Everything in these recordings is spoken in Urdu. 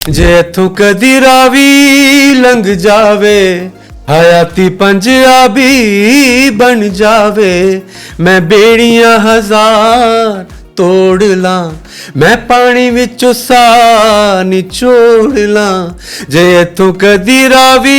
ਜੇ ਇੱਥੋਂ ਕਦੀ ਰਾਵੀ ਲੰਘ ਜਾਵੇ, ਹਯਾਤੀ ਪੰਜਾਬੀ ਬਣ ਜਾਵੇ। ਮੈਂ ਬੇੜੀਆਂ ਹਜ਼ਾਰ ਤੋੜ ਲਾਂ, ਮੈਂ ਪਾਣੀ ਵਿੱਚੋਂ ਸਾਹ ਨਿਚੋੜ ਲਾਂ। ਜੇ ਇੱਥੋਂ ਕਦੀ ਰਾਵੀ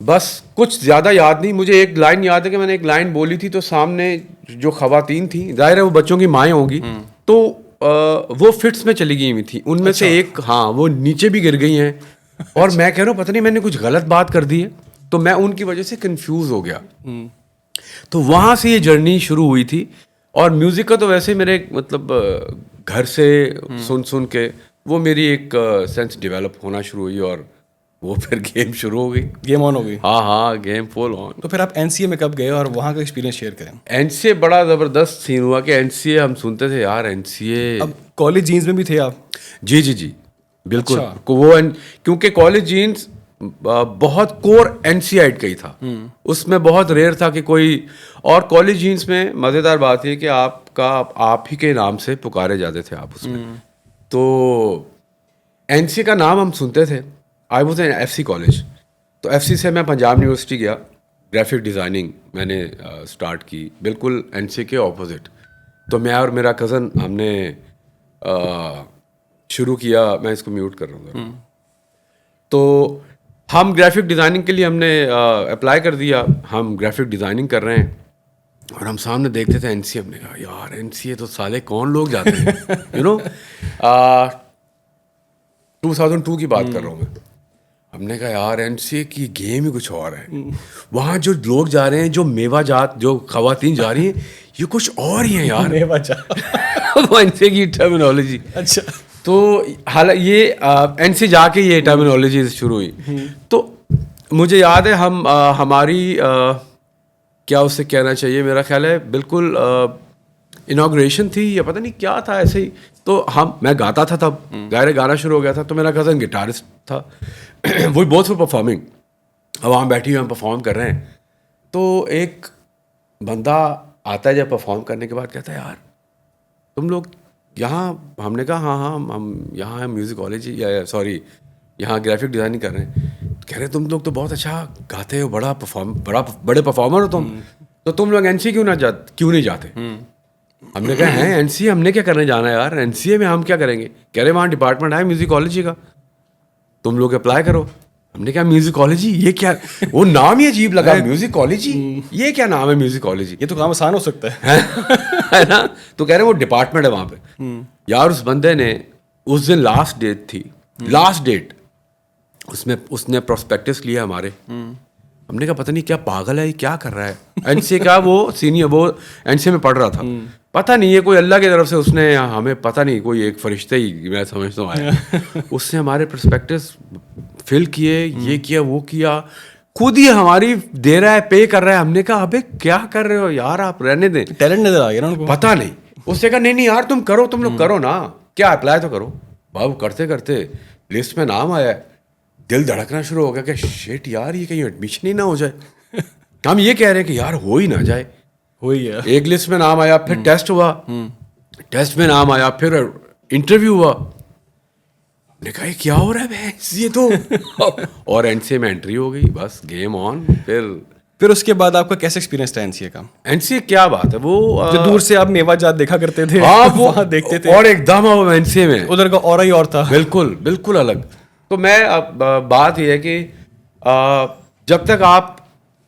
بس کچھ زیادہ یاد نہیں. مجھے ایک لائن یاد ہے کہ میں نے ایک لائن بولی تھی تو سامنے جو خواتین تھیں, ظاہر ہے وہ بچوں کی مائیں ہوں گی, تو وہ فٹس میں چلی گئی ہوئی تھی. ان میں سے ایک, ہاں, وہ نیچے بھی گر گئی ہیں, اور میں کہہ رہا ہوں پتہ نہیں میں نے کچھ غلط بات کر دی ہے, تو میں ان کی وجہ سے کنفیوز ہو گیا. تو وہاں سے یہ جرنی شروع ہوئی تھی. اور میوزک کا تو ویسے میرے مطلب گھر سے سن کے وہ میری ایک سینس ڈیولپ ہونا شروع ہوئی, اور وہ پھر گیم شروع ہو گئی, گیم آن ہو گئی. ہاں, گیم فل آن. تو پھر آپ این سی اے میں کب گئے اور وہاں کا ایکسپیرینس شیئر کریں. این سی اے بڑا زبردست سین ہوا کہ این سی اے ہم سنتے تھے یار, این سی اے. اب کالج جینس میں بھی تھے آپ؟ جی بالکل. وہ کیونکہ کالج جینس بہت کور این سی آئٹ کا ہی تھا, اس میں بہت ریئر تھا کہ کوئی. اور کالج جینس میں مزیدار بات یہ کہ آپ ہی کے نام سے پکارے جاتے تھے آپ اس میں. تو این سی کا نام ہم سنتے تھے. I was N F C college, تو ایف سی سے میں پنجاب یونیورسٹی گیا, گرافک ڈیزائننگ میں نے اسٹارٹ کی, بالکل این سی کے اپوزٹ. تو میں اور میرا کزن ہم نے شروع کیا. میں اس کو میوٹ کر رہا ہوں. تو ہم گرافک ڈیزائننگ کے لیے ہم نے اپلائی کر دیا. ہم گرافک ڈیزائننگ کر رہے ہیں اور ہم سامنے دیکھتے تھے این سی. ہم نے کہا یار این سی اے تو سالے کون لوگ جاتے ہیں, 2002 کی بات کر رہا ہوں میں. ہم نے کہا یار این سی اے کی گیم ہی کچھ اور ہے. وہاں جو لوگ جا رہے ہیں, جو میوہ جات جو خواتین جا رہی ہیں, یہ کچھ اور ہی ہیں یار. میوہ جات وہ این سی اے کی ٹرمینالوجی. اچھا. تو حالانکہ یہ این سی جا کے یہ ٹرمینالوجی شروع ہوئی. تو مجھے یاد ہے ہماری کیا اسے کہنا چاہیے, میرا خیال ہے بالکل انوگریشن تھی یا پتہ نہیں کیا تھا ایسے ہی. تو میں گاتا تھا تب, ظاہر گانا شروع ہو گیا تھا. تو میرا کزن گٹارسٹ تھا, وہی بہت فور پرفارمنگ. اب وہاں بیٹھی ہوئی ہم پرفارم کر رہے ہیں, تو ایک بندہ آتا ہے جب پرفارم کرنے کے بعد, کہتا ہے یار تم لوگ یہاں. ہم نے کہا ہاں ہم یہاں میوزک کالج یا سوری یہاں گرافک ڈیزائننگ کر رہے ہیں. کہہ رہے تم لوگ تو بہت اچھا گاتے ہو, بڑے پرفارمر ہو تم, تو تم لوگ این سی کیوں نہیں جاتے. ہم نے کہا ہیں این سی ہم نے کیا کرنے جانا ہے یار, این سی اے میں ہم کیا کریں گے. کہہ رہے وہاں ڈپارٹمنٹ ہے میوزک کالج کا, تم لوگ اپلائی کرو. ہم نے کہا میوزک کالج یہ کیا, وہ نام ہی عجیب لگا, میوزک کالج یہ کیا نام ہے میوزک کالج, یہ تو کام آسان ہو سکتا ہے نا. تو کہہ رہے وہ ڈپارٹمنٹ ہے وہاں پہ. یار اس بندے نے اس دن لاسٹ ڈیٹ تھی, لاسٹ ڈیٹ, اس نے پروسپیکٹس لیا ہمارے. ہم نے کہا پتہ نہیں کیا پاگل ہے, یہ کیا کر رہا ہے. این سی کا وہ سینئر, وہ این سی میں پڑھ رہا تھا, پتہ نہیں ہے کوئی اللہ کی طرف سے اس نے ہمیں پتہ نہیں کوئی ایک فرشتہ ہی میں سمجھتا ہوں آیا. اس نے ہمارے پروسپیکٹس فل کیے, یہ کیا وہ کیا, خود ہی ہماری دے رہا ہے, پے کر رہا ہے. ہم نے کہا ابے کیا کر رہے ہو یار, آپ رہنے دیں. ٹیلنٹ نظر آ گیا نا ان کو, پتہ نہیں. اس نے کہا نہیں یار تم کرو, تم لوگ کرو نا, کیا اپلائی تو کرو. بابو کرتے کرتے لسٹ میں نام آیا, دل دھڑکنا شروع ہو گیا کہ شیٹ یار یہ کہیں ایڈمیشن ہی نہ ہو جائے. ہم یہ کہہ رہے ہیں کہ یار ہو ہی نہ جائے. ہوئی ہے. ایک لسٹ میں نام آیا, پھر ٹیسٹ ہوا, ٹیسٹ میں نام آیا, پھر انٹرویو ہوا. نے کہا یہ کیا ہو رہا ہے یہ تو اور این سی اے میں انٹری ہو گئی, بس گیم آن. پھر اس کے بعد آپ کا کیسا ایکسپیرینس تھا این سی اے کا؟ این سی اے کیا بات ہے, وہ جو دور سے آپ میوہ جات دیکھا کرتے تھے, وہ دیکھتے تھے, اور ایک دم اب این سی اے میں ادھر کا اورا ہی اور تھا, بالکل بالکل الگ. تو میں بات یہ ہے کہ جب تک آپ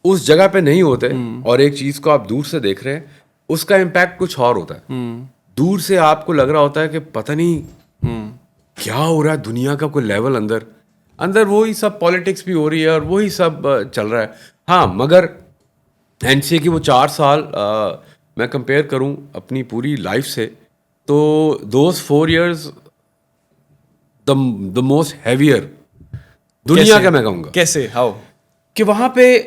اس جگہ پہ نہیں ہوتے اور ایک چیز کو آپ دور سے دیکھ رہے ہیں, اس کا امپیکٹ کچھ اور ہوتا ہے. دور سے آپ کو لگ رہا ہوتا ہے کہ پتہ نہیں کیا ہو رہا ہے, دنیا کا کوئی لیول اندر وہی سب پالیٹکس بھی ہو رہی ہے اور وہی سب چل رہا ہے. ہاں مگر این سی اے کی وہ 4 سال میں کمپیئر کروں اپنی پوری لائف سے, تو دوز 4 years دا موسٹ ہیویئر دنیا کا میں کہوں گا. کیسے, ہاؤ؟ کہ وہاں پہ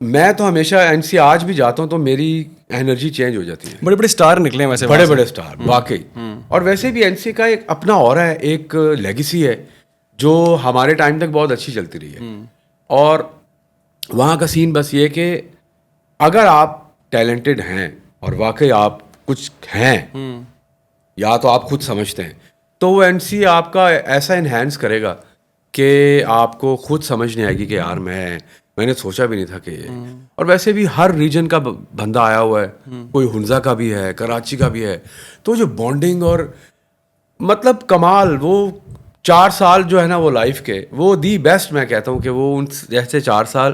میں تو ہمیشہ این سی آج بھی جاتا ہوں تو میری انرجی چینج ہو جاتی ہے. بڑے بڑے اسٹار نکلے ہیں ویسے, بڑے اسٹار واقعی. اور ویسے بھی این سی کا ایک اپنا اورا ہے, ایک لیگیسی ہے جو ہمارے ٹائم تک بہت اچھی چلتی رہی ہے. اور وہاں کا سین بس یہ کہ اگر آپ ٹیلنٹڈ ہیں اور واقعی آپ کچھ ہیں یا تو آپ خود سمجھتے ہیں, تو وہ این سی آپ کا ایسا انہینس کرے گا کہ آپ کو خود سمجھ نہیں آئے گی کہ یار میں نے سوچا بھی نہیں تھا کہ یہ. اور ویسے بھی ہر ریجن کا بندہ آیا ہوا ہے, کوئی ہنزا کا بھی ہے, کراچی کا بھی ہے, تو جو بانڈنگ اور مطلب کمال, وہ 4 سال جو ہے نا وہ لائف کے وہ دی بیسٹ میں کہتا ہوں کہ وہ ان جیسے 4 سال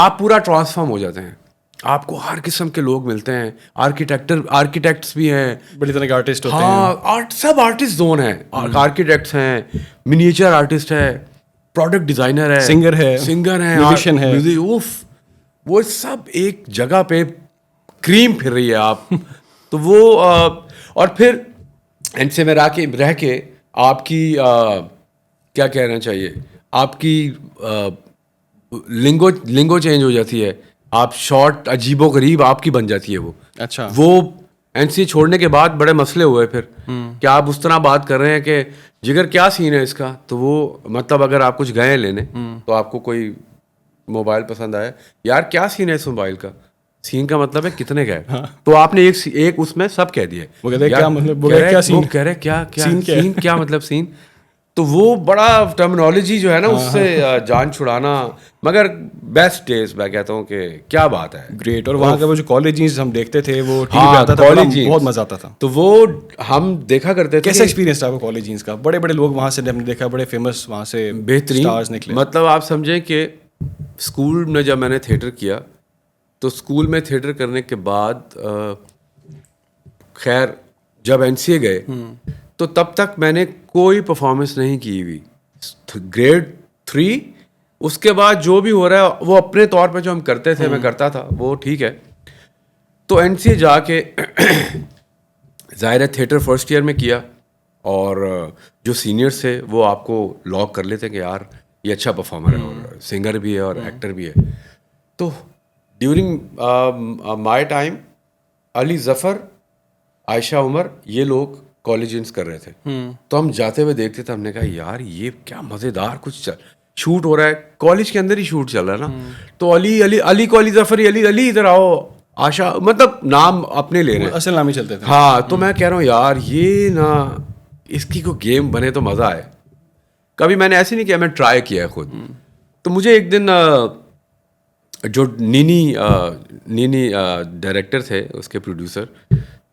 آپ پورا ٹرانسفارم ہو جاتے ہیں. آپ کو ہر قسم کے لوگ ملتے ہیں, آرکیٹیکٹس بھی ہیں, بڑی طرح کے آرٹسٹ ہوتے ہیں. ہاں سب آرٹسٹ زون ہیں, آرکیٹیکٹس ہیں, منیچر آرٹسٹ ہے, پروڈکٹ ڈیزائنر ہے, سنگر ہے, میوزیشین ہے, وہ سب ایک جگہ پہ کریم پھر رہی ہے آپ. تو وہ اور پھر ان سے میں رہ کے آپ کی کیا کہنا چاہیے, آپ کی لنگو چینج ہو جاتی ہے, آپ شارٹ عجیب و غریب آپ کی بن جاتی ہے وہ. اچھا, وہ این سی چھوڑنے کے بعد بڑے مسئلے ہوئے پھر کہ آپ اس طرح بات کر رہے ہیں کہ جگر کیا سین ہے اس کا. تو وہ مطلب اگر آپ کچھ گئے لینے تو آپ کو کوئی موبائل پسند آیا, یار کیا سین ہے اس موبائل کا, سین کا مطلب ہے کتنے گئے, تو آپ نے ایک اس میں سب کہہ دیا. وہ کہتے ہیں کیا مطلب, وہ کہہ رہے کیا سین کیا مطلب سین. تو وہ بڑا ٹرمنالوجی جو ہے نا اس سے جان چھڑانا, مگر بیسٹ ڈیز میں کہتا ہوں کہ کیا بات ہے. گریٹ. اور وہاں کا وہ جو کالجز ہم دیکھتے تھے وہ ٹی وی پہ آتا تھا, بہت مزہ آتا تھا. تو وہ ہم دیکھا کرتے تھے. کیسا ایکسپیرینس تھا وہ کالجز کا؟ بڑے بڑے لوگ وہاں سے ہم نے دیکھا, بڑے فیمس وہاں سے بہترین اسٹارز نکلے. مطلب آپ سمجھیں کہ اسکول میں جب میں نے تھیٹر کیا تو اسکول میں تھیٹر کرنے کے بعد خیر جب این سی اے گئے تو تب تک میں نے کوئی پرفارمنس نہیں کی ہوئی. گریڈ 3 اس کے بعد جو بھی ہو رہا ہے وہ اپنے طور پہ جو ہم کرتے تھے میں کرتا تھا, وہ ٹھیک ہے. تو این سی اے جا کے ظاہر ہے تھیٹر فرسٹ ایئر میں کیا, اور جو سینئرس تھے وہ آپ کو لاک کر لیتے کہ یار یہ اچھا پرفارمر ہے اور سنگر بھی ہے اور ایکٹر بھی ہے. تو during my time Ali Zafar, عائشہ عمر, یہ لوگ کالجنس کر رہے تھے. تو ہم جاتے ہوئے دیکھتے تھے, ہم نے کہا یار یہ کیا مزیدار کچھ شوٹ ہو رہا ہے, کالج کے اندر ہی شوٹ چل رہا ہے نا. تو علی کو علی ظفر, علی ادھر آؤ, آشا, مطلب نام اپنے لے رہے ہیں, اصل نام ہی چلتے تھے. ہاں. تو میں کہہ رہا ہوں یار یہ نا اس کی کوئی گیم بنے تو مزہ آئے. کبھی میں نے ایسے نہیں کیا, میں ٹرائی کیا ہے خود. تو مجھے ایک دن جو نینی ڈائریکٹر تھے, اس کے پروڈیوسر,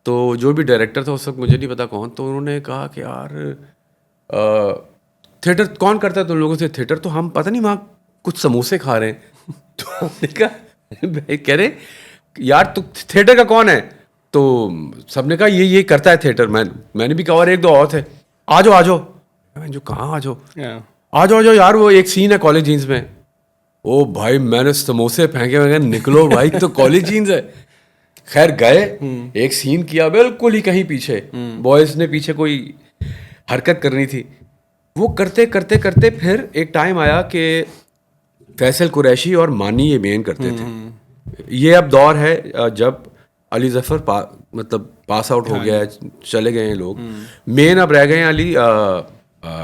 تو جو بھی ڈائریکٹر تھا اس وقت مجھے نہیں پتا کون, تو انہوں نے کہا کہ یار تھیٹر کون کرتا ہے تم لوگوں سے تھیٹر, تو ہم پتہ نہیں وہاں کچھ سموسے کھا رہے ہیں. تو ہم نے کہا کہہ رہے یار تو تھیٹر کا کون ہے, تو سب نے کہا یہ کرتا ہے تھیٹر. میں نے بھی کہا اور ایک دو اور تھے, آ جاؤ. جو کہاں آ جاؤ یار, وہ ایک سین ہے کالج جینس میں. او بھائی میں نے سموسے پھینکے, میں کہا نکلو بھائی تو کالج جینس ہے. خیر گئے, ایک سین کیا بالکل ہی کہیں پیچھے, بوائز نے پیچھے کوئی حرکت کرنی تھی. وہ کرتے پھر ایک ٹائم آیا کہ فیصل قریشی اور مانی یہ مین کرتے تھے. یہ اب دور ہے جب علی ظفر مطلب پاس آؤٹ ہو گیا ہے, چلے گئے ہیں لوگ. مین اب رہ گئے ہیں علی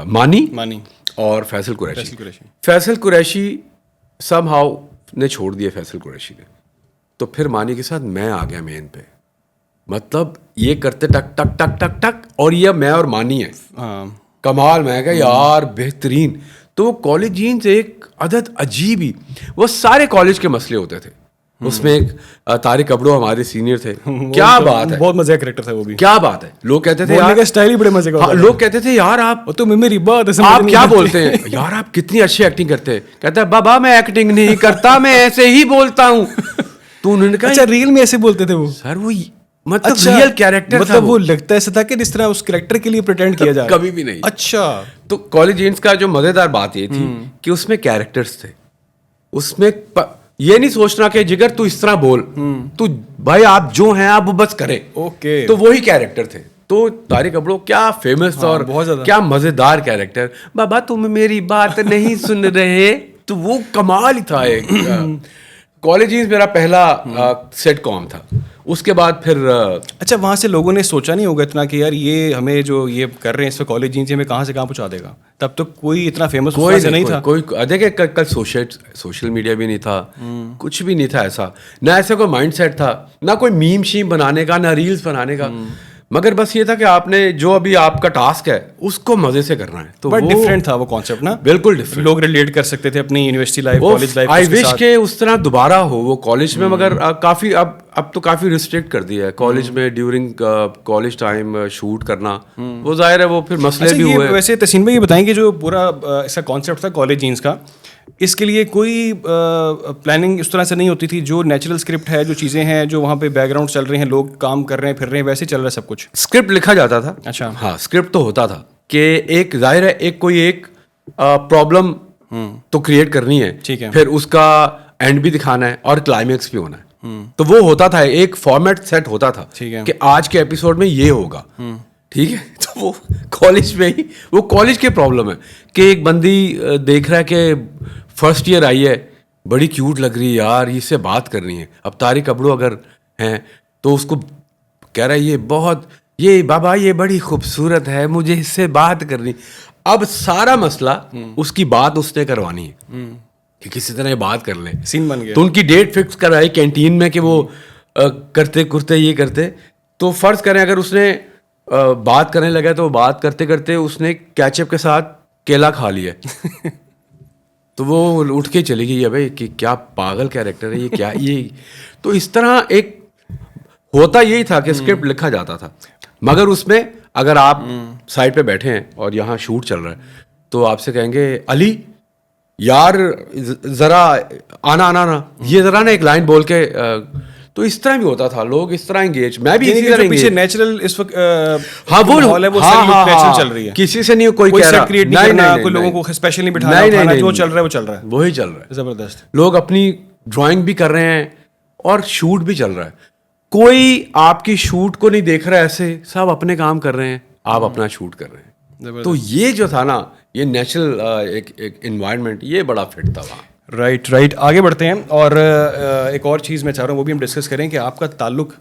مانی اور فیصل قریشی. فیصل قریشی سم ہاؤ نے چھوڑ دیا فیصل قریشی نے, تو پھر مانی کے ساتھ میں آ گیا مین پہ. مطلب یہ کرتے ٹک ٹک ٹک ٹک ٹک, اور یہ میں اور مانی ہے کمال. میں کہا یار بہترین. تو کالج جینس ایک عدد عجیب ہی, وہ سارے کالج کے مسئلے ہوتے تھے. اس میں ایک طارق ابڑو ہمارے سینئر تھے, کیا بات ہے, بہت مزے کا کریکٹر تھا وہ بھی, کیا بات ہے. لوگ کہتے تھے یار اسٹائل ہی بڑے مزے کا, لوگ کہتے تھے یار آپ تو میری بات آپ کیا بولتے ہیں یار, آپ کتنی اچھی ایکٹنگ کرتے ہیں. کہتا ہے بابا میں ایکٹنگ نہیں کرتا, میں ایسے ہی بولتا ہوں. تو انہوں نے کہا اچھا ریل میں ایسے بولتے تھے وہ, سر وہ مطلب ریئل کیریکٹر, مطلب وہ لگتا ایسا تھا کہ جس طرح اس کریکٹر کے لیے پریٹینڈ کیا جائے. کبھی بھی نہیں. اچھا. تو کالج جینس کا جو مزیدار بات یہ تھی کہ اس میں کیریکٹرس تھے. اس میں یہ نہیں سوچنا کہ جگر تو اس طرح بول, تو بھائی آپ جو ہیں آپ وہ بس کریں. اوکے. تو وہی کیریکٹر تھے. تو طارق ابڑو کیا فیمس اور کیا مزیدار کیریکٹر. بابا تم میری بات نہیں سن رہے, تو وہ کمال ہی تھا. ایک کالج جینس میرا پہلا سیٹ کام تھا. اس کے بعد پھر اچھا وہاں سے لوگوں نے سوچا نہیں ہوگا اتنا کہ یار یہ ہمیں جو یہ کر رہے ہیں اس میں کالج جینس ہمیں کہاں سے کہاں پہنچا دے گا. تب تو کوئی اتنا فیمس نہیں تھا. کوئی دیکھے کل سوشل میڈیا بھی نہیں تھا, کچھ بھی نہیں تھا ایسا, نہ ایسا کوئی مائنڈ سیٹ تھا, نہ کوئی میم شیم بنانے کا, نہ ریلس بنانے کا. مگر بس یہ تھا کہ آپ نے جو ابھی آپ کا ٹاسک ہے اس کو مزے سے کرنا ہے. تو بٹ ڈفرینٹ تھا وہ کانسیپٹ نا, بالکل ڈفرینٹ. لوگ ریلیٹ کر سکتے تھے اپنی یونیورسٹی لائف, کالج لائف. آئی وش کہ اس طرح دوبارہ ہو وہ کالج میں, مگر کافی اب تو کافی ریسٹرکٹ کر دیا ہے کالج میں. ڈیورنگ کالج ٹائم شوٹ کرنا وہ ظاہر ہے وہ پھر مسئلے بھی ہوئے. ویسے تسین بھائی یہ بتائیں کہ جو پورا اس کا کانسیپٹ تھا کالج جینس کا, اس کے لیے کوئی پلاننگ اس طرح سے نہیں ہوتی تھی؟ جو نیچرل اسکرپٹ ہے, جو چیزیں ہیں, جو وہاں پہ بیک گراؤنڈ چل رہے ہیں, لوگ کام کر رہے ہیں, پھر رہے ہیں, ویسے چل رہا ہے سب کچھ؟ اسکرپٹ لکھا جاتا تھا. اچھا. ہاں اسکرپٹ تو ہوتا تھا کہ ایک ظاہر ہے ایک کوئی ایک پرابلم تو کریٹ کرنی ہے, ٹھیک ہے, پھر اس کا اینڈ بھی دکھانا ہے اور کلائمیکس بھی ہونا ہے. تو وہ ہوتا تھا, ایک فارمیٹ سیٹ ہوتا تھا کہ آج کے ایپیسوڈ میں یہ ہوگا. ٹھیک ہے, تو وہ کالج میں ہی وہ کالج کے پرابلم ہے کہ ایک بندی دیکھ رہا ہے کہ فرسٹ ایئر آئی ہے, بڑی کیوٹ لگ رہی ہے یار, اس سے بات کرنی ہے. اب طارق ابڑو اگر ہیں تو اس کو کہہ رہا ہے یہ بہت, یہ بابا یہ بڑی خوبصورت ہے, مجھے اس سے بات کرنی. اب سارا مسئلہ اس کی بات اس نے کروانی ہے کہ کسی طرح بات کر لیں, سین بن گیا. تو ان کی ڈیٹ فکس کرائی کینٹین میں کہ وہ کرتے کرتے یہ کرتے. تو فرض کریں اگر اس نے بات کرنے لگا تو بات کرتے کرتے اس نے کیچپ کے ساتھ کیلا کھا لیا. تو وہ اٹھ کے چلی گئی ہے بھائی کہ کیا پاگل کیریکٹر ہے یہ, کیا یہ. تو اس طرح ایک ہوتا یہی تھا کہ اسکرپٹ لکھا جاتا تھا. مگر اس میں اگر آپ سائڈ پہ بیٹھے ہیں اور یہاں شوٹ چل رہا ہے تو آپ سے کہیں گے علی یار ذرا آنا آنا نا, یہ ذرا نا ایک لائن بول کے. تو اس طرح بھی ہوتا تھا, لوگ اس طرح انگیج. میں بھی اسی طرح پیچھے نیچرل اس وقت ہاں وہ نیچرل چل رہی ہے, کسی سے نہیں کوئی کہہ رہا, کوئی لوگوں کو اسپیشلی بٹھانا, جو چل رہا ہے وہ چل رہا ہے, وہی چل رہا ہے. زبردست. لوگ اپنی ڈرائنگ بھی کر رہے ہیں اور شوٹ بھی چل رہا ہے. کوئی آپ کی شوٹ کو نہیں دیکھ رہا ہے, ایسے سب اپنے کام کر رہے ہیں, آپ اپنا شوٹ کر رہے ہیں. تو یہ جو تھا نا, یہ نیچرل ایک انوائرمنٹ, یہ بڑا فٹ تھا وہاں. رائٹ. آگے بڑھتے ہیں, اور ایک اور چیز میں چاہ رہا ہوں وہ بھی ہم ڈسکس کریں کہ آپ کا تعلق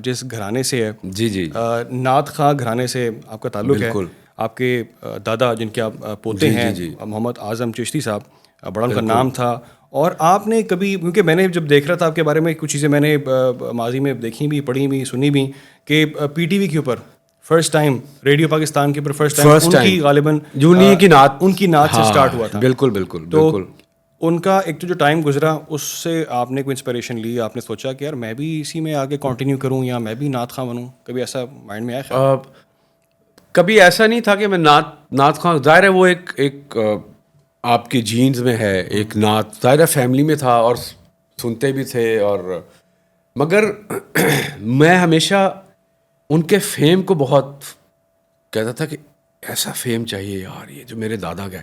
جس گھرانے سے ہے, جی نعت خواں گھرانے سے آپ کا تعلق ہے. آپ کے دادا جن کے آپ پوتے ہیں محمد اعظم چشتی صاحب, بڑا ان کا نام تھا. اور آپ نے کبھی, کیونکہ میں نے جب دیکھ رہا تھا آپ کے بارے میں کچھ چیزیں میں نے ماضی میں دیکھی بھی, پڑھی بھی, سنی بھی, کہ پی ٹی وی کے اوپر فرسٹ ٹائم, ریڈیو پاکستان کے اوپر فرسٹ ٹائم ان کی غالباً ان کی نعت سے اسٹارٹ ہوا تھا. بالکل. تو ان کا ایک تو جو ٹائم گزرا اس سے آپ نے کوئی انسپریشن لی, آپ نے سوچا کہ یار میں بھی اسی میں آگے کنٹینیو کروں یا میں بھی نعت خواں بنوں, کبھی ایسا مائنڈ میں آیا؟ کبھی ایسا نہیں تھا کہ میں نعت خواں, ظاہر ہے وہ ایک آپ کی جینز میں ہے, ایک نعت ظاہر ہے فیملی میں تھا اور سنتے بھی تھے. اور مگر میں ہمیشہ ان کے فیم کو بہت کہتا تھا کہ ایسا فیم چاہیے یار, یہ جو میرے دادا کا ہے,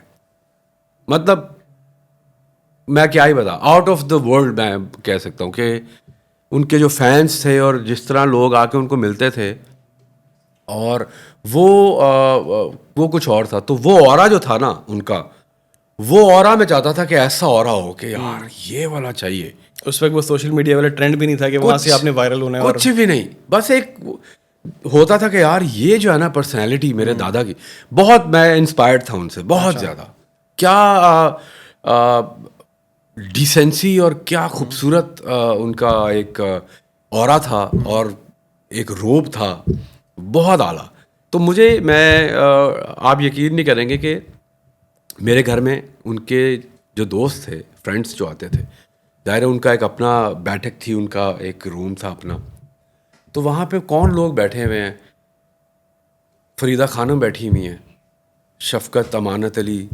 مطلب میں کیا ہی بتا, آؤٹ آف دا ورلڈ میں کہہ سکتا ہوں کہ ان کے جو فینس تھے اور جس طرح لوگ آ کے ان کو ملتے تھے, اور وہ کچھ اور تھا. تو وہ اورا جو تھا نا ان کا, وہ اورا میں چاہتا تھا کہ ایسا اورا ہو کہ یار یہ والا چاہیے. اس وقت وہ سوشل میڈیا والا ٹرینڈ بھی نہیں تھا کہ وہاں سے آپ نے وائرل ہونا ہے, کچھ بھی نہیں, بس ایک ہوتا تھا کہ یار یہ جو ہے نا پرسنالٹی میرے دادا کی, بہت میں انسپائرڈ تھا ان سے بہت زیادہ. کیا ڈیسنسی اور کیا خوبصورت ان کا ایک اورا تھا اور ایک روب تھا, بہت اعلیٰ. تو آپ یقین نہیں کریں گے کہ میرے گھر میں ان کے جو دوست تھے, فرینڈس جو آتے تھے, ظاہر ان کا ایک اپنا بیٹھک تھی, ان کا ایک روم تھا اپنا. تو وہاں پہ کون لوگ بیٹھے ہوئے ہیں, فریدہ خانم بیٹھی ہوئی ہیں, شفقت, امانت علی,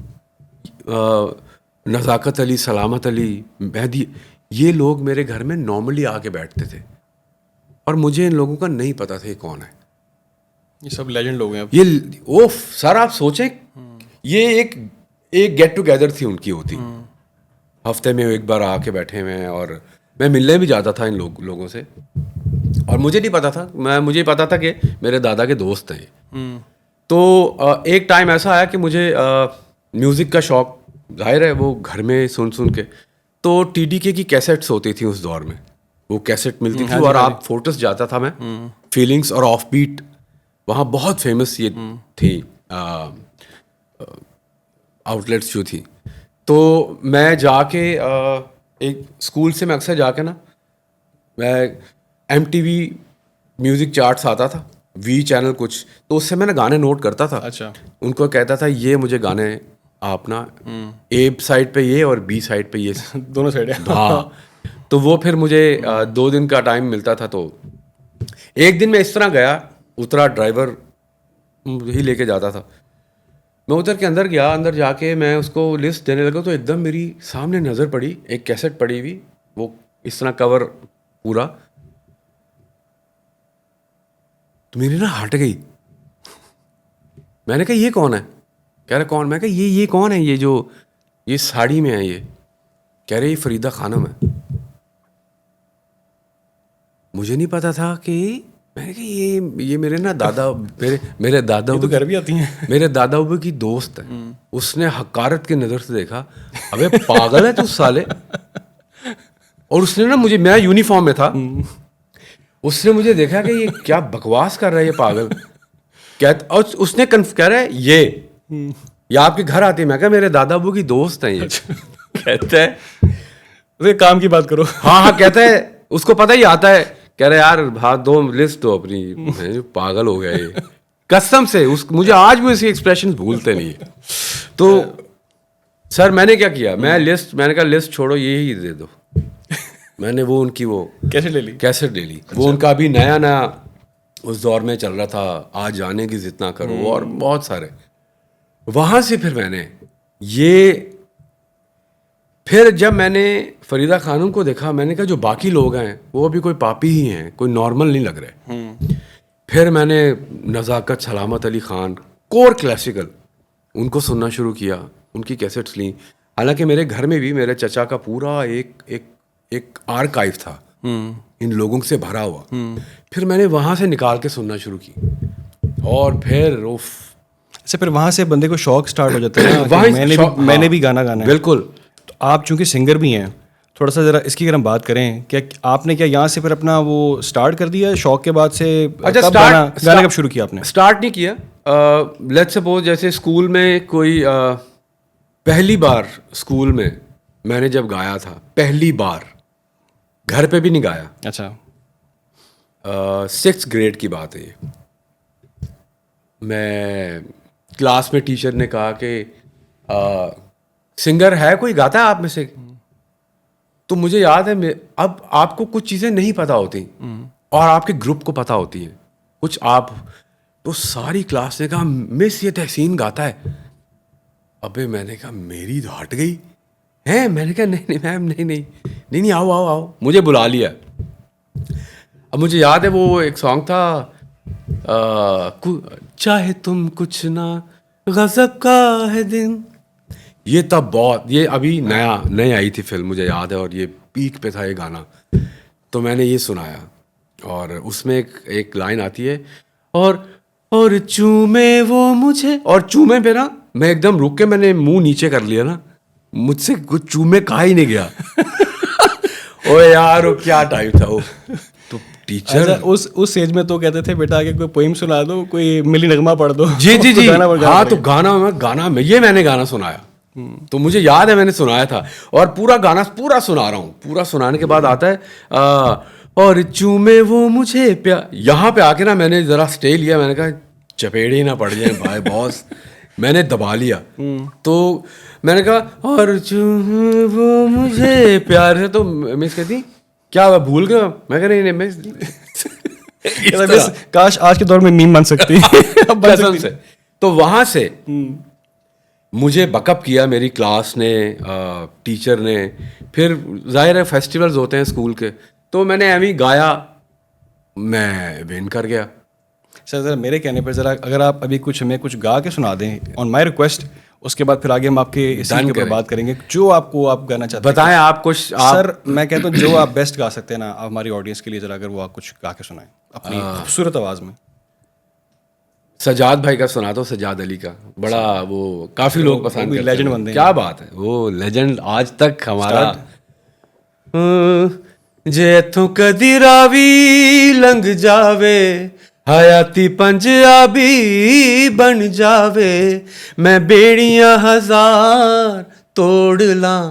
نزاکت علی, سلامت علی, مہدی, یہ لوگ میرے گھر میں نارملی آ کے بیٹھتے تھے اور مجھے ان لوگوں کا نہیں پتا تھا یہ کون ہے. یہ سب لیجنڈ لوگ ہیں. یہ سر آپ سوچیں, یہ ایک گیٹ ٹوگیدر تھی ان کی ہوتی, ہفتے میں ایک بار آ کے بیٹھے ہوئے ہیں, اور میں ملنے بھی جاتا تھا ان لوگوں سے, اور مجھے نہیں پتا تھا, مجھے پتا تھا کہ میرے دادا کے دوست ہیں. تو ایک ٹائم ایسا آیا کہ مجھے میوزک کا شوق, ظاہر ہے وہ گھر میں سن کے, تو ٹی ڈی کے کی کیسٹس ہوتی تھیں اس دور میں, وہ کیسٹ ملتی تھی اور آپ فورٹس جاتا تھا میں, فیلنگس اور آف بیٹ وہاں بہت فیمس یہ تھی آؤٹ لیٹس جو تھی. تو میں جا کے ایک اسکول سے میں اکثر جا کے نا, میں M T V music charts آتا تھا, وی چینل کچھ, تو اس سے میں نے گانے نوٹ کرتا تھا. اچھا, ان کو کہتا تھا یہ مجھے گانے آپ نا اے سائڈ پہ یہ اور بی سائڈ پہ یہ دونوں سائڈ ہے. ہاں, تو وہ پھر مجھے 2 دن کا ٹائم ملتا تھا. تو ایک دن میں اس طرح گیا, اترا, ڈرائیور ہی لے کے جاتا تھا, میں اتر کے اندر گیا, اندر جا کے میں اس کو لسٹ دینے لگا تو ایک دم میری سامنے نظر پڑی ایک کیسٹ پڑی ہوئی, وہ اس طرح کور پورا, تو میری نا ہٹ گئی. میں نے کہا یہ کون ہے؟ کہہ رہے کون؟ میں کہا یہ کون ہے, یہ جو یہ ساڑی میں ہے, یہ کہہ رہے یہ فریدہ خانم ہے. مجھے نہیں پتا تھا کہ میں نے کہا یہ میرے نا دادا, میرے دادا تو گھر بھی آتی ہیں, میرے دادا ابو کی دوست ہے. اس نے حقارت کی نظر سے دیکھا, ابے پاگل ہے تو سالے. اور اس نے نا مجھے, میں یونیفارم میں تھا, اس نے مجھے دیکھا کہ یہ کیا بکواس کر رہا ہے یہ پاگل. اور اس نے کہہ رہا ہے یہ آپ کے گھر آتی ہے. میں کہا میرے دادا ابو کی دوست ہیں یہ. کہتا ہے کام کی بات کرو. ہاں کہتا ہے اس کو پتہ ہی آتا ہے. کہہ رہے یار ہاتھ دو, لسٹ دو اپنی. پاگل ہو گیا یہ قسم سے. مجھے آج بھی اس کے ایکسپریشن بھولتے نہیں ہیں. تو سر میں نے کیا کیا, میں نے کہا لسٹ چھوڑو, یہی دے دو. میں نے وہ ان کی وہ کیسٹ لے لی. وہ ان کا ابھی نیا اس دور میں چل رہا تھا, آج جانے کی جتنا کرو, اور بہت سارے. وہاں سے پھر میں نے پھر جب میں نے فریدہ خانم کو دیکھا, میں نے کہا جو باقی لوگ ہیں وہ ابھی کوئی پاپی ہی ہیں, کوئی نارمل نہیں لگ رہے. پھر میں نے نزاکت, سلامت علی خان, کور کلاسیکل, ان کو سننا شروع کیا, ان کی کیسٹس لیں. حالانکہ میرے گھر میں بھی میرے چچا کا پورا ایک آرکائیو تھا ان لوگوں سے بھرا ہوا. پھر میں نے وہاں سے نکال کے سننا شروع کی, اور پھر پھر وہاں سے بندے کو شوق اسٹارٹ ہو جاتا ہے. میں نے بھی گانا گانا ہے. بالکل. تو آپ چونکہ سنگر بھی ہیں, تھوڑا سا ذرا اس کی اگر ہم بات کریں, کیا آپ نے کیا یہاں سے پھر اپنا وہ اسٹارٹ کر دیا شوق کے بعد سے؟ گانا کب شروع کیا آپ نے؟ اسٹارٹ نہیں کیا. لیٹس سپوز جیسے اسکول میں کوئی پہلی بار اسکول میں میں نے جب گایا تھا, پہلی بار, گھر پہ بھی نہیں گایا. اچھا. 6th گریڈ کی بات ہے یہ. میں کلاس میں ٹیچر نے کہا کہ سنگر ہے کوئی, گاتا ہے آپ میں سے؟ تو مجھے یاد ہے, اب آپ کو کچھ چیزیں نہیں پتہ ہوتی اور آپ کے گروپ کو پتہ ہوتی ہیں کچھ. آپ تو ساری کلاس نے کہا مس یہ تحسین گاتا ہے. ابے میں نے کہا میری تو ہٹ گئی ہے. میں نے کہا نہیں میم, نہیں آؤ. مجھے بلا لیا. اب مجھے یاد ہے وہ ایک سانگ تھا, چاہے تم کچھ نہ غضب کا ہے دن. یہ تب بہت, یہ ابھی نئی آئی تھی فلم مجھے یاد ہے, اور یہ پیک پہ تھا یہ گانا. تو میں نے یہ سنایا, اور اس میں ایک لائن آتی ہے, اور چومے وہ مجھے, اور چومے پہ نا میں ایک دم رک کے میں نے منہ نیچے کر لیا نا, مجھ سے کچھ چومے کہا ہی نہیں گیا. او یار وہ کیا ٹائم تھا وہ. تو ٹیچر اس ایج میں تو کہتے تھے بیٹا کہ کوئی پوئم سنا دو, کوئی ملی نغمہ پڑھ دو. جی. ہاں تو گانا میں نے گانا سنایا. تو مجھے یاد ہے میں نے سنایا تھا, اور پورا گانا پورا سنا رہا ہوں. پورا سنانے کے بعد آتا ہے اور چومے وہ مجھے یہاں پہ آ کے نا میں نے ذرا اسٹے لیا. میں نے کہا چپیڑے ہی نہ پڑ جائیں بھائی باس. میں نے دبا لیا. تو میں نے کہا اور چومے وہ مجھے پیار سے. تو مس کہتی کیا بھول گیا؟ میں کہا نہیں مس, کاش آج کے دور میں میم بن سکتی. تو وہاں سے مجھے بیک اپ کیا میری کلاس نے, ٹیچر نے. پھر ظاہر ہے فیسٹیولز ہوتے ہیں اسکول کے, تو میں نے ایویں گایا, میں ون کر گیا. سر ذرا میرے کہنے پر ذرا اگر آپ ابھی ہمیں کچھ گا کے سنا دیں آن مائی ریکویسٹ, اس کے بعد پھر آگے ہم آپ کے اس کے اوپر بات کریں گے جو آپ گانا چاہتے ہیں. بتائیں آپ کچھ. سر میں کہتا ہوں جو آپ بیسٹ گا سکتے ہیں نا ہماری آڈینس کے لیے, ذرا اگر وہ آپ کچھ گا کے سنائیں اپنی خوبصورت آواز میں. سجاد بھائی کا سنا دو, سجاد علی کا, بڑا وہ کافی لوگ پسند کرتے ہیں, لیجنڈ بندے. کیا بات ہے, وہ لیجنڈ آج تک ہمارا. جے تو کدی راوی لنگ جاوے حیاتی پنجابی بن جاوے, میں بیڑیاں ہزار ਤੋੜ ਲਾਂ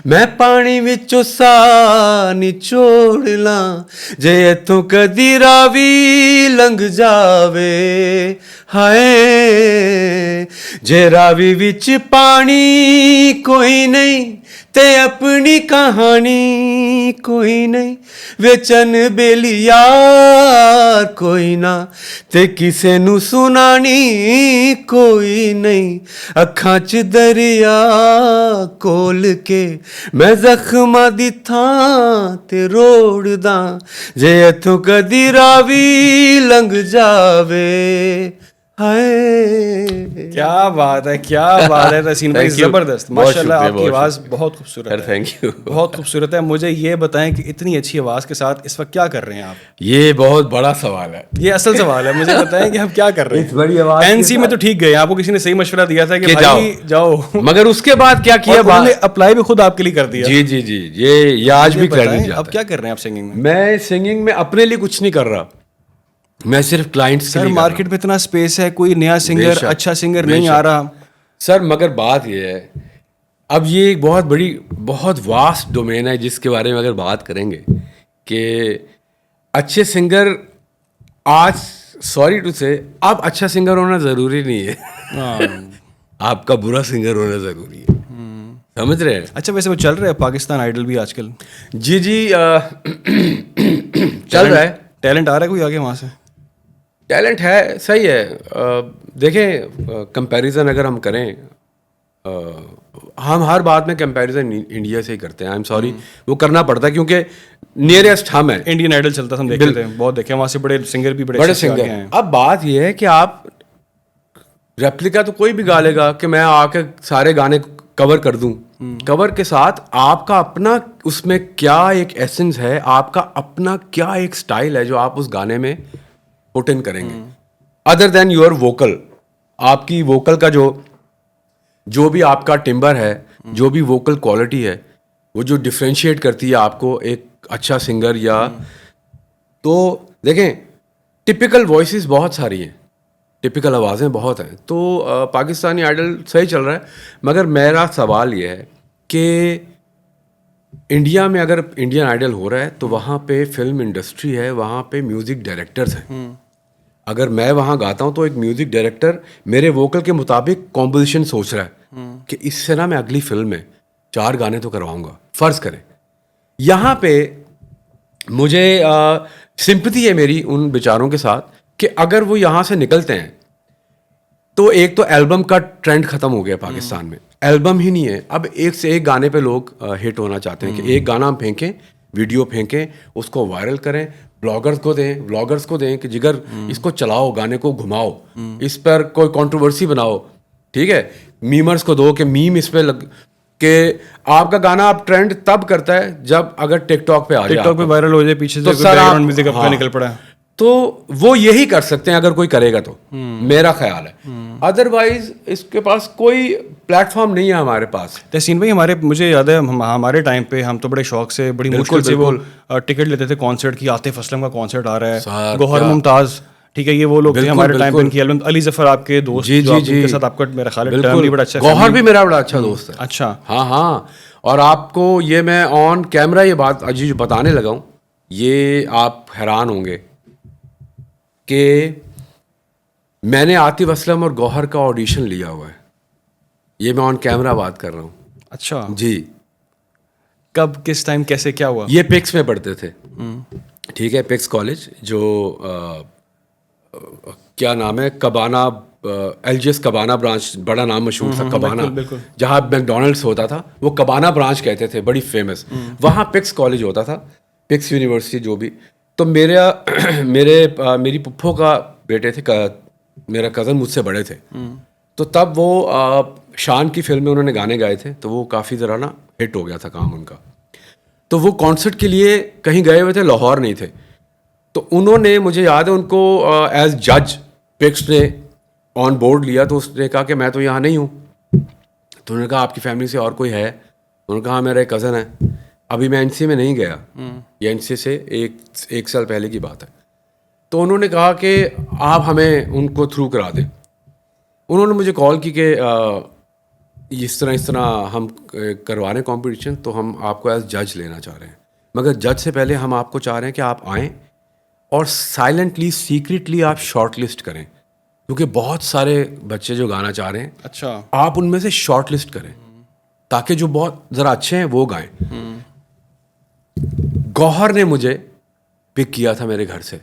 ਮੈਂ ਪਾਣੀ ਵਿੱਚੋਂ ਸਾਹ ਨਿਚੋੜ ਲਾਂ ਜੇ ਇੱਥੋਂ ਕਦੀ ਰਾਵੀ ਲੰਘ ਜਾਵੇ ਹਾਏ ਜੇ ਰਾਵੀ ਵਿੱਚ ਪਾਣੀ ਕੋਈ ਨਹੀਂ ਤੇ ਆਪਣੀ ਕਹਾਣੀ ਕੋਈ ਨਹੀਂ ਵੇਚਨ ਬੇਲੀਆਰ ਕੋਈ ਨਾ ਤੇ ਕਿਸੇ ਨੂੰ ਸੁਣਾਣੀ ਕੋਈ ਨਹੀਂ ਅੱਖਾਂ 'ਚ ਦਰਿਆ ਕੋਲ ਕੇ ਮੈਂ ਜ਼ਖਮਾਂ ਦੀ ਥਾਂ ਤੇ ਰੋੜਦਾ ਜੇ ਇੱਥੋਂ ਕਦੀ ਰਾਵੀ ਲੰਘ ਜਾਵੇ کیا بات ہے تحسین بھائی, زبردست ماشاءاللہ. آپ کی آواز بہت خوبصورت ہے, تھینک یو, بہت خوبصورت ہے. مجھے یہ بتائیں کہ اتنی اچھی آواز کے ساتھ اس وقت کیا کر رہے ہیں آپ؟ یہ بہت بڑا سوال ہے, یہ اصل سوال ہے. مجھے بتائیں کہ آپ کیا کر رہے ہیں؟ بڑی آواز NC میں تو ٹھیک گئے, آپ کو کسی نے صحیح مشورہ دیا تھا کہ بھائی جاؤ, مگر اس کے بعد کیا کیا انہوں نے اپلائی بھی خود آپ کے لیے کر دیا. جی جی جی, یہ آج بھی کریڈٹ جاتا ہے. اب کیا کر رہے ہیں آپ سنگنگ میں؟ میں سنگنگ میں اپنے لیے کچھ نہیں کر رہا, میں صرف کلائنٹس کے لیے. مارکیٹ میں اتنا اسپیس ہے, کوئی نیا سنگر اچھا سنگر نہیں آ رہا سر. مگر بات یہ ہے, اب یہ ایک بہت بڑی بہت واسٹ ڈومین ہے جس کے بارے میں اگر بات کریں گے کہ اچھے سنگر آج, سوری ٹو سے, اب اچھا سنگر ہونا ضروری نہیں ہے, آپ کا برا سنگر ہونا ضروری ہے, سمجھ رہے ہیں؟ اچھا ویسے وہ چل رہا ہے پاکستان آئیڈل بھی آج کل؟ جی جی چل رہا ہے. ٹیلنٹ آ رہا ہے کوئی آگے وہاں سے؟ ٹیلنٹ ہے, صحیح ہے. دیکھیں کمپیریزن اگر ہم کریں, ہم ہر بات میں کمپیریزن انڈیا سے ہی کرتے ہیں. آئی ایم سوری, وہ کرنا پڑتا ہے کیونکہ نیئرسٹ ہم ہیں. انڈین آئیڈل چلتا تھا, ہم دیکھتے تھے, بہت دیکھے وہاں سے بڑے سنگر بھی بڑے سنگر ہیں. اب بات یہ ہے کہ آپ ریپلیکا تو کوئی بھی گا لے گا کہ میں آ کے سارے گانے کور کر دوں. کور کے ساتھ آپ کا اپنا اس میں کیا ایک ایسنس ہے, آپ کا اپنا کیا ایک سٹائل ہے جو آپ اس گانے میں پٹ ان کریں گے, ادر دین یور ووکل. آپ کی ووکل کا جو بھی آپ کا ٹمبر ہے, جو بھی ووکل کوالٹی ہے, وہ جو ڈفرینشیٹ کرتی ہے آپ کو ایک اچھا سنگر. یا تو دیکھیں ٹپیکل وائسز بہت ساری ہیں, ٹپیکل آوازیں بہت ہیں. تو پاکستانی آئیڈل صحیح چل رہا ہے, مگر میرا سوال یہ ہے کہ انڈیا میں اگر انڈین آئیڈل ہو رہا ہے تو وہاں پہ فلم انڈسٹری ہے, وہاں پہ میوزک ڈائریکٹرز ہیں. اگر میں وہاں گاتا ہوں تو ایک میوزک ڈائریکٹر میرے ووکل کے مطابق کمپوزیشن سوچ رہا ہے کہ اس سے نا میں اگلی فلم میں 4 گانے تو کرواؤں گا. فرض کریں یہاں پہ مجھے سمپتھی ہے میری ان بیچاروں کے ساتھ کہ اگر وہ یہاں سے نکلتے ہیں تو ایک تو البم کا ٹرینڈ ختم ہو گیا پاکستان میں. البم ہی نہیں ہے, اب ایک سے ایک گانے پہ لوگ ہٹ ہونا چاہتے ہیں کہ ایک گانا ہم پھینکیں, ویڈیو پھینکیں, اس کو وائرل کریں, بلاگرز کو دیں کہ جگر اس کو چلاؤ, گانے کو گھماؤ, اس پر کوئی کنٹروورسی بناؤ, ٹھیک ہے. میمرز کو دو کہ میم اس پہ کہ آپ کا گانا اب ٹرینڈ تب کرتا ہے جب اگر ٹک ٹاک پہ آ جائے, ٹک ٹاک پہ وائرل ہو جائے, پیچھے سے بیک گراؤنڈ میوزک اپ کا نکل پڑا ہے. تو وہ یہی کر سکتے ہیں اگر کوئی کرے گا تو, میرا خیال ہے. ادروائز اس کے پاس کوئی پلیٹ فارم نہیں ہے ہمارے پاس. تحسین بھائی مجھے یاد ہے ہمارے ٹائم پہ ہم تو بڑے شوق سے بڑی مشکل سے وہ ٹکٹ لیتے تھے کانسرٹ کی. عاطف اسلم کا کانسرٹ آ رہا ہے, گوہر ممتاز, ٹھیک ہے, یہ وہ لوگ تھے ہمارے ٹائم پہ. ان کی البم علی ظفر آپ کے دوست, جی جی جی کے ساتھ آپ کا میرا خیال ہے ٹرم بھی بڑا اچھا. گوہر بھی میرا بڑا اچھا دوست ہے. اچھا, ہاں ہاں. اور آپ کو یہ میں آن کیمرہ یہ بات جو بتانے لگا ہوں, یہ آپ حیران ہوں گے کہ میں نے عاطف اسلم اور گوہر کا آڈیشن لیا ہوا ہے. یہ میں آن کیمرہ بات کر رہا ہوں. اچھا جی. کب, کس ٹائم, کیسے, کیا ہوا؟ یہ پکس میں پڑھتے تھے, ٹھیک ہے, پکس کالج, جو کیا نام ہے, کبانا, ایل جی ایس کبانا برانچ, بڑا نام مشہور تھا کبانا, جہاں میکڈونلڈس ہوتا تھا وہ کبانا برانچ کہتے تھے, بڑی فیمس. وہاں پکس کالج ہوتا تھا, پکس یونیورسٹی جو بھی. تو میری پپھو کا بیٹے تھے, میرا کزن مجھ سے بڑے تھے, تو تب وہ شان کی فلم میں انہوں نے گانے گائے تھے, تو وہ کافی ذرا نا ہٹ ہو گیا تھا کام ان کا. تو وہ کانسرٹ کے لیے کہیں گئے ہوئے تھے, لاہور نہیں تھے. تو انہوں نے, مجھے یاد ہے, ان کو ایز جج پکس نے آن بورڈ لیا. تو اس نے کہا کہ میں تو یہاں نہیں ہوں. تو انہوں نے کہا آپ کی فیملی سے اور کوئی ہے؟ انہوں نے کہا میرا ایک کزن ہے. ابھی میں این سی میں نہیں گیا, یہ این سی سے ایک سال پہلے کی بات ہے. تو انہوں نے کہا کہ آپ ہمیں ان کو تھرو کرا دیں. انہوں نے مجھے کال کی کہ اس طرح ہم کروا رہے ہیں کمپٹیشن, تو ہم آپ کو ایز جج لینا چاہ رہے ہیں, مگر جج سے پہلے ہم آپ کو چاہ رہے ہیں کہ آپ آئیں اور سائلنٹلی سیکریٹلی آپ شارٹ لسٹ کریں, کیونکہ بہت سارے بچے جو گانا چاہ رہے ہیں, اچھا, آپ ان میں سے شارٹ لسٹ کریں تاکہ جو بہت ذرا اچھے ہیں وہ گائیں. گوہر نے مجھے پک کیا تھا میرے گھر سے,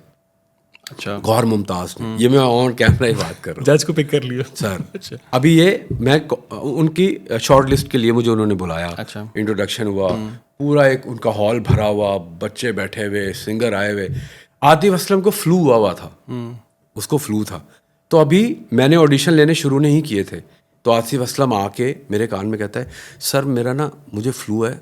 اچھا, گوہر ممتاز نے, یہ میں آن کیمرہ ہی بات کر رہا ہوں جج کو پک کر لیا سر. ابھی یہ میں ان کی شارٹ لسٹ کے لیے مجھے انہوں نے بلایا, اچھا, انٹروڈکشن ہوا, پورا ایک ان کا ہال بھرا ہوا, بچے بیٹھے ہوئے, سنگر آئے ہوئے. عاطف اسلم کو فلو ہوا تھا, اس کو فلو تھا, تو ابھی میں نے آڈیشن لینے شروع نہیں کیے تھے, تو عاطف اسلم آ کے میرے کان میں کہتا ہے, سر میرا نا مجھے فلو ہے,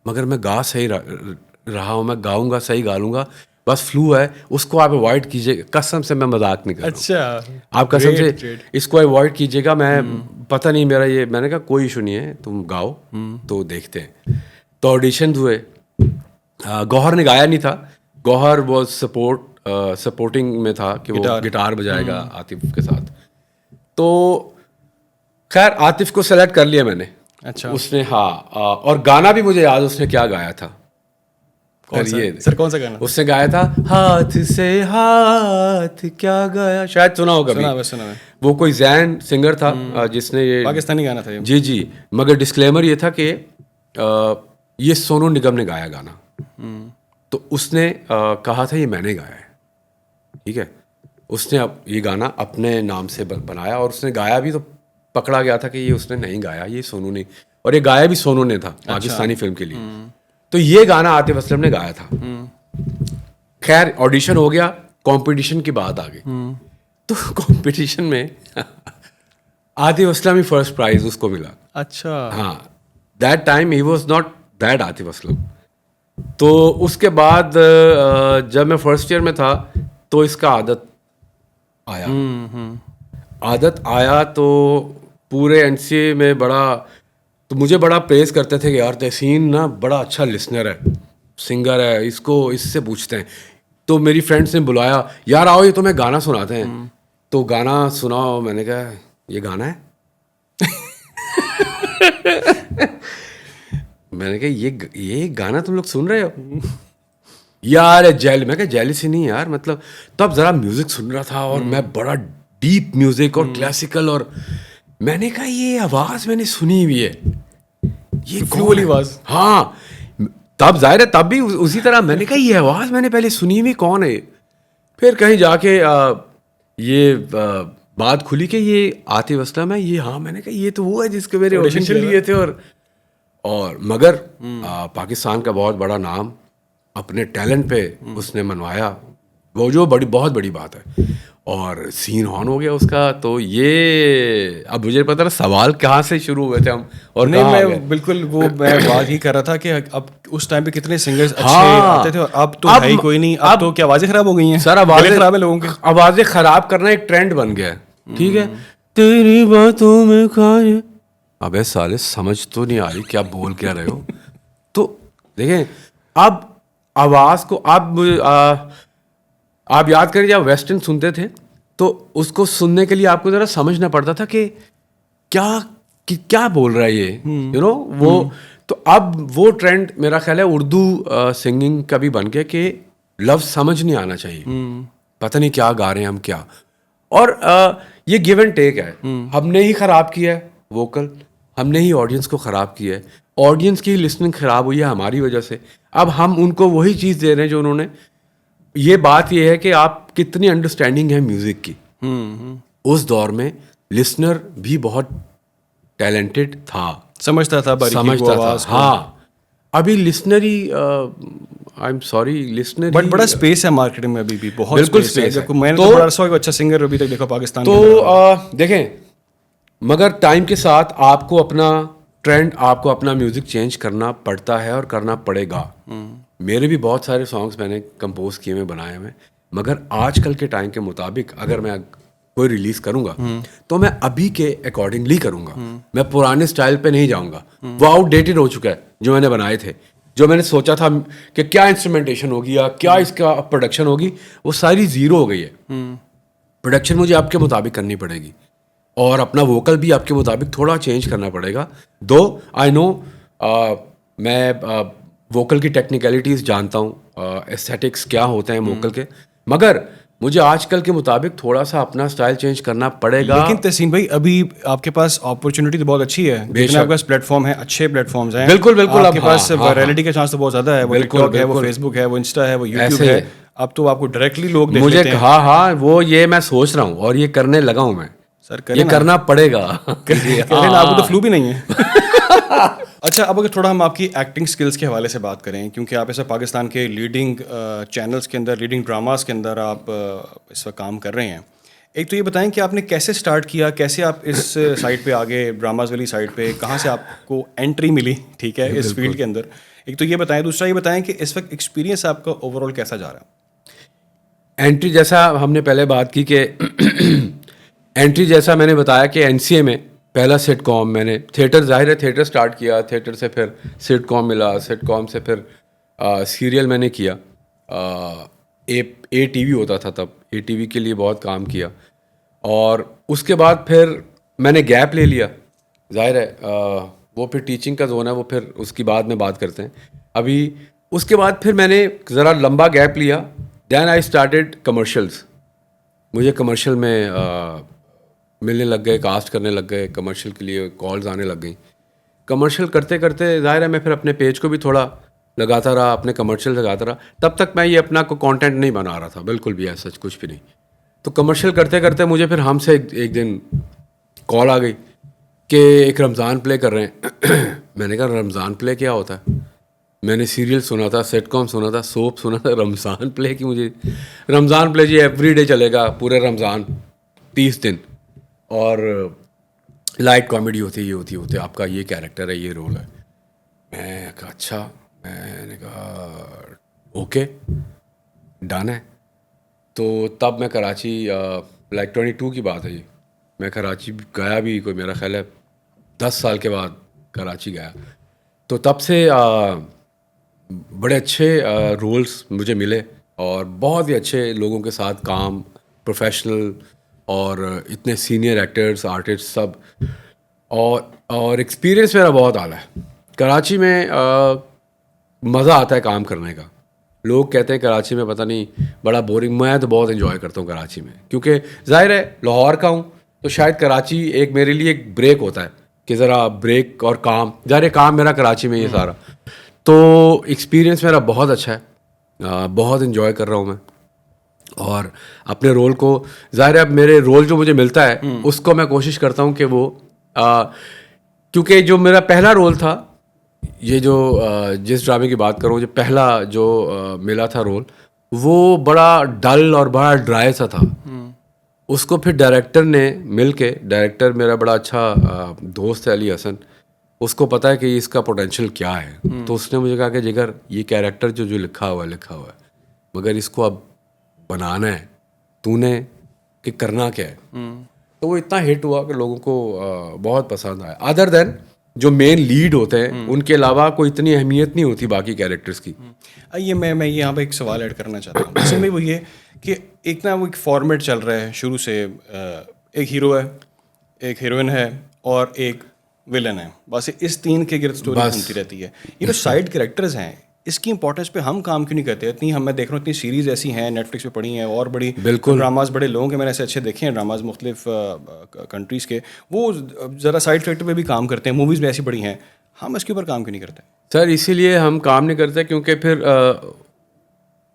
مگر میں گا صحیح رہا ہوں, میں گاؤں گا, صحیح گا لوں گا, بس فلو ہے, اس کو آپ اوائڈ کیجیے. قسم سے میں مذاق نہیں کر رہا ہوں, اچھا, آپ قسم سے اس کو اوائڈ کیجیے گا. میں پتہ نہیں میرا یہ, میں نے کہا کوئی ایشو نہیں ہے, تم گاؤ تو دیکھتے ہیں. تو آڈیشن ہوئے, گوہر نے گایا نہیں تھا, گوہر وہ سپورٹنگ میں تھا کہ وہ گٹار بجائے گا عاطف کے ساتھ. تو خیر عاطف کو سلیکٹ کر لیا میں نے. اچھا, اس نے, ہاں, اور گانا بھی مجھے یاد اس نے کیا گایا تھا. سر کون سا گانا اس نے گایا تھا, ہاتھ سے ہاتھ کیا گایا, شاید سنا ہوگا. سنا, وہ کوئی زین سنگر تھا جس نے یہ پاکستانی گانا تھا. جی, مگر ڈسکلیمر یہ تھا کہ یہ سونو نگم نے گایا گانا, تو اس نے کہا تھا یہ میں نے گایا ہے, ٹھیک ہے. اس نے یہ گانا اپنے نام سے بنایا, اور اس نے گایا بھی, تو پکڑا گیا تھا کہ یہ اس نے نہیں گایا, یہ سونو نے, اور یہ گایا بھی سونو نے تھا پاکستانی فلم کے لیے. تو یہ گانا عاطف اسلم نے گایا تھا. خیر آڈیشن ہو گیا, کمپٹیشن کی بات آ گئی. تو کمپٹیشن میں عاطف اسلم ہی فرسٹ پرائز اس کو ملا. اچھا, ہاں, that time he was not that Atif Aslam. تو اس کے بعد جب میں فرسٹ ایئر میں تھا تو اس کا عادت آیا تو پورے این سی اے میں بڑا, تو مجھے بڑا پریز کرتے تھے کہ یار تحسین نا بڑا اچھا لسنر ہے, سنگر ہے, اس سے پوچھتے ہیں. تو میری فرینڈس نے بلایا, یار آؤ یہ تمہیں گانا سناتے ہیں. تو گانا سناؤ, میں نے کہا یہ گانا ہے. میں نے کہا یہ گانا تم لوگ سن رہے ہو یار, میں کہا جیلسی نہیں یار, مطلب تب ذرا میوزک سن رہا تھا, اور میں بڑا ڈیپ میوزک اور کلاسیکل, اور میں نے کہا یہ آواز میں نے سنی ہوئی ہے, یہ فلو والی آواز. ہاں, تب ظاہر ہے تب بھی اسی طرح میں نے کہا یہ آواز میں نے پہلے سنی ہوئی کون ہے. پھر کہیں جا کے یہ بات کھلی کہ یہ عاطف اسلم ہے. یہ, ہاں, میں نے کہا یہ تو وہ ہے جس کے میرے آڈیشن لیے تھے. اور مگر پاکستان کا بہت بڑا نام اپنے ٹیلنٹ پہ اس نے منوایا, وہ جو بہت بڑی بات ہے, اور سین آن ہو گیا اس کا. تو یہ اب مجھے پتا نا سوال کہاں سے شروع ہوئے تھے ہم, اور نہیں میں بالکل وہ میں بات ہی کر رہا تھا کہ اب اس ٹائم پہ کتنے سنگرز اچھے آتے تھے, اور اب تو ہے ہی کوئی نہیں. اب تو کیا آوازیں خراب ہو گئی ہیں سر, آوازیں خراب ہے لوگوں کی, آوازیں خراب کرنا ایک ٹرینڈ بن گیا ہے, ٹھیک ہے. تیری باتوں میں کھائے, ابے سالے سمجھ تو نہیں آ رہی کیا بول کیا رہے ہو. تو دیکھیں اب آواز کو آپ یاد کریں جب ویسٹرن سنتے تھے تو اس کو سننے کے لیے آپ کو ذرا سمجھنا پڑتا تھا کہ کیا بول رہا ہے یہ, یو نو وہ. تو اب وہ ٹرینڈ میرا خیال ہے اردو سنگنگ کا بھی بن گیا کہ لفظ سمجھ نہیں آنا چاہیے, پتہ نہیں کیا گا رہے ہیں ہم کیا. اور یہ گیو اینڈ ٹیک ہے, ہم نے ہی خراب کیا ہے ووکل, ہم نے ہی آڈینس کو خراب کیا ہے, آڈینس کی لسننگ خراب ہوئی ہے ہماری وجہ سے. اب ہم ان کو وہی چیز دے رہے ہیں جو انہوں نے. یہ بات یہ ہے کہ آپ کتنی انڈرسٹینڈنگ ہے میوزک کی. اس دور میں لسنر بھی بہت ٹیلنٹڈ تھا, سمجھتا تھا. ہاں, ابھی listener he I am sorry listener but بڑا اسپیس ہے مارکیٹ میں ابھی بھی, بہت بالکل اسپیس ہے. میں نے تو بڑا عرصہ اچھا سنگر ابھی تک دیکھا پاکستان میں. تو دیکھیں مگر ٹائم کے ساتھ آپ کو اپنا ٹرینڈ, آپ کو اپنا میوزک چینج کرنا پڑتا ہے اور کرنا پڑے گا. میرے بھی بہت سارے سانگس میں نے کمپوز کیے ہوئے, بنائے ہوئے, مگر آج کل کے ٹائم کے مطابق اگر میں کوئی ریلیز کروں گا تو میں ابھی کے اکارڈنگلی کروں گا, میں پرانے اسٹائل پہ نہیں جاؤں گا. وہ آؤٹ ڈیٹڈ ہو چکا ہے جو میں نے بنائے تھے, جو میں نے سوچا تھا کہ کیا انسٹرومنٹیشن ہوگی یا کیا اس کا پروڈکشن ہوگی, وہ ساری زیرو ہو گئی ہے. پروڈکشن مجھے اب کے مطابق کرنی پڑے گی, اور اپنا ووکل بھی آپ کے مطابق تھوڑا چینج کرنا پڑے گا. دو آئی نو میں ووکل کی ٹیکنیکلٹیز جانتا ہوں, ایستھیٹکس کیا ہوتے ہیں ووکل کے, مگر مجھے آج کل کے مطابق تھوڑا سا اپنا اسٹائل چینج کرنا پڑے گا. لیکن تحسین بھائی ابھی آپ کے پاس اپرچونیٹی تو بہت اچھی ہے, آپ کے پاس پلیٹ فارم ہے, اچھے پلیٹ فارمز ہیں. بالکل آپ کے پاس وائرلٹی کا چانس تو بہت زیادہ ہے. وہ ٹک ٹاک ہے, وہ فیس بک ہے, وہ انسٹا ہے, وہ یوٹیوب ہے. اب تو آپ کو ڈائریکٹلی لوگ دیکھ مجھے لیتے ہیں. ہاں وہ یہ میں سوچ رہا ہوں اور یہ کرنے لگا ہوں میں. سر یہ کرنا پڑے گا. آپ کو تو فلو بھی نہیں ہے. اچھا, اب اگر تھوڑا ہم آپ کی ایکٹنگ سکلز کے حوالے سے بات کریں, کیونکہ آپ ایسا پاکستان کے لیڈنگ چینلز کے اندر, لیڈنگ ڈراماز کے اندر آپ اس وقت کام کر رہے ہیں. ایک تو یہ بتائیں کہ آپ نے کیسے سٹارٹ کیا, کیسے آپ اس سائٹ پہ آگے, ڈراماز والی سائٹ پہ کہاں سے آپ کو انٹری ملی, ٹھیک ہے, اس فیلڈ کے اندر. ایک تو یہ بتائیں. دوسرا یہ بتائیں کہ اس وقت ایکسپیرینس آپ کا اوور آل کیسا جا رہا ہے. انٹری جیسا ہم نے پہلے بات کی کہ انٹری جیسا میں نے بتایا کہ NCA میں پہلا سیٹ کام میں نے تھیٹر, ظاہر ہے تھیٹر سٹارٹ کیا, تھیٹر سے پھر سیٹ کام ملا, سیٹ کام سے پھر سیریل میں نے کیا. ATV ہوتا تھا تب, ATV کے لیے بہت کام کیا. اور اس کے بعد پھر میں نے گیپ لے لیا, ظاہر ہے وہ پھر ٹیچنگ کا زون ہے, وہ پھر اس کی بعد میں بات کرتے ہیں. ابھی اس کے بعد پھر میں نے ذرا لمبا گیپ لیا. دین آئی اسٹارٹیڈ کمرشلز. مجھے کمرشل میں ملنے لگ گئے, کاسٹ کرنے لگ گئے, کمرشل کے لیے کالز آنے لگ گئیں. کمرشل کرتے کرتے ظاہر ہے میں پھر اپنے پیج کو بھی تھوڑا لگاتا رہا, اپنے کمرشل لگاتا رہا. تب تک میں یہ اپنا کو کانٹینٹ نہیں بنا رہا تھا, بالکل بھی ایسا کچھ بھی نہیں. تو کمرشل کرتے کرتے مجھے پھر ہم سے ایک دن کال آ گئی کہ ایک رمضان پلے کر رہے ہیں. میں نے کہا رمضان پلے کیا ہوتا ہے؟ میں نے سیریل سنا تھا, سیٹ کام سنا تھا, سوپ سنا تھا, رمضان پلے کی مجھے رمضان پلے جی ایوری ڈے چلے گا پورے رمضان 30 دن, اور لائٹ کامیڈی ہوتی ہے, یہ ہوتی ہے, آپ کا یہ کیریکٹر ہے, یہ رول ہے. میں کہا اچھا. میں نے کہا اوکے ڈن ہے. تو تب میں کراچی لائک 22 کی بات ہے یہ, میں کراچی گیا بھی, کوئی میرا خیال ہے 10 سال کے بعد کراچی گیا. تو تب سے بڑے اچھے رولز مجھے ملے اور بہت ہی اچھے لوگوں کے ساتھ کام, پروفیشنل اور اتنے سینئر ایکٹرز, آرٹسٹ سب, اور ایکسپیرئنس میرا بہت اعلیٰ ہے. کراچی میں مزہ آتا ہے کام کرنے کا. لوگ کہتے ہیں کراچی میں پتہ نہیں بڑا بورنگ, میں تو بہت انجوائے کرتا ہوں کراچی میں, کیونکہ ظاہر ہے لاہور کا ہوں تو شاید کراچی ایک میرے لیے ایک بریک ہوتا ہے کہ ذرا بریک اور کام, ظاہر کام میرا کراچی میں یہ سارا. تو ایکسپیرئنس میرا بہت اچھا ہے, بہت انجوائے کر رہا ہوں میں. اور اپنے رول کو, ظاہر ہے اب میرے رول جو مجھے ملتا ہے اس کو میں کوشش کرتا ہوں کہ وہ, کیونکہ جو میرا پہلا رول تھا, یہ جو جس ڈرامے کی بات کروں, جو پہلا جو ملا تھا رول, وہ بڑا ڈل اور بڑا ڈرائی سا تھا. اس کو پھر ڈائریکٹر نے مل کے, ڈائریکٹر میرا بڑا اچھا دوست ہے علی حسن, اس کو پتہ ہے کہ اس کا پوٹینشیل کیا ہے. تو اس نے مجھے کہا کہ جگر یہ کیریکٹر جو لکھا ہوا ہے, مگر اس کو اب بنانا ہے, تو نے کہ کرنا کیا ہے. تو وہ اتنا ہٹ ہوا کہ لوگوں کو بہت پسند آیا. ادر دین جو مین لیڈ ہوتے ہیں ان کے علاوہ کوئی اتنی اہمیت نہیں ہوتی باقی کیریکٹرز کی. یہ میں یہاں پہ ایک سوال ایڈ کرنا چاہتا ہوں. اس میں وہ یہ کہ ایک نا وہ ایک فارمیٹ چل رہا ہے شروع سے, ایک ہیرو ہے, ایک ہیروئن ہے اور ایک ولن ہے, بس اس 3 کے گرد اسٹوری گھومتی رہتی ہے. یہ جو سائڈ کریکٹرز ہیں اس کی امپورٹنس پہ ہم کام کیوں نہیں کرتے اتنی؟ میں دیکھ رہا ہوں اتنی سیریز ایسی ہیں نیٹ فلکس پہ پڑی ہیں, اور بڑی ڈراماز, بڑے لوگوں کے میں نے ایسے اچھے دیکھے ہیں ڈراماز مختلف کنٹریز کے, وہ ذرا سائڈ کریکٹر پہ بھی کام کرتے ہیں. موویز بھی ایسی بڑی ہیں, ہم اس کے اوپر کام کیوں نہیں کرتے؟ سر اسی لیے ہم کام نہیں کرتے کیونکہ پھر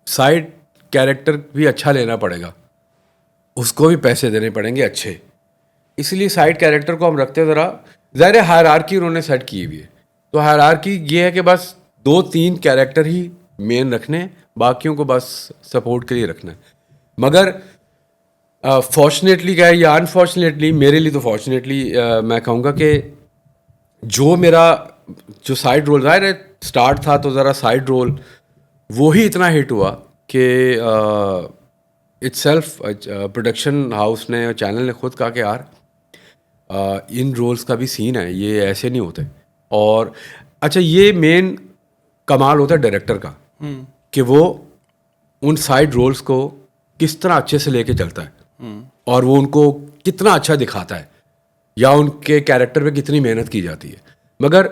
سائڈ کیریکٹر بھی اچھا لینا پڑے گا, اس کو بھی پیسے دینے پڑیں گے اچھے. اسی لیے سائڈ کیریکٹر کو ہم رکھتے ذرا, ظاہر ہائرارکی انہوں نے سیٹ کی ہوئی ہے. تو ہائرارکی یہ ہے کہ بس 2-3 کیریکٹر ہی مین رکھنے, باقیوں کو بس سپورٹ کے لیے رکھنا ہے. مگر فارچونیٹلی کیا ہے یا انفارچونیٹلی, میرے لیے تو فارچونیٹلی میں کہوں گا کہ جو میرا جو سائڈ رول, ظاہر ہے اسٹارٹ تھا تو ذرا سائڈ رول وہی اتنا ہٹ ہوا کہ اٹ سیلف پروڈکشن ہاؤس نے اور چینل نے خود کہا کہ یار ان رولز کا بھی سین ہے, یہ ایسے نہیں ہوتے. اور اچھا یہ مین کمال ہوتا ہے ڈائریکٹر کا کہ وہ ان سائڈ رولز کو کس طرح اچھے سے لے کے چلتا ہے اور وہ ان کو کتنا اچھا دکھاتا ہے. یا ان کے کیریکٹر پہ کتنی محنت کی جاتی ہے. مگر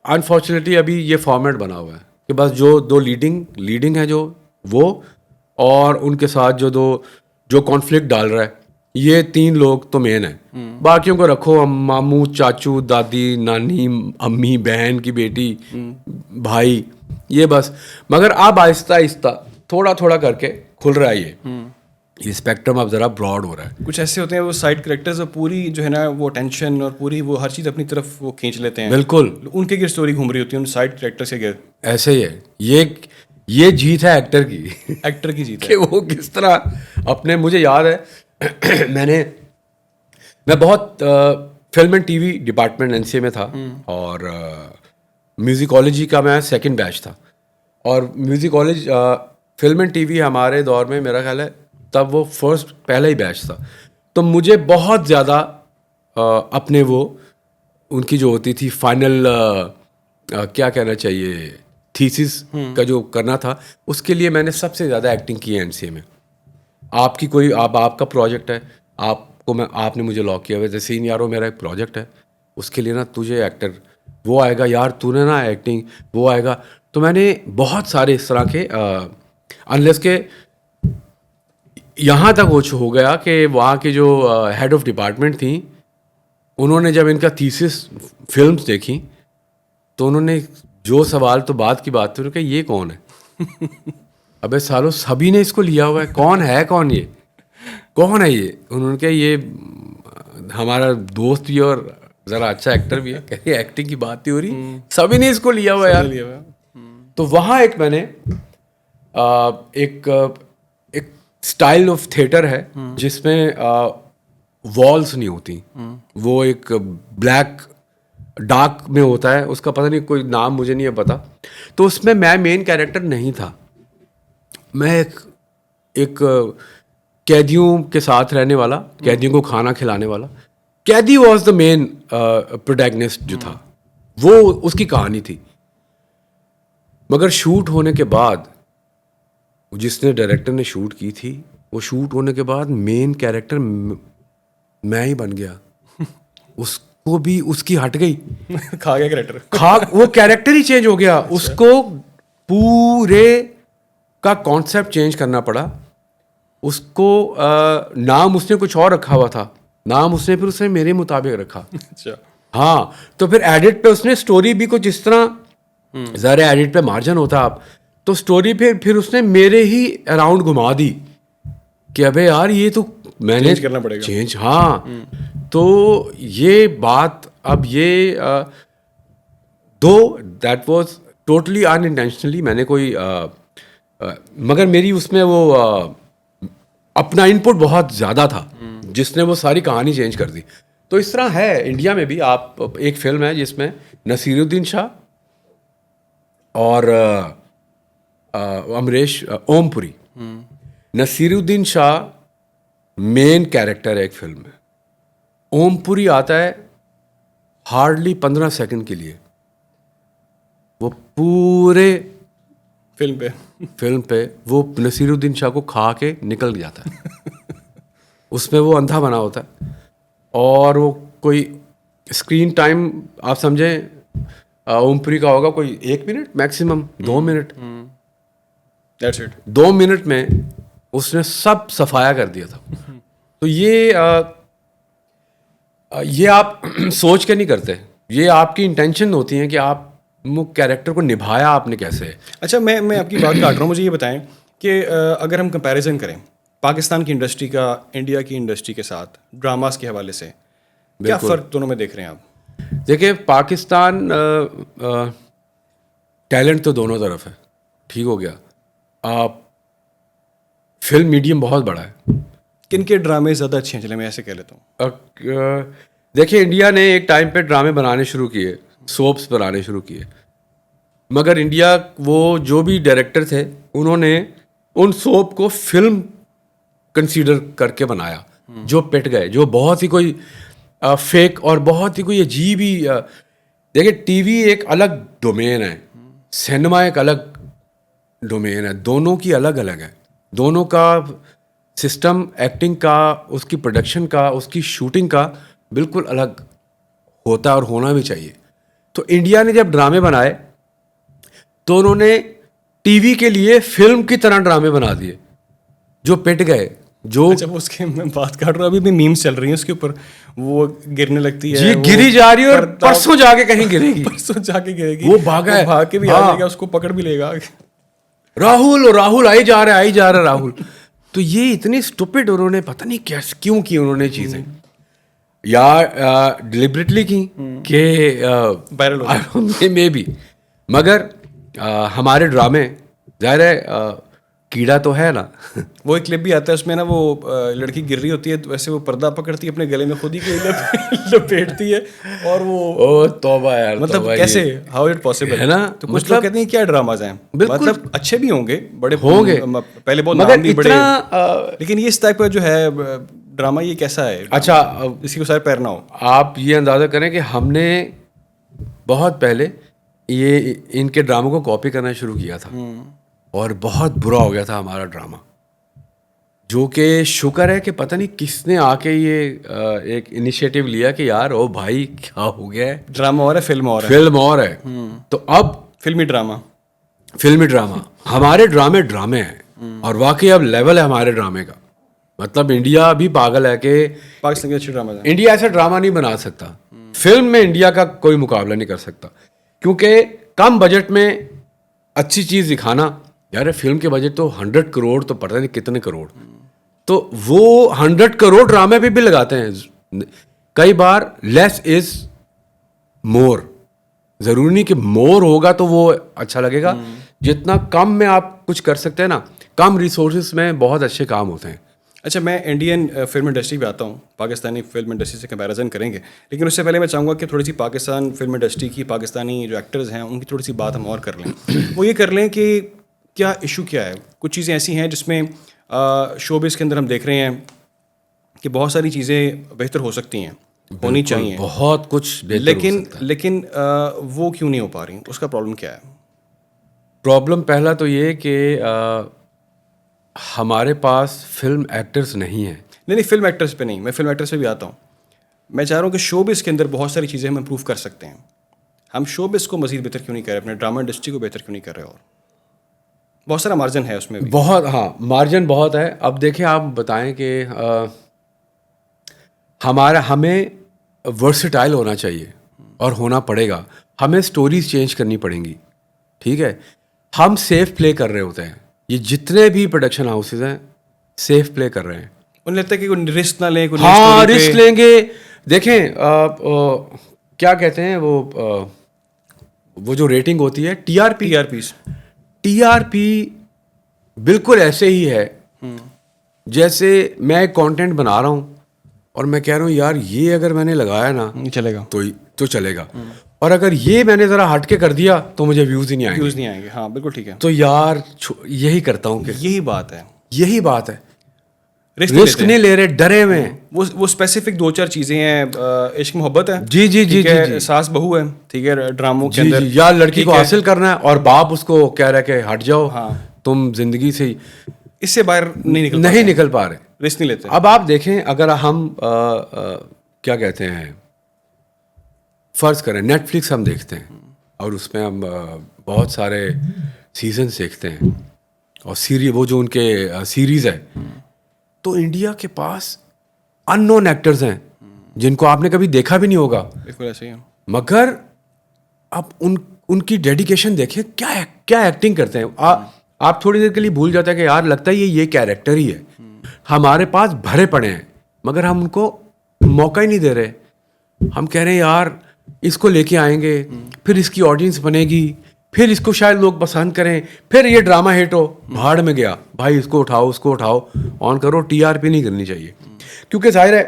انفارچونیٹلی ابھی یہ فارمیٹ بنا ہوا ہے کہ بس جو دو لیڈنگ ہے جو وہ, اور ان کے ساتھ جو کانفلکٹ ڈال رہا ہے, یہ 3 لوگ تو مین ہیں. باقیوں کو رکھو ماموں, چاچو, دادی, نانی, امی, بہن کی بیٹی, بھائی, یہ بس. مگر اب آہستہ آہستہ تھوڑا تھوڑا کر کے کھل رہا ہے یہ اسپیکٹرم اب ذرا براڈ ہو رہا ہے. کچھ ایسے ہوتے ہیں وہ سائڈ کریکٹرز پوری جو ہے نا وہ ٹینشن اور پوری وہ ہر چیز اپنی طرف وہ کھینچ لیتے ہیں. بالکل ان کے اسٹوری گھوم رہی ہوتی ہے ان سائڈ کریکٹرز کے گرد. ایسے ہی ہے. یہ جیت ہے ایکٹر کی. ایکٹر کی جیت ہے کہ وہ کس طرح اپنے, مجھے یاد ہے میں بہت film and T V department NCA میں تھا, اور میوزیکالوجی کا میں 2nd بیچ تھا. اور میوزیکالوجی فلم اینڈ ٹی وی ہمارے دور میں میرا خیال ہے تب وہ پہلا ہی بیچ تھا. تو مجھے بہت زیادہ اپنے وہ ان کی جو ہوتی تھی فائنل کیا کہنا چاہیے تھیسس کا جو کرنا تھا, اس کے لیے میں نے سب سے زیادہ ایکٹنگ کی ہے NCA میں. آپ کی کوئی آپ کا پروجیکٹ ہے, آپ نے مجھے لاک کیا ہوا ہے سین یارو میرا ایک پروجیکٹ ہے, اس کے لیے نا تجھے ایکٹر وہ آئے گا یار, تو نے نا ایکٹنگ وہ آئے گا. تو میں نے بہت سارے اس طرح کے انلیس کے یہاں تک ہو گیا کہ وہاں کے جو ہیڈ آف ڈپارٹمنٹ تھیں, انہوں نے جب ان کا تھیسس فلمس دیکھیں تو انہوں نے جو سوال تو بات کی بات تھی, انہوں نے کہا یہ کون ہے؟ ابے سالو سبھی نے اس کو لیا ہوا ہے, کون ہے کون یہ یہ؟ انہوں نے کہا یہ ہمارا دوست بھی اور ذرا اچھا ایکٹر بھی ہے. کہ ایکٹنگ کی بات نہیں ہو رہی, سبھی نے اس کو لیا ہوا یار. تو وہاں ایک میں نے ایک اسٹائل آف تھیٹر ہے جس میں والس نہیں ہوتی, وہ ایک بلیک ڈارک میں ہوتا ہے, اس کا پتہ نہیں کوئی نام مجھے نہیں ہے پتا. تو اس میں مین کیریکٹر نہیں تھا, میں ایک قیدیوں کے ساتھ رہنے والا, قیدیوں کو کھانا کھلانے والا. قیدی واز دا مین پروٹیگنسٹ جو تھا, وہ اس کی کہانی تھی. مگر شوٹ ہونے کے بعد جس نے ڈائریکٹر نے شوٹ کی تھی, وہ شوٹ ہونے کے بعد مین کیریکٹر میں ہی بن گیا. اس کو بھی اس کی ہٹ گئی, کھا گیا کیریکٹر, وہ کیریکٹر ہی چینج ہو گیا. اس کو پورے کا کانسیپٹ چینج کرنا پڑا. اس کو نام اس نے کچھ اور رکھا ہوا تھا, نام اس نے میرے مطابق رکھا. اچھا ہاں, تو پھر ایڈٹ پہ اس نے اسٹوری بھی کچھ اس طرح, ظاہر ایڈٹ پہ مارجن ہوتا آپ, تو اسٹوری پھر اس نے میرے ہی اراؤنڈ گھما دی کہ ابے یار یہ تو میں نے کرنا پڑے گا چینج. ہاں, تو یہ بات اب یہ that was totally in intentionally, میں نے کوئی مگر میری اس میں وہ اپنا ان پٹ بہت زیادہ تھا جس نے وہ ساری کہانی چینج کر دی. تو اس طرح ہے انڈیا میں بھی. آپ ایک فلم ہے جس میں نصیر الدین شاہ اور امریش اوم پوری, نصیر الدین شاہ مین کیریکٹر ہے ایک فلم میں, اوم پوری آتا ہے ہارڈلی 15 سیکنڈ کے لیے, وہ پورے فلم پہ وہ نصیر الدین شاہ کو کھا کے نکل جاتا ہے. اس میں وہ اندھا بنا ہوتا ہے, اور وہ کوئی اسکرین ٹائم آپ سمجھیں اوم پوری کا ہوگا کوئی 1 منٹ میکسیمم 2 منٹ. 2 منٹ میں اس نے سب صفایا کر دیا تھا. تو یہ آپ سوچ کے نہیں کرتے, یہ آپ کی انٹینشن ہوتی ہیں کہ آپ کیریکٹر کو نبھایا آپ نے کیسے. اچھا, میں آپ کی بات کاٹ رہا ہوں, مجھے یہ بتائیں کہ اگر ہم کمپیریزن کریں پاکستان کی انڈسٹری کا انڈیا کی انڈسٹری کے ساتھ ڈراماز کے حوالے سے, کیا فرق دونوں میں دیکھ رہے ہیں آپ؟ دیکھیں پاکستان ٹیلنٹ تو دونوں طرف ہے, ٹھیک ہو گیا. آپ فلم میڈیم بہت بڑا ہے. کن کے ڈرامے زیادہ اچھے ہیں, چلے میں ایسے کہہ لیتا ہوں. دیکھیں انڈیا نے ایک ٹائم پہ ڈرامے بنانے شروع کیے, سوپس بنانے شروع کیے, مگر انڈیا وہ جو بھی ڈائریکٹر تھے انہوں نے ان سوپ کو فلم کنسیڈر کر کے بنایا, جو پٹ گئے, جو بہت ہی کوئی فیک اور بہت ہی کوئی عجیب ہی. دیکھیں ٹی وی ایک الگ ڈومین ہے, سینما ایک الگ ڈومین ہے, دونوں کی الگ الگ ہے. دونوں کا سسٹم ایکٹنگ کا, اس کی پروڈکشن کا, اس کی شوٹنگ کا بالکل الگ ہوتا ہے اور ہونا بھی چاہیے. تو انڈیا نے جب ڈرامے بنائے تو انہوں نے ٹی وی کے لیے فلم کی طرح ڈرامے بنا دیے جو پٹ گئے. جو جب اس کے میں بات کر رہا ہوں ابھی بھی میمز چل رہی ہیں اس کے اوپر, وہ گرنے لگتی ہے, جی گری جا رہی ہے اور پرسوں جا کے کہیں گرے گی, پرسوں جا کے گرے گی, وہ بھاگا ہے, بھاگ کے بھی آ جائے گا, اس کو پکڑ بھی لے گا. راہل آئی جا رہا راہل. تو یہ اتنی اسٹوپڈ انہوں نے پتہ نہیں کیوں کی انہوں نے چیزیں, یا ڈیلیبریٹلی کی کہ وائرل میں بھی. مگر ہمارے ڈرامے ظاہر ہے کیڑا تو ہے نا. وہ ایک کلپ بھی آتا ہے اس میں نا, وہ لڑکی گر رہی ہوتی ہے تو ویسے وہ پردہ پکڑتی ہے اپنے گلے میں خود ہی کوئی لپیٹتی ہے, اور وہ توبہ یار, مطلب کیسے, ہاؤ اٹ پاسبل ہے نا. تو کچھ لوگ کہتے ہیں کیا ڈراماز ہیں, مطلب اچھے بھی ہوں گے, بڑے ہوں گے, پہلے بہت مگر نام بھی بڑے, اتنا لیکن یہ اس ٹائپ کا جو ہے ڈرامہ یہ کیسا ہے. اچھا اسی کو سارے پیر نہ ہو. آپ یہ اندازہ کریں کہ ہم نے بہت پہلے یہ ان کے ڈراموں کو کاپی کرنا شروع کیا تھا, اور بہت برا ہو گیا تھا ہمارا ڈرامہ, جو کہ شکر ہے کہ پتہ نہیں کس نے آ کے یہ ایک انیشیٹو لیا کہ یار او بھائی کیا ہو گیا ہے, ڈرامہ اور ہے, فلم اور ہے. تو اب فلمی ڈرامہ ہمارے ڈرامے ہیں, اور واقعی اب لیول ہے ہمارے ڈرامے کا. مطلب انڈیا بھی پاگل ہے کہ پاکستان کے اچھے ڈرامہ, انڈیا ایسا ڈرامہ نہیں بنا سکتا, فلم میں انڈیا کا کوئی مقابلہ نہیں کر سکتا, کیونکہ کم بجٹ میں اچھی چیز دکھانا. یار فلم کے بجٹ تو 100 کروڑ تو پتہ نہیں کتنے کروڑ, تو وہ 100 کروڑ ڈرامے پہ بھی لگاتے ہیں. کئی بار لیس از مور, ضروری نہیں کہ مور ہوگا تو وہ اچھا لگے گا. جتنا کم میں آپ کچھ کر سکتے ہیں نا, کم ریسورسز میں بہت اچھے کام ہوتے ہیں. اچھا, میں انڈین فلم انڈسٹری پہ آتا ہوں, پاکستانی فلم انڈسٹری سے کمپیریزن کریں گے, لیکن اس سے پہلے میں چاہوں گا کہ تھوڑی سی پاکستان فلم انڈسٹری کی, پاکستانی جو ایکٹرز ہیں ان کی تھوڑی سی بات ہم اور کر لیں. وہ یہ کر لیں کہ کیا ایشو کیا ہے. کچھ چیزیں ایسی ہیں جس میں شوبز کے اندر ہم دیکھ رہے ہیں کہ بہت ساری چیزیں بہتر ہو سکتی ہیں, ہونی چاہیے, بہت کچھ لیکن وہ کیوں نہیں ہو پا رہی, اس کا پرابلم کیا ہے؟ پرابلم پہلا تو یہ کہ ہمارے پاس فلم ایکٹرز نہیں ہیں. نہیں فلم ایکٹرز پہ نہیں, میں فلم ایکٹرز پہ بھی آتا ہوں. میں چاہ رہا ہوں کہ شوبز کے اندر بہت ساری چیزیں ہم امپروو کر سکتے ہیں. ہم شوبز کو مزید بہتر کیوں نہیں کر رہے, اپنے ڈرامہ انڈسٹری کو بہتر کیوں نہیں کر رہے, اور بہت سارا مارجن ہے اس میں بھی. بہت, ہاں مارجن بہت ہے. اب دیکھیں آپ بتائیں کہ ہمیں ورسٹائل ہونا چاہیے, اور ہونا پڑے گا. ہمیں سٹوریز چینج کرنی پڑیں گی, ٹھیک ہے. ہم سیف پلے کر رہے ہوتے ہیں, یہ جتنے بھی پروڈکشن ہاؤسز ہیں سیف پلے کر رہے ہیں. انہیں لگتا ہے کہ کوئی رسک نہ لیں, ہاں رسک لیں گے. دیکھیں کیا کہتے ہیں وہ جو ریٹنگ ہوتی ہے ٹی آر پی بالکل ایسے ہی ہے جیسے میں ایک کانٹینٹ بنا رہا ہوں اور میں کہہ رہا ہوں یار یہ اگر میں نے لگایا نا چلے گا تو چلے گا, اور اگر یہ میں نے ذرا ہٹ کے کر دیا تو مجھے ویوز ہی نہیں آئیں گے. ہاں بالکل ٹھیک ہے. تو یار یہی کرتا ہوں کہ یہی بات ہے. رسک نہیں لے رہے, ڈرے میں. وہ اسپیسیفک 2-4 چیزیں ہیں, عشق محبت ہے, جی ساس بہو ہے, ٹھیک ہے, ڈراموں کے اندر یا لڑکی کو حاصل کرنا ہے اور باپ اس کو کہہ رہا ہے کہ ہٹ جاؤ, تم زندگی سے اس سے باہر نہیں نکل پا رہے, رسک نہیں لیتے. اب آپ دیکھیں اگر ہم کیا کہتے ہیں, فرض کریں نیٹ فلکس ہم دیکھتے ہیں اور اس میں ہم بہت سارے سیزنس دیکھتے ہیں, اور وہ جو ان کے سیریز ہے, تو انڈیا کے پاس ان نون ایکٹرز ہیں جن کو آپ نے کبھی دیکھا بھی نہیں ہوگا. بالکل ایسے ہی ہے. مگر اب ان کی ڈیڈیکیشن دیکھیں, کیا ایکٹنگ کرتے ہیں. آپ تھوڑی دیر کے لیے بھول جاتے ہیں کہ یار لگتا ہے یہ کیریکٹر ہی ہے. ہمارے پاس بھرے پڑے ہیں مگر ہم ان کو موقع ہی نہیں دے رہے. ہم کہہ رہے ہیں یار اس کو لے کے آئیں گے, پھر اس کی آڈینس بنے گی, پھر اس کو شاید لوگ پسند کریں, پھر یہ ڈرامہ ہٹ ہو, بھاڑ میں گیا بھائی, اس کو اٹھاؤ آن کرو. ٹی آر پی نہیں کرنی چاہیے, کیونکہ ظاہر ہے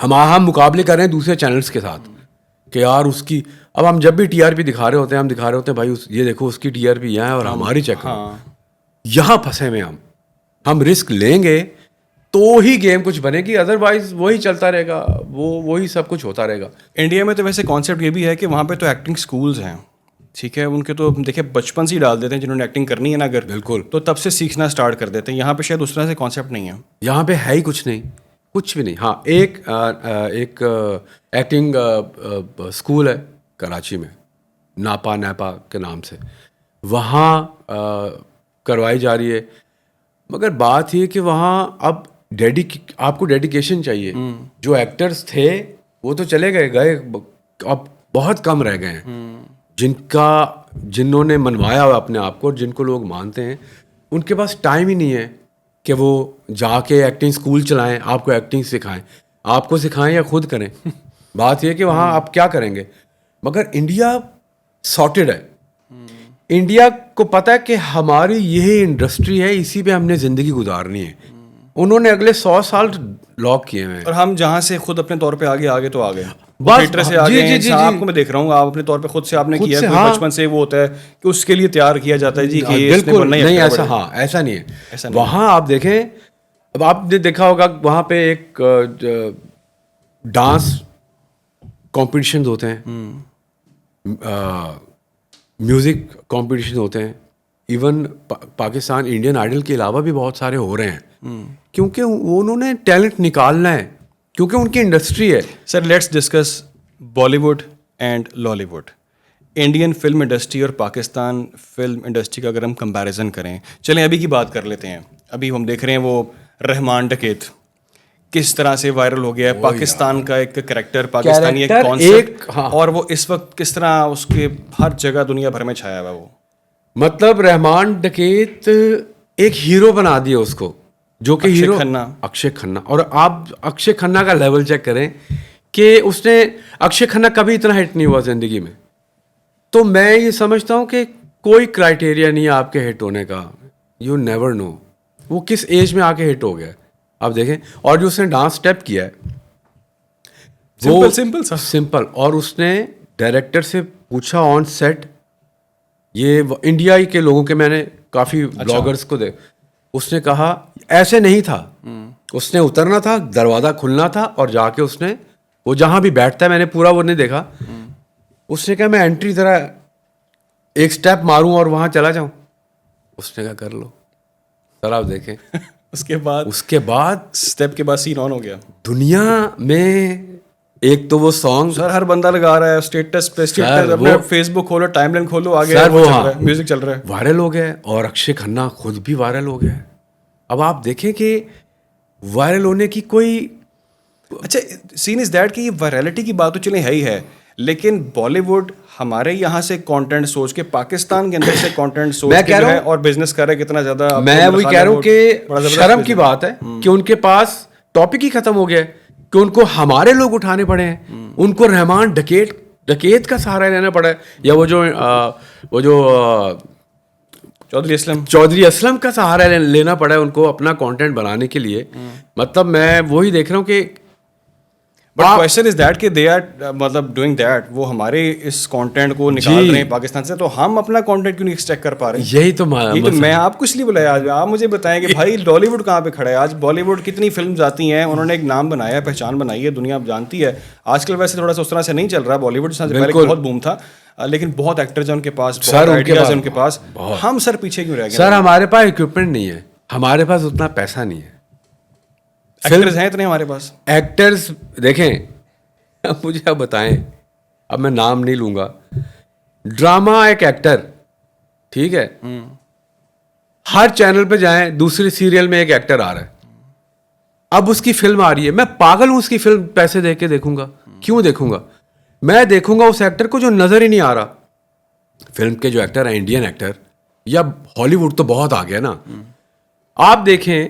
ہم مقابلے کر رہے ہیں دوسرے چینلز کے ساتھ کہ یار اس کی, اب ہم جب بھی ٹی آر پی دکھا رہے ہوتے ہیں بھائی یہ دیکھو اس کی ٹی آر پی یہاں ہے اور ہماری چیک کرو. یہاں پھنسے میں ہم رسک لیں گے تو ہی گیم کچھ بنے گی, ادروائز وہی چلتا رہے گا, وہی سب کچھ ہوتا رہے گا. انڈیا میں تو ویسے کانسیپٹ یہ بھی ہے کہ وہاں پہ تو ایکٹنگ اسکولز ہیں, ٹھیک ہے, ان کے تو دیکھیں بچپن سے ہی ڈال دیتے ہیں, جنہوں نے ایکٹنگ کرنی ہے نا اگر, بالکل, تو تب سے سیکھنا اسٹارٹ کر دیتے ہیں. یہاں پہ شاید اس طرح سے کانسیپٹ نہیں ہے, یہاں پہ ہے ہی کچھ نہیں. کچھ بھی نہیں. ہاں ایک ایکٹنگ اسکول ہے کراچی میں, نیپا کے نام سے, وہاں کروائی جا رہی ہے. مگر بات یہ کہ وہاں اب آپ کو ڈیڈیکیشن چاہیے. جو ایکٹرز تھے وہ تو چلے گئے, اب بہت کم رہ گئے ہیں جنہوں نے منوایا ہوا اپنے آپ کو, اور جن کو لوگ مانتے ہیں, ان کے پاس ٹائم ہی نہیں ہے کہ وہ جا کے ایکٹنگ اسکول چلائیں, آپ کو ایکٹنگ سکھائیں. آپ کو سکھائیں یا خود کریں, بات یہ کہ وہاں آپ کیا کریں گے. مگر انڈیا سارٹیڈ ہے. انڈیا کو پتہ ہے کہ ہماری یہی انڈسٹری ہے, اسی پہ ہم نے زندگی گزارنی ہے. انہوں نے اگلے 100 سال لاک کیے ہوئے ہیں, اور ہم جہاں سے خود اپنے طور پہ آگے تو آ گئے, بس تھیٹر سے آگے ہیں. آپ کو میں دیکھ رہا ہوں, آپ اپنے طور پہ خود سے آپ نے کیا ہے, کوئی بچپن سے وہ ہوتا ہے کہ اس کے لیے تیار کیا جاتا ہے جی کہ بالکل نہیں ایسا. ہاں ایسا نہیں ہے. وہاں آپ دیکھیں, اب آپ نے دیکھا ہوگا وہاں پہ ایک ڈانس کمپٹیشنز ہوتے ہیں, میوزک کمپٹیشن ہوتے ہیں. ایون پاکستان انڈین آئیڈل کے علاوہ بھی بہت سارے ہو رہے ہیں, کیونکہ انہوں نے ٹیلنٹ نکالنا ہے, کیونکہ ان کی انڈسٹری ہے. Sir let's discuss Bollywood and Lollywood. Indian film industry اور پاکستان فلم انڈسٹری کا اگر ہم کمپیریزن کریں, چلیں ابھی کی بات کر لیتے ہیں. ابھی ہم دیکھ رہے ہیں وہ رحمان ڈکیت کس طرح سے وائرل ہو گیا ہے, پاکستان کا ایک کریکٹر, پاکستانی ایک کانسیپٹ, اور وہ اس وقت کس طرح اس کے ہر جگہ دنیا بھر میں چھایا ہوا ہے. وہ مطلب رحمان ڈکیت ایک ہیرو بنا دیا اس کو, جو کہ ہیرو اکشے کھنہ. اور آپ اکشے کھنہ کا لیول چیک کریں کہ اس نے, اکشے کھنہ کبھی اتنا ہٹ نہیں ہوا زندگی میں. تو میں یہ سمجھتا ہوں کہ کوئی کرائٹیریا نہیں ہے آپ کے ہٹ ہونے کا. یو نیور نو وہ کس ایج میں آ کے ہٹ ہو گیا. آپ دیکھیں, اور جو اس نے ڈانس اسٹیپ کیا ہے وہ سمپل, اور اس نے ڈائریکٹر سے پوچھا آن سیٹ, یہ انڈیا کے لوگوں کے میں نے کافی بلاگرس کو اس نے کہا ایسے نہیں تھا. اس نے اترنا تھا, دروازہ کھلنا تھا, اور جا کے اس نے وہ جہاں بھی بیٹھتا ہے, میں نے پورا وہ نہیں دیکھا, اس نے کہا میں انٹری ذرا ایک سٹیپ ماروں اور وہاں چلا جاؤں. اس نے کہا کر لو. سر آپ دیکھیں اس کے بعد اسٹیپ کے بعد سین آن ہو گیا. دنیا میں ایک تو وہ سانگ سر ہر بندہ لگا رہا ہے, اسٹیٹس پہ فیس بک کھولو, ٹائم لائن کھولو, آگے میوزک چل رہا ہے, وائرل ہو گیا ہے. اور اکشے کھنہ خود بھی وائرل ہو گیا ہے. اب آپ دیکھیں کہ وائرل ہونے کی کوئی اچھا سین از دیٹ کہ یہ وائرلٹی کی بات تو چلیں ہے ہی ہے, لیکن بالی ووڈ ہمارے یہاں سے کانٹینٹ سوچ کے پاکستان کے اندر سے کانٹینٹ سوچ کے جو ہے اور بزنس کر رہا ہے کتنا زیادہ. میں وہی کہہ رہا ہوں کہ شرم کی بات ہے کہ ان کے پاس ٹاپک ہی ختم ہو گیا ہے, کہ ان کو ہمارے لوگ اٹھانے پڑے ہیں. ان کو رحمان ڈکیت کا سہارا لینا پڑا ہے, یا وہ جو چودھری اسلم کا سہارا لینا پڑا ہے ان کو اپنا کانٹینٹ بنانے کے لیے. مطلب میں وہی دیکھ رہا ہوں کہ بٹ کوشچن از دیٹ کہ دے آر مطلب ڈوئنگ دیٹ, وہ ہمارے اس کانٹینٹ کو نکال رہے ہیں پاکستان سے, تو ہم اپنا کانٹینٹ کیوں نہیں ایکسٹریکٹ کر پا رہے ہیں. یہی تو میں آپ کو اس لیے بلایا آج. آپ مجھے بتائیں کہ بھائی لالی ووڈ کہاں پہ کھڑا ہے آج. بالی ووڈ کتنی فلمز آتی ہیں, انہوں نے ایک نام بنایا ہے, پہچان بنائی ہے, دنیا جانتی ہے. آج کل ویسے تھوڑا سا اس طرح سے نہیں چل رہا بالی ووڈ, پہلے بہت بوم تھا, لیکن بہت ایکٹرز ہیں ان کے پاس, بہت آئیڈیاز ہیں ان کے پاس. ہم سر پیچھے کیوں رہ گئے؟ سر ہمارے پاس اکوپمنٹ نہیں ہے, ہمارے پاس اتنا پیسہ نہیں ہے. ایکٹرز ہیں اتنے ہمارے پاس. ایکٹرز دیکھیں, اب مجھے اب بتائیں, اب میں نام نہیں لوں گا, ڈرامہ ایک ایکٹر, ٹھیک ہے, ہر چینل پہ جائیں دوسری سیریل میں ایک ایکٹر آ رہا ہے. اب اس کی فلم آ رہی ہے, میں پاگل ہوں اس کی فلم پیسے دے کے دیکھوں گا. کیوں دیکھوں گا؟ میں دیکھوں گا اس ایکٹر کو جو نظر ہی نہیں آ رہا. فلم کے جو ایکٹر ہیں, انڈین ایکٹر یا ہالی ووڈ تو بہت آ گیا نا. آپ دیکھیں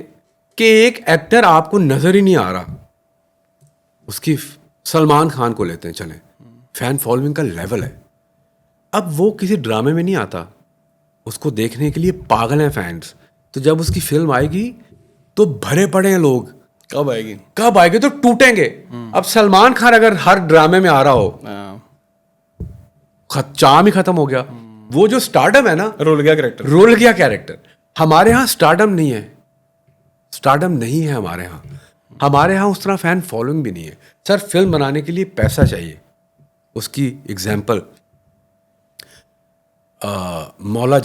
کہ ایک ایکٹر آپ کو نظر ہی نہیں آ رہا, اس کی سلمان خان کو لیتے ہیں, چلیں, فین فالوئنگ کا لیول ہے. اب وہ کسی ڈرامے میں نہیں آتا, اس کو دیکھنے کے لیے پاگل ہیں فینس. تو جب اس کی فلم آئے گی تو بھرے پڑے ہیں لوگ. کب آئے گی تو ٹوٹیں گے. اب سلمان خان اگر ہر ڈرامے میں آ رہا ہو, چام ہی ختم ہو گیا. وہ جو اسٹارڈم ہے نا, رول گیا کیریکٹر. ہمارے ہاں اسٹارڈم نہیں ہے, اسٹارڈم نہیں ہے ہمارے ہاں. ہمارے ہاں اس طرح فین فالوئنگ بھی نہیں ہے. سر فلم بنانے کے لیے پیسہ چاہیے. اس کی ایگزامپل مولا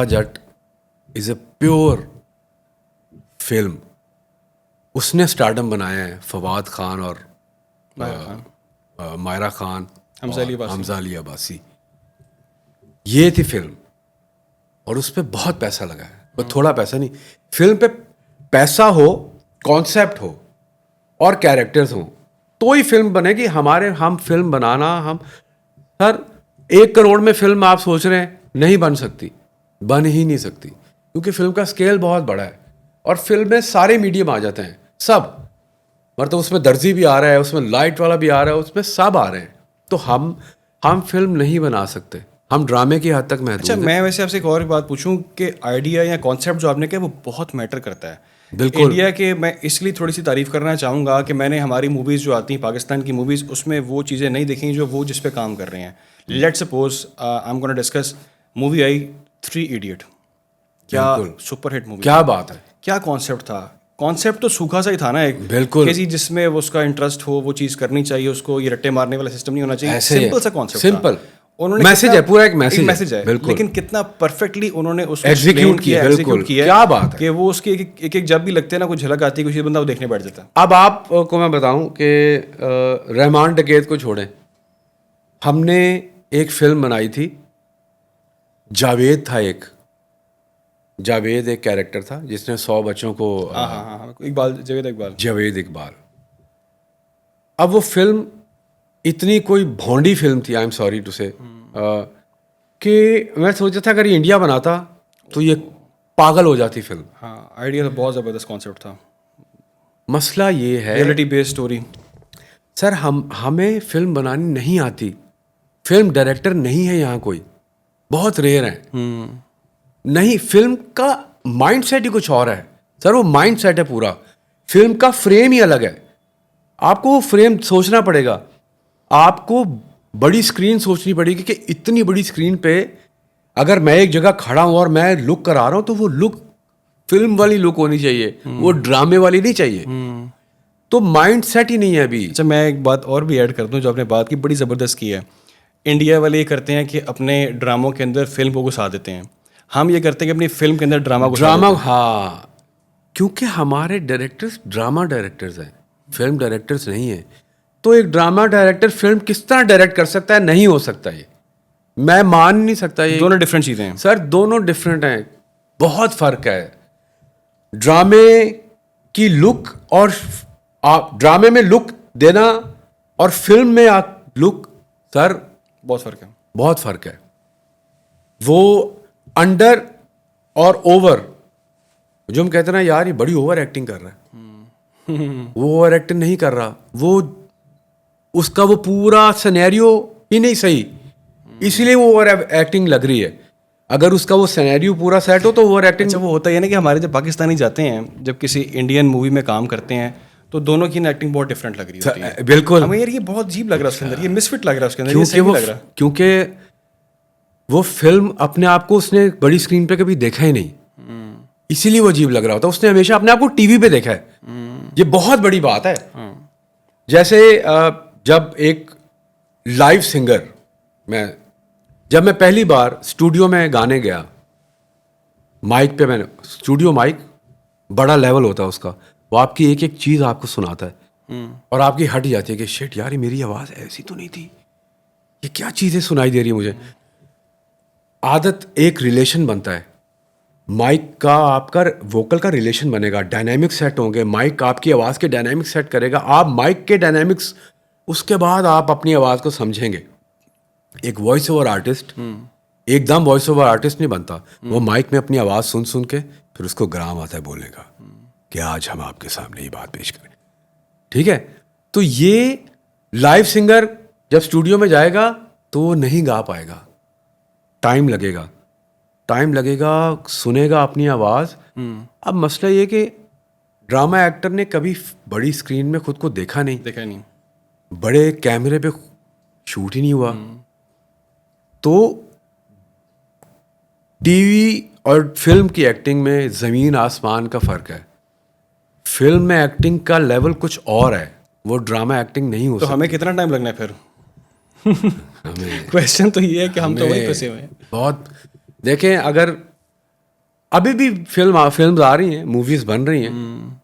جٹ از اے پیور فلم اس نے اسٹارڈم بنایا ہے فواد خان اور مائرہ خان، حمزہ علی عباسی. یہ تھی فلم اور اس پہ بہت پیسہ لگا ہے. وہ تھوڑا پیسہ نہیں، فلم پہ پیسہ ہو، کانسیپٹ ہو اور کیریکٹرز ہوں تو ہی فلم بنے گی. ہم فلم بنانا، ہم سر 1 کروڑ میں فلم آپ سوچ رہے ہیں نہیں بن سکتی، بن ہی نہیں سکتی، کیونکہ فلم کا اسکیل بہت بڑا ہے اور فلم میں سارے میڈیم آ جاتے ہیں سب. مطلب اس میں درزی بھی آ رہا ہے، اس میں لائٹ والا بھی آ رہا ہے، اس میں سب آ رہے ہیں. تو ہم فلم نہیں بنا سکتے، ہم ڈرامے کی حد تک محدود ہیں. اچھا، میں ویسے آپ سے ایک اور بات پوچھوں کہ آئیڈیا یا کانسیپٹ جو آپ نے کہا وہ بہت میٹر کرتا ہے. بالکل. انڈیا کے میں اس لیے تھوڑی سی تعریف کرنا چاہوں گا کہ میں نے ہماری موویز جو آتی ہیں پاکستان کی موویز، اس میں وہ چیزیں نہیں دیکھیں جو وہ جس پہ کام کر رہے ہیں. Let suppose I am gonna discuss movie I 3 idiot, کیا سپر ہٹ مووی، کیا بات ہے، کیا کانسیپٹ تھا. کانسیپٹ تو سوکھا سا ہی تھا نا ایک، بالکل، جس میں اس کا انٹرسٹ ہو، وہ چیز کرنی چاہیے اس کو، یہ رٹے مارنے والا سسٹم نہیں ہونا چاہیے. سمپل سا کانسیپٹ، سمپل انہوں نے میسج ہے، پورا ایک میسج ہے، بالکل. لیکن کتنا پرفیکٹلی انہوں نے اس کو ایگزیکیوٹ کیا، بالکل کیا بات ہے کہ وہ اس کے ایک جب بھی لگتے ہیں نا کوئی جھلک آتی ہے کسی بندہ وہ دیکھنے بیٹھ جاتا ہے. اب آپ کو میں بتاؤں کہ رحمان ڈکیت کو چھوڑیں، ہم نے ایک فلم بنائی تھی، جاوید تھا ایک کیریکٹر تھا جس نے 100 بچوں کو، جاوید اقبال. اب وہ فلم اتنی کوئی بھونڈی فلم تھی، آئی ایم سوری ٹو سے، کہ میں سوچا تھا اگر یہ انڈیا بناتا تو یہ پاگل ہو جاتی فلم. ہاں، آئیڈیا تو بہت زبردست کانسیپٹ تھا. مسئلہ یہ ہے ریئلٹی بیسڈ اسٹوری. سر ہمیں فلم بنانی نہیں آتی، فلم ڈائریکٹر نہیں ہے یہاں کوئی، بہت ریئر ہیں. نہیں، فلم کا مائنڈ سیٹ ہی کچھ اور ہے سر. وہ مائنڈ سیٹ ہے پورا، فلم کا فریم ہی الگ ہے. آپ کو وہ فریم سوچنا پڑے گا، آپ کو بڑی اسکرین سوچنی پڑے گی کہ اتنی بڑی اسکرین پہ اگر میں ایک جگہ کھڑا ہوں اور میں لک کرا رہا ہوں تو وہ لک فلم والی لک ہونی چاہیے، وہ ڈرامے والی نہیں چاہیے. تو مائنڈ سیٹ ہی نہیں ہے ابھی. اچھا، میں ایک بات اور بھی ایڈ کر دوں جو آپ نے بات کی بڑی زبردست کی ہے. انڈیا والے یہ کرتے ہیں کہ اپنے ڈراموں کے اندر فلم کو گھسا دیتے ہیں، ہم یہ کرتے ہیں کہ اپنی فلم کے اندر ڈرامہ. ہاں، کیونکہ ہمارے ڈائریکٹرز ڈرامہ ڈائریکٹرز ہیں، فلم ڈائریکٹرز نہیں ہیں. تو ایک ڈرامہ ڈائریکٹر فلم کس طرح ڈائریکٹ کر سکتا ہے؟ نہیں ہو سکتا. یہ میں مان نہیں سکتا. یہ دونوں ڈفرینٹ چیزیں ہیں سر، دونوں ڈفرینٹ ہیں، بہت فرق ہے. ڈرامے کی لک اور ڈرامے میں لک دینا اور فلم میں لک، سر بہت فرق ہے، بہت فرق ہے. وہ انڈر اور اوور، جو ہم کہتے ہیں نا یار یہ بڑی اوور ایکٹنگ کر رہا ہے، وہ اوور ایکٹنگ نہیں کر رہا، وہ اس کا وہ پورا سینیریو ہی نہیں صحیح، اسی لیے وہ اوور ایکٹنگ لگ رہی ہے. اگر اس کا وہ سینیریو پورا سیٹ ہو تو اوور ایکٹنگ. اچھا، وہ ہوتا ہے نا کہ ہمارے جب پاکستانی جاتے ہیں، جب کسی انڈین مووی میں کام کرتے ہیں تو دونوں کی ایکٹنگ بہت ڈفرینٹ لگ رہی ہوتی ہے. بالکل، ہمیں یار یہ بہت عجیب لگ رہا ہے اس کے اندر، یہ مس فٹ لگ رہا ہے اس کے اندر، یہ صحیح لگ رہا ہے. کیونکہ وہ فلم اپنے آپ کو اس نے بڑی اسکرین پہ کبھی دیکھا ہی نہیں، اسی لیے وہ عجیب لگ رہا ہوتا. اس نے ہمیشہ اپنے آپ کو ٹی وی پہ دیکھا ہے. یہ بہت بڑی بات ہے. جیسے جب ایک لائیو سنگر، جب میں پہلی بار اسٹوڈیو میں گانے گیا، مائک پہ، میں نے اسٹوڈیو مائک بڑا لیول ہوتا ہے اس کا، وہ آپ کی ایک ایک چیز آپ کو سناتا ہے اور آپ کی ہٹ جاتی ہے کہ شٹ یار یہ میری آواز ایسی تو نہیں تھی، یہ کیا چیزیں سنائی دے رہی ہیں مجھے. عادت ایک ریلیشن بنتا ہے، مائک کا آپ کا ووکل کا ریلیشن بنے گا، ڈائنامک سیٹ ہوں گے، مائک آپ کی آواز کے ڈائنامک سیٹ کرے گا، آپ مائک کے ڈائنامکس، اس کے بعد آپ اپنی آواز کو سمجھیں گے. ایک وائس اوور آرٹسٹ ایک دم وائس اوور آرٹسٹ نہیں بنتا، وہ مائک میں اپنی آواز سن کے پھر اس کو گرام آتا ہے بولنے کا کہ آج ہم آپ کے سامنے یہ بات پیش کریں. ٹھیک ہے، تو یہ لائیو سنگر جب اسٹوڈیو میں جائے گا تو وہ نہیں گا پائے گا، ٹائم لگے گا، سنے گا اپنی آواز. اب مسئلہ یہ کہ ڈرامہ ایکٹر نے کبھی بڑی اسکرین میں خود کو دیکھا نہیں، بڑے کیمرے پہ شوٹ ہی نہیں ہوا. تو ٹی وی اور فلم کی ایکٹنگ میں زمین آسمان کا فرق ہے. فلم میں ایکٹنگ کا لیول کچھ اور ہے، وہ ڈرامہ ایکٹنگ نہیں ہو سکتی. تو ہمیں کتنا ٹائم لگنا ہے پھر؟ کویشچن تو یہ ہے کہ ہم تو وہی پھنسے ہوئے ہیں. بہت دیکھیں، اگر ابھی بھی فلمز آ رہی ہیں, موویز بن رہی ہیں,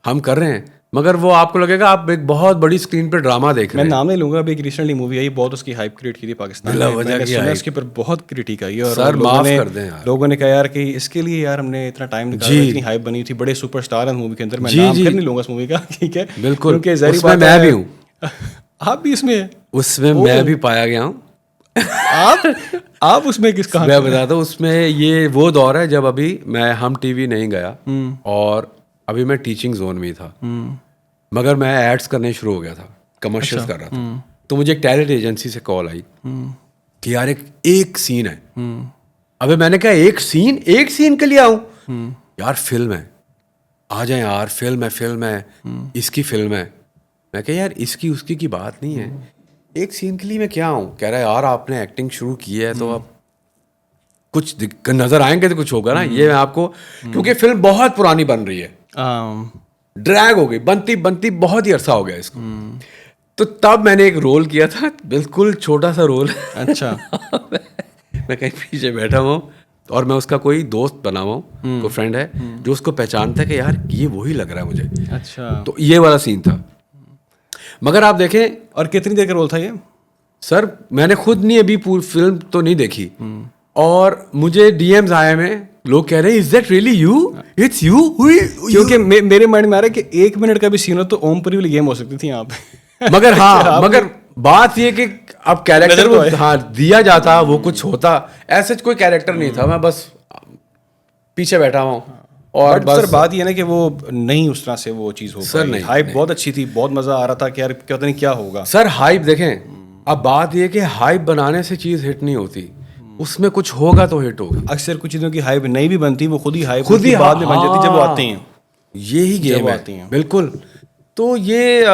ہم کر رہے ہیں, مگر وہ آپ کو لگے گا آپ ایک بہت بڑی اسکرین پہ ڈرامہ دیکھ رہے میں ہیں. نام نہیں لوں گا, ابھی ایک ریسنٹلی مووی آئی, بہت اس کی ہائپ کریٹ کی تھی پاکستان میں, میں نے سنا اس کے اوپر بہت کرٹیک آئی ہے, اور لوگوں نے کہا یار کہ اس کے لیے یار ہم نے اتنا ٹائم نکالا, اتنی ہائپ بنی تھی, بڑے سپر اسٹار ہیں مووی کے اندر, میں نام پھر نہیں لوں گا اس مووی کا, ٹھیک ہے, بالکل, کیونکہ ظاہر اس میں میں بھی ہوں, آپ بھی اس میں ہیں, اس میں میں بھی پایا گیا ہوں. آپ اس میں کس کہاں؟ میں بتاتا ہوں, اس میں یہ وہ دور ہے جب ابھی میں ہم ٹی وی نہیں گیا, اور ابھی میں ٹیچنگ زون میں تھا, مگر میں ایڈس کرنے شروع ہو گیا تھا, کمرشلس کر رہا تھا. تو مجھے ایک ٹیلنٹ ایجنسی سے کال آئی کہ یار ایک سین ہے. ابھی میں نے کہا ایک سین کے لیے آؤں, یار فلم ہے, آ جائیں یار, فلم ہے, اس کی فلم ہے. میں کہا یار اس کی کی بات نہیں ہے, ایک سین کے لیے میں کیا ہوں. کہہ رہا ہے یار آپ نے ایکٹنگ شروع کی ہے تو اب کچھ نظر آئیں گے تو کچھ ہوگا نا. یہ میں آپ کو, کیونکہ فلم بہت پرانی بن رہی ہے, ڈریگ ہو گئی, بنتی بہت ہی عرصہ ہو گیا اس کو. تو تب میں نے ایک رول کیا تھا, بالکل چھوٹا سا رول. اچھا. میں کہیں پیچھے بیٹھا ہوا ہوں, اور میں اس کا کوئی دوست بنا ہوا ہوں, کوئی فرینڈ ہے جو اس کو پہچانتا ہے کہ یار یہ وہی لگ رہا ہے مجھے. اچھا. تو یہ والا سین تھا. مگر آپ دیکھیں, اور کتنی دیر کا رول تھا یہ؟ سر میں نے خود نہیں ابھی پوری فلم تو نہیں دیکھی, اور مجھے ڈی ایمز آئے میں, لوگ کہہ رہے ہیں is that really you, it's you. کیونکہ میرے مائنڈ میں آ رہا ہے کہ 1 منٹ کا بھی سین ہو تو اوم پوری والی گیم ہو سکتی تھی یہاں پہ. مگر ہاں, مگر بات یہ کہ اب کیریکٹر ہاں دیا جاتا, وہ کچھ ہوتا, ایسے کوئی کیریکٹر نہیں تھا, میں بس پیچھے بیٹھا ہوں. اور سر بات یہ ہے نا کہ وہ نہیں اس طرح سے وہ چیز ہو پائی. ہائپ بہت اچھی تھی, بہت مزہ آ رہا تھا کہ یار پتہ نہیں کیا ہوگا. سر ہائپ دیکھیں, اب بات یہ کہ ہائپ بنانے سے چیز ہٹ نہیں ہوتی, اس میں کچھ ہوگا تو ہٹ ہوگا. اکثر کچھ چیزوں کی ہائپ نہیں بھی بنتی, وہ خود ہی ہائپ بعد میں بن جاتی جب وہ آتے ہیں. یہی گیم ہے بالکل. تو یہ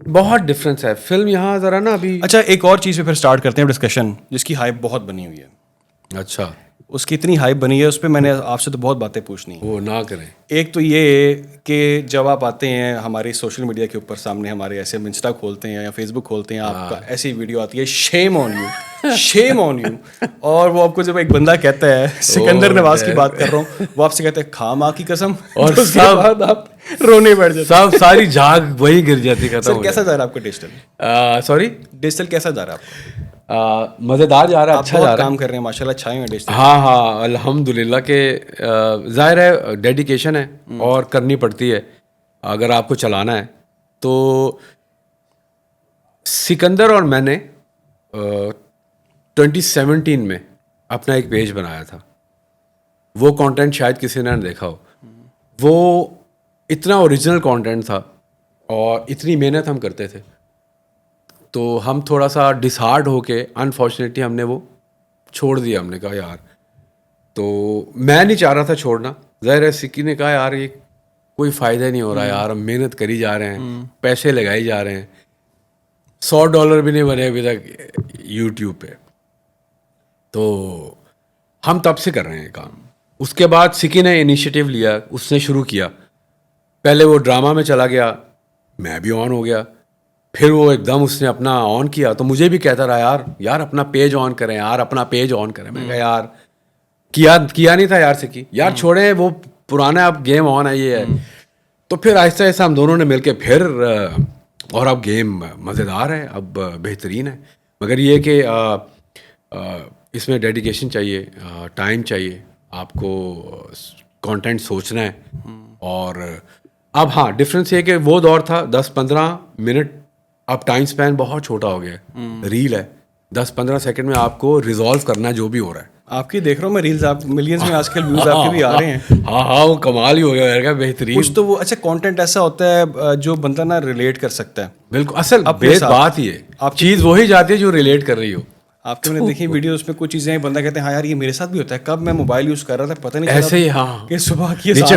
بہت ڈفرینس ہے. فلم یہاں ذرا نا ابھی. اچھا, ایک اور چیز پہ پھر اسٹارٹ کرتے ہیں ڈسکشن, جس کی ہائپ بہت بنی ہوئی ہے. اچھا. اس کی اتنی ہائپ بنی ہے, اس پہ میں نے آپ سے تو بہت باتیں پوچھنی ہیں. وہ نہ کریں. ایک تو یہ کہ جب آپ آتے ہیں ہماری سوشل میڈیا کے اوپر سامنے, ہمارے ایسے ہم انسٹا کھولتے ہیں یا فیس بک کھولتے ہیں, آپ کا ایسی ویڈیو آتی ہے شیم on you, shame on you, اور وہ آپ کو جب ایک بندہ کہتا ہے, سکندر نواز کی بات کر رہا ہوں, وہ آپ سے کہتے ہیں کھا ماں کی قسم, اور اس کے بعد آپ رونے بیٹھ جاتے ہیں. ساری جھاگ وہی گر جاتی. ختم. کیسا جا رہا ہے آپ کو ڈیجیٹل؟ سوری, ڈیجیٹل کیسا جا رہا ہے آپ کو؟ مزیدار جا رہا ہے, اچھا جا رہا ہے. کام کر رہے ہیں ماشاء اللہ, اچھا ہے. ہاں الحمد للہ. کہ ظاہر ہے ڈیڈیکیشن ہے اور کرنی پڑتی ہے اگر آپ کو چلانا ہے. تو سکندر اور میں نے 2017 میں اپنا ایک پیج بنایا تھا. وہ کانٹینٹ شاید کسی نے دیکھا ہو. وہ اتنا اوریجنل کانٹینٹ تھا اور اتنی محنت ہم کرتے تھے, تو ہم تھوڑا سا ڈسہارڈ ہو کے انفارچونیٹلی ہم نے وہ چھوڑ دیا. ہم نے کہا یار, تو میں نہیں چاہ رہا تھا چھوڑنا. ظاہر ہے سکی نے کہا یار یہ کوئی فائدہ نہیں ہو رہا یار, ہم محنت کری جا رہے ہیں, پیسے لگائی جا رہے ہیں, $100 بھی نہیں بنے ابھی تک یوٹیوب پہ. تو ہم تب سے کر رہے ہیں کام. اس کے بعد سکی نے انیشیٹو لیا, اس نے شروع کیا. پہلے وہ ڈرامہ میں چلا گیا, میں بھی آن ہو گیا. پھر وہ ایک دم اس نے اپنا آن کیا, تو مجھے بھی کہتا رہا یار اپنا پیج آن کریں, یار اپنا پیج آن کریں. میں نے کہا یار کیا نہیں تھا یار سکی, یار چھوڑیں وہ پرانا, اب گیم آن ہے یہ ہے. تو پھر آہستہ آہستہ ہم دونوں نے مل کے پھر, اور اب گیم مزیدار ہے, اب بہترین ہے. مگر یہ کہ اس میں ڈیڈیکیشن چاہیے, ٹائم چاہیے, آپ کو کانٹینٹ سوچنا ہے. اور اب ہاں ڈفرینس یہ کہ وہ دور تھا 10-15 منٹ, اب ٹائم اسپین بہت چھوٹا ہو گیا ہے. ریل ہے 10-15 سیکنڈ میں آپ کو ریزالو کرنا جو بھی ہو رہا ہے. آپ کی دیکھ رہا ہوں میں ریلز, آپ ملینز میں آج کل ویوز آپ کے بھی آ رہے ہیں. ہاں وہ کمال ہی ہو گیا میرے کا, بہترین. کچھ تو وہ اچھا کانٹینٹ ایسا ہوتا ہے جو بندہ نا ریلیٹ کر سکتا ہے. بالکل, اصل بات ہی ہے, چیز وہی جاتی ہے جو ریلیٹ کر رہی ہو. آپ نے دیکھی ویڈیو, اس میں کچھ چیزیں بندہ کہتے ہیں ہاں یار یہ میرے ساتھ بھی ہوتا ہے. کب میں موبائل یوز کر رہا تھا پتہ نہیں چلا, ایسے ہی. ہاں کہ صبح کی نیچے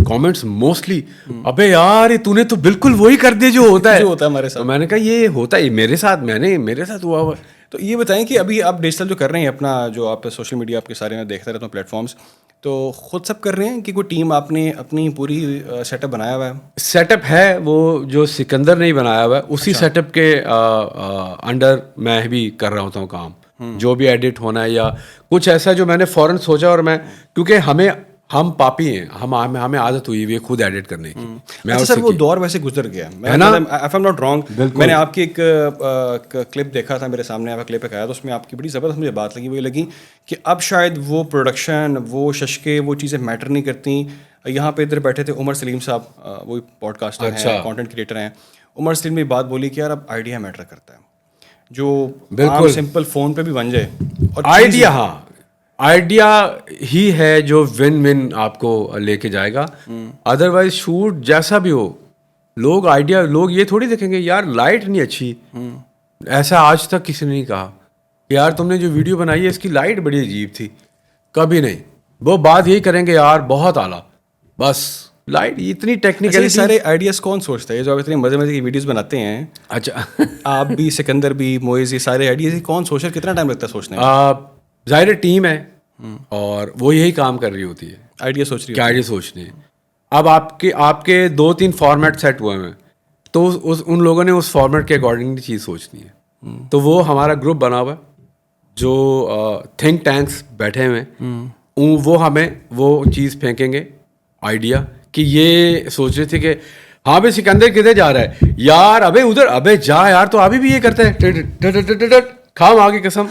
کامنٹس موسٹلی, ابے یار تو نے تو بالکل وہی کر دیا جو ہوتا ہے ہمارے ساتھ. میں نے کہا یہ ہوتا ہے میرے ساتھ, میرے ساتھ ہوا ہوا. تو یہ بتائیں کہ ابھی آپ ڈیجیٹل جو کر رہے ہیں اپنا, جو آپ سوشل میڈیا آپ کے سارے میں دیکھتا رہتا ہوں پلیٹ فارمس, تو خود سب کر رہے ہیں کہ کوئی ٹیم آپ نے اپنی پوری سیٹ اپ بنایا ہوا ہے؟ سیٹ اپ ہے وہ جو سکندر نے بنایا ہوا ہے, اسی سیٹ اپ کے انڈر میں بھی کر رہا ہوتا ہوں کام. جو بھی ایڈٹ ہونا ہے یا کچھ ایسا جو میں نے فوراً سوچا, اور میں کیونکہ ہم پاپی ہیں, ہمیں عادت ہوئی ہے خود ایڈٹ کرنے کی. اچھا سر, وہ دور ویسے گزر گیا ہے نا, اف ایم ناٹ رانگ. میں نے آپ کی ایک کلپ دیکھا تھا, میرے سامنے آپ کا کلپ آیا, تو اس میں آپ کی بڑی زبردست مجھے بات لگی, وہی لگی کہ اب شاید وہ پروڈکشن, وہ ششکے, وہ چیزیں میٹر نہیں کرتی. یہاں پہ ادھر بیٹھے تھے عمر سلیم صاحب, وہی پوڈ کاسٹر ہیں, کانٹینٹ کریٹر ہیں. عمر سلیم نے بات بولی کہ یار اب آئیڈیا میٹر کرتا ہے, جو بالکل سمپل فون پہ بھی بن جائے. اور آئیڈیا, ہاں آئیڈیا ہی ہے جو ون ون آپ کو لے کے جائے گا. ادروائز شوٹ جیسا بھی ہو, لوگ یہ تھوڑی دیکھیں گے یار لائٹ نہیں اچھی. ایسا آج تک کسی نے نہیں کہا کہ یار تم نے جو ویڈیو بنائی ہے اس کی لائٹ بڑی عجیب تھی, کبھی نہیں. وہ بات یہی کریں گے یار بہت اعلیٰ, بس لائٹ اتنی ٹیکنیکل. سارے آئیڈیاز کون سوچتا ہے جو آپ اتنی مزے مزے کی ویڈیوز بناتے ہیں؟ اچھا آپ بھی, سکندر بھی, موئز, یہ سارے آئیڈیاز کون سوچ رہا ہے, کتنا ٹائم لگتا ہے سوچنے میں؟ ظاہر ٹیم ہے اور وہ یہی کام کر رہی ہوتی ہے, آئیڈیا سوچ رہی ہے, کیا آئیڈیا سوچنے ہیں. اب آپ کے 2-3 فارمیٹ سیٹ ہوئے ہیں, تو ان لوگوں نے اس فارمیٹ کے اکارڈنگ چیز سوچنی ہے. تو وہ ہمارا گروپ بنا ہوا ہے جو تھنک ٹینکس بیٹھے ہوئے ہیں, وہ ہمیں وہ چیز پھینکیں گے آئیڈیا کہ یہ سوچ رہے تھے کہ ہاں بھائی سکندر کدھر جا رہا ہے یار, ابے ادھر, ابے جا یار, تو ابھی بھی یہ کرتے ہیں, کھام آگے قسم.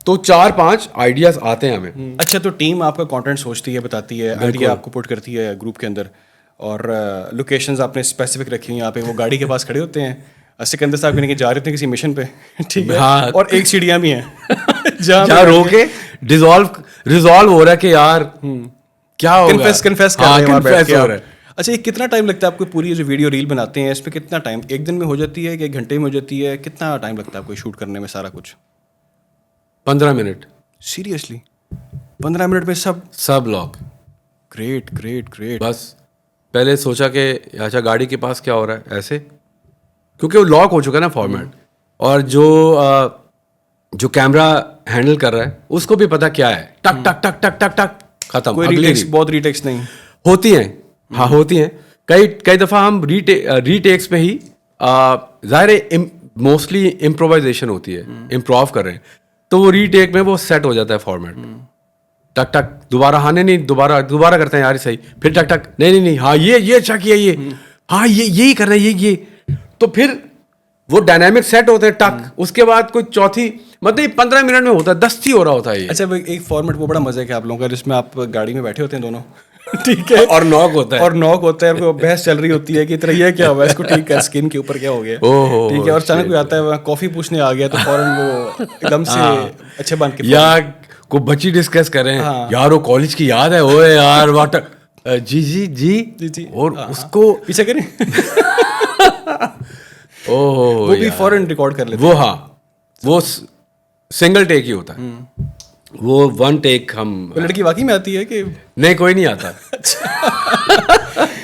تو 4-5 آئیڈیاز آتے ہیں ہمیں. اچھا, تو ٹیم آپ کا کانٹینٹ سوچتی ہے, بتاتی ہے, آئیڈیا آپ کو پٹ کرتی ہے گروپ کے اندر, اور لوکیشنز آپ نے اسپیسیفک رکھی ہوئی, یہاں پہ وہ گاڑی کے پاس کھڑے ہوتے ہیں, سکندر صاحب کہنے کے جا رہے تھے کسی مشن پہ, ٹھیک ہے, اور ایک سیڑھیاں بھی ہیں جہاں رو کے ریزالو ہو رہا ہے کہ یار کیا ہوگا, کنفیس کر رہے ہیں. اچھا, یہ کتنا ٹائم لگتا ہے آپ کو پوری جو ویڈیو ریل بناتے ہیں, اس پہ کتنا ٹائم, ایک دن میں ہو جاتی ہے کہ 1 گھنٹے میں ہو جاتی ہے, کتنا ٹائم لگتا ہے آپ کو شوٹ کرنے میں سارا کچھ؟ 15 منٹ. سیریسلی 15 منٹ میں سب لاک. Great great great. بس پہلے سوچا کہ اچھا گاڑی کے پاس کیا ہو رہا ہے ایسے, کیونکہ وہ لاک ہو چکا ہے نا فارمیٹ, اور جو کیمرہ ہینڈل کر رہا ہے اس کو بھی پتا کیا ہے, ٹک ٹک ٹک ٹک ٹک ٹک ختم. بہت ریٹیکس نہیں ہوتی ہیں, ہاں ہوتی ہیں, کئی دفعہ ہم ری ٹیکس میں ہی, ظاہر ہے موسٹلی امپرووائزیشن ہوتی ہے, امپروو کر رہے ہیں, تو وہ ری ٹیک میں وہ سیٹ ہو جاتا ہے فارمیٹ. ٹک ٹک دوبارہ, ہاں نہیں دوبارہ کرتے ہیں یار صحیح, پھر ٹک ٹک نہیں ہاں یہ اچھا کیا, یہ ہاں یہی کر رہے ہیں یہ, تو پھر وہ ڈائنامک سیٹ ہوتے ہیں ٹک. اس کے بعد کوئی چوتھی مطلب 15 منٹ میں ہوتا ہے, 10 ہی ہو رہا ہوتا ہے. اچھا, ایک فارمیٹ وہ بڑا مزہ ہے کہ آپ لوگوں کا, جس میں آپ گاڑی میں بیٹھے ہوتے ہیں دونوں, ٹھیک ہے, اور نوک ہوتا ہے, بحث چل رہی ہوتی ہے کہ طرح یہ کیا ہوا ہے, اس کو ٹھیک ہے, اسکن کے اوپر کیا ہو گیا, ٹھیک ہے, اور اچانک کوئی آتا ہے کافی پوچھنے آ گیا, تو فوراً وہ ایک دم سے اچھے بن کے, یا کو بچی ڈسکس کریں یار وہ کالج کی یاد ہے, اوے یار واٹر, جی جی جی جی, اور اس کو پیچھے کریں, وہ بھی فوراً ریکارڈ کر لیتے. وہ ہاں وہ سنگل ٹیک ہی ہوتا ہے, وہ 1 ٹیک. ہم لڑکی واقعی میں آتی ہے کہ نہیں, کوئی نہیں آتا.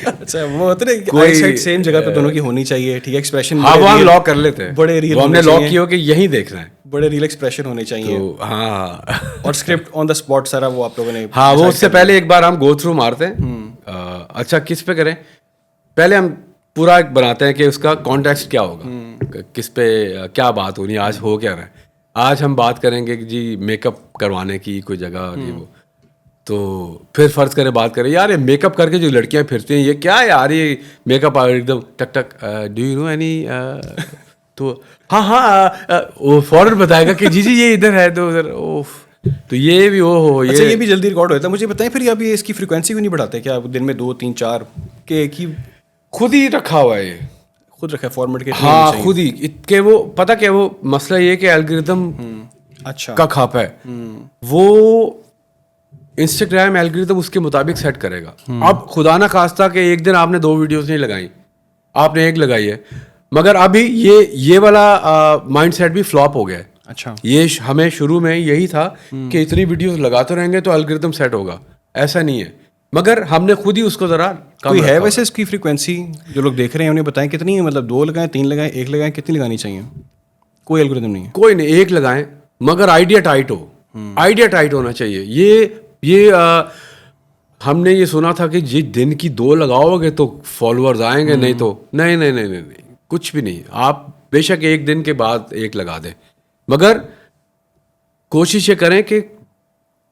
اچھا, وہ ہوتا ہے سیم جگہ پہ دونوں کی ہونی چاہیے, ٹھیک ہے, ایکسپریشن ہم لاک کر لیتے ہیں, بڑے ریل ہم نے لاک کیا کہ یہی دیکھنا ہے, بڑے ریل ایکسپریشن ہونے چاہیے. ہاں, اور اسکرپٹ آن دا اسپاٹ سارا وہ آپ لوگوں نے, ہاں وہ اس سے پہلے ایک بار ہم گو تھرو مارتے ہیں. اچھا کس پہ کریں, پہلے ہم پورا بناتے ہیں کہ اس کا کانٹیکسٹ کیا ہوگا, کس پہ کیا بات ہونی ہے, آج ہو کیا رہا ہے. آج ہم بات کریں گے کہ جی میک اپ کروانے کی کوئی جگہ, وہ تو پھر فرض کرے بات کریں یار یہ میک اپ کر کے جو لڑکیاں پھرتی ہیں یہ کیا ہے یار, یہ میک اپ ایک دم ٹک ٹک, ڈو یو نو اینی, تو ہاں وہ فوراً بتائے گا کہ جی جی یہ ادھر ہے, تو ادھر تو یہ بھی یہ بھی جلدی ریکارڈ ہوتا ہے. مجھے بتائیں پھر اب یہ اس کی فریکوینسی بھی نہیں بڑھاتے کیا, دن میں 2 3 4 کہ ایک ہی خود ہی رکھا ہوا ہے, یہ خود رکھا ہے فارمیٹ کے, ہاں خود ہی, کہ وہ پتہ کیا وہ مسئلہ یہ کہ الگوریتھم اچھا کا کھاپا ہے, وہ انسٹاگرام الگوریتھم اس کے مطابق سیٹ کرے گا. اب خدا نہ خواستہ کہ ایک دن آپ نے 2 ویڈیوز نہیں لگائیں, آپ نے 1 لگائی ہے, مگر ابھی یہ والا مائنڈ سیٹ بھی فلاپ ہو گیا ہے. اچھا, یہ ہمیں شروع میں یہی تھا کہ اتنی ویڈیوز لگاتے رہیں گے تو الگوریتھم سیٹ ہوگا, ایسا نہیں ہے, مگر ہم نے خود ہی اس کو ذرا کوئی ہے ویسے اس کی فریکوینسی جو لوگ دیکھ رہے ہیں انہیں بتائیں کتنی ہے, مطلب 2 لگائیں, 3 لگائیں, 1 لگائیں, کتنی لگانی چاہیے؟ کوئی الگوریتھم نہیں ہے, کوئی نہیں, 1 لگائیں, مگر آئیڈیا ٹائٹ ہو, آئیڈیا ٹائٹ ہونا چاہیے. یہ ہم نے یہ سنا تھا کہ جی دن کی 2 لگاؤ گے تو فالوورز آئیں گے, نہیں تو نہیں کچھ بھی نہیں. آپ بے شک 1 دن کے بعد 1 لگا دیں, مگر کوشش یہ کریں کہ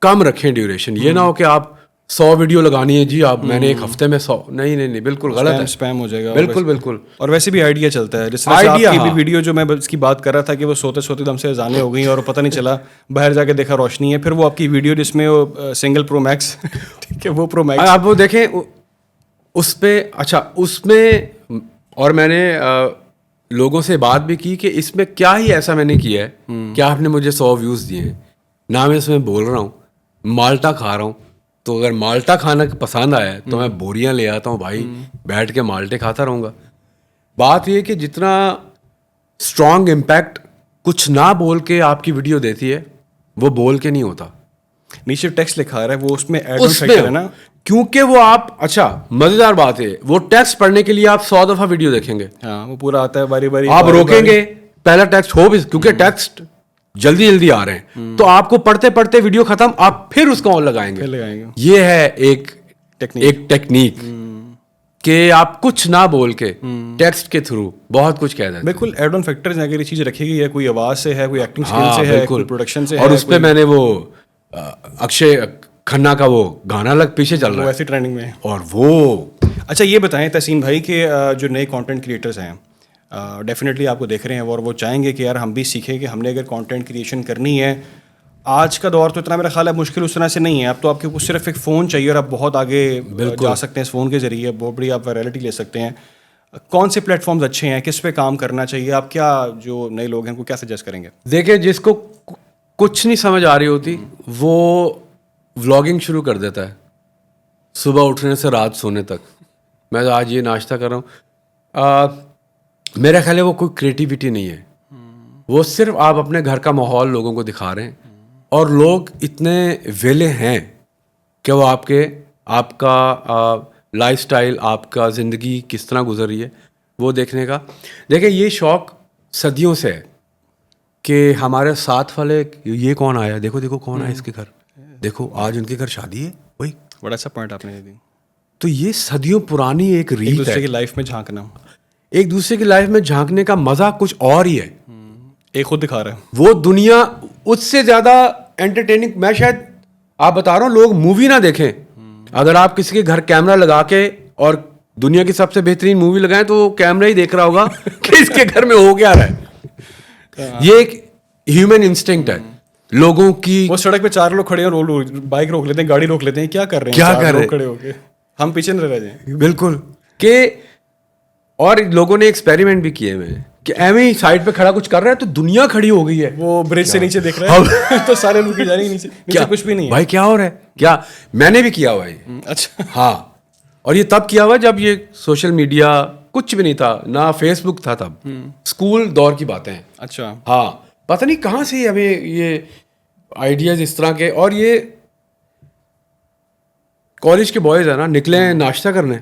کم رکھیں ڈیوریشن. یہ نہ ہو کہ آپ 100 ویڈیو لگانی ہے جی آپ میں نے ایک ہفتے میں 100. نہیں بالکل غلط ہے, اسپیم ہو جائے گا. بالکل. اور ویسے بھی آئیڈیا چلتا ہے, جس طرح سے آپ کی بھی ویڈیو جو میں اس کی بات کر رہا تھا کہ وہ سوتے سوتے دم سے اذانیں ہو گئیں اور پتہ نہیں چلا, باہر جا کے دیکھا روشنی ہے. پھر وہ آپ کی ویڈیو جس میں وہ سنگل پرو میکس, ٹھیک ہے, وہ پرو میکس آپ وہ دیکھیں اس پہ. اچھا اس میں, اور میں نے لوگوں سے بات بھی کی کہ اس میں کیا ہی ایسا میں نے کیا ہے کہ آپ نے مجھے 100 ویوز دیے ہیں. نہ میں اس میں بول رہا ہوں, مالٹا کھا رہا ہوں. تو اگر مالٹا کھانا پسند آیا ہے تو میں بوریاں لے آتا ہوں بھائی, بیٹھ کے مالٹے کھاتا رہوں گا. بات یہ کہ جتنا اسٹرانگ امپیکٹ کچھ نہ بول کے آپ کی ویڈیو دیتی ہے وہ بول کے نہیں ہوتا. نیچے ٹیکسٹ لکھا رہا ہے وہ اس میں ایڈ آن فیکٹر ہے نا, کیونکہ وہ آپ, اچھا مزیدار بات ہے, وہ ٹیکسٹ پڑھنے کے لیے آپ 100 دفعہ ویڈیو دیکھیں گے. ہاں وہ پورا آتا ہے باری باری, آپ روکیں گے پہلا ٹیکسٹ ہو بھی, کیونکہ ٹیکسٹ جلدی آ رہے ہیں تو آپ کو پڑھتے پڑھتے ویڈیو ختم, آپ پھر اس کو آن لگائیں گے. یہ ہے ایک ٹیکنیک کہ آپ کچھ نہ بول کے ٹیکسٹ کے تھرو بہت کچھ کہہ دیتے ہیں. بالکل ایڈ آن فیکٹرز ہیں, اگر یہ چیز رکھی گئی ہے, کوئی آواز سے ہے, کوئی ایکٹنگ اسکل سے ہے, کوئی پروڈکشن سے ہے. اور اس پہ میں نے وہ اکشے کھنہ کا وہ گانا پیچھے چل رہا ہے ویسے ٹرینڈنگ میں, اور وہ. اچھا یہ بتائیں تحسین بھائی کہ جو نئے کانٹینٹ کریٹرز ہیں ڈیفینیٹلی آپ کو دیکھ رہے ہیں اور وہ چاہیں گے کہ یار ہم بھی سیکھیں کہ ہم نے اگر کانٹینٹ کریشن کرنی ہے. آج کا دور تو اتنا میرا خیال ہے مشکل اس طرح سے نہیں ہے, اب تو آپ کے کو صرف ایک فون چاہیے اور آپ بہت آگے جا سکتے ہیں اس فون کے ذریعے, بہت بڑی آپ وائرلٹی لے سکتے ہیں. کون سے پلیٹ فارمز اچھے ہیں, کس پہ کام کرنا چاہیے, آپ کیا جو نئے لوگ ہیں ان کو کیا سجیسٹ کریں گے؟ دیکھیں جس کو کچھ نہیں سمجھ آ رہی ہوتی وہ ولاگنگ شروع کر دیتا ہے صبح اٹھنے سے رات سونے تک. میں آج یہ ناشتہ کر رہا ہوں, میرا خیال ہے وہ کوئی کریٹیوٹی نہیں ہے, وہ صرف آپ اپنے گھر کا ماحول لوگوں کو دکھا رہے ہیں. اور لوگ اتنے ویلے ہیں کہ وہ آپ کا لائف سٹائل, آپ کا زندگی کس طرح گزر رہی ہے وہ دیکھنے کا. دیکھیں یہ شوق صدیوں سے ہے کہ ہمارے ساتھ والے, یہ کون آیا, دیکھو کون آیا اس کے گھر, دیکھو آج ان کے گھر شادی ہے. وہی بڑا اچھا پوائنٹ آپ نے دی. تو یہ صدیوں پرانی ایک ریت ہے, ایک دوسرے کی لائف میں جھانکنا, ایک دوسرے کی لائف میں جھانکنے کا مزہ کچھ اور ہی ہے. ایک خود دکھا رہا ہے وہ دنیا اس سے زیادہ انٹرٹیننگ. میں شاید آپ بتا رہا ہوں لوگ مووی نہ دیکھیں, اگر آپ کسی کے گھر کیمرہ لگا کے اور دنیا کی سب سے بہترین مووی لگائیں تو وہ کیمرہ ہی دیکھ رہا ہوگا کہ اس کے گھر میں ہو کیا رہا ہے. یہ ایک ہیومن انسٹنکٹ ہے لوگوں کی. وہ سڑک پہ 4 لوگ کھڑے ہیں, بائک روک لیتے ہیں, گاڑی روک لیتے ہیں, کیا کر رہے ہیں, کیا کر رہے ہیں کھڑے ہو کے, ہم پیچھے نہ رہ جائیں. بالکل. کہ اور لوگوں نے ایکسپیریمنٹ بھی کیے ہوئے کہ ایویں ہی سائڈ پہ کھڑا کچھ کر رہا ہے تو دنیا کھڑی ہو گئی ہے, وہ برج سے نیچے دیکھ رہا ہے تو سارے لوگ جا رہے ہیں نیچے کچھ بھی نہیں ہے. بھائی کیا ہو رہا ہے, کیا میں نے بھی کیا ہوا ہے. اچھا ہاں, اور یہ تب کیا ہوا جب یہ سوشل میڈیا کچھ بھی نہیں تھا, نہ فیس بک تھا, تب اسکول دور کی باتیں ہیں. اچھا ہاں, پتہ نہیں کہاں سے ہمیں یہ آئیڈیاز اس طرح کے. اور یہ کالج کے بوائز ہیں نا, نکلے ہیں ناشتہ کرنے,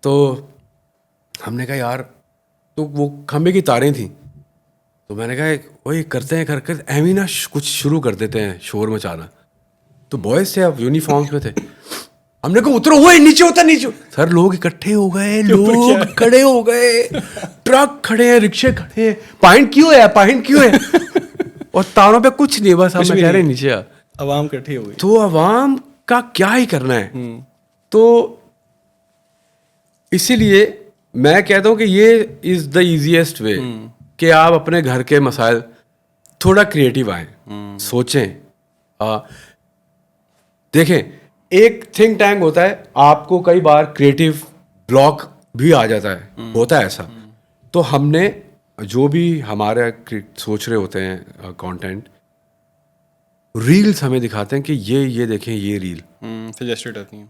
تو ہم نے کہا یار, تو وہ کھمبے کی تاریں تھیں, تو میں نے کہا وہی کرتے ہیں ایویں نا کچھ شروع کر دیتے ہیں شور مچانا. تو بوائز تھے, اب یونیفارمس میں تھے, ہم نے کہا اترو, وہ نیچے ہوتا نیچے. سر لوگ اکٹھے ہو گئے, لوگ کھڑے ہو گئے, ٹرک کھڑے ہیں, رکشے کھڑے ہیں, پوائنٹ کیوں ہے اور تاروں پہ کچھ نہیں, بس ہم کہہ رہے ہیں نیچے. عوام اکٹھی ہو گئی, تو عوام کا کیا ہی کرنا ہے. تو اسی لیے میں کہتا ہوں کہ یہ از دا ایزیسٹ وے کہ آپ اپنے گھر کے مسائل تھوڑا کریٹیو آئیں, سوچیں. دیکھیں ایک تھنک ٹینک ہوتا ہے, آپ کو کئی بار کریٹیو بلاک بھی آ جاتا ہے, ہوتا ہے ایسا. تو ہم نے جو بھی ہمارے سوچ رہے ہوتے ہیں کانٹینٹ, ریلز ہمیں دکھاتے ہیں کہ یہ دیکھیں یہ ریل سجیسٹڈ آتی ہیں,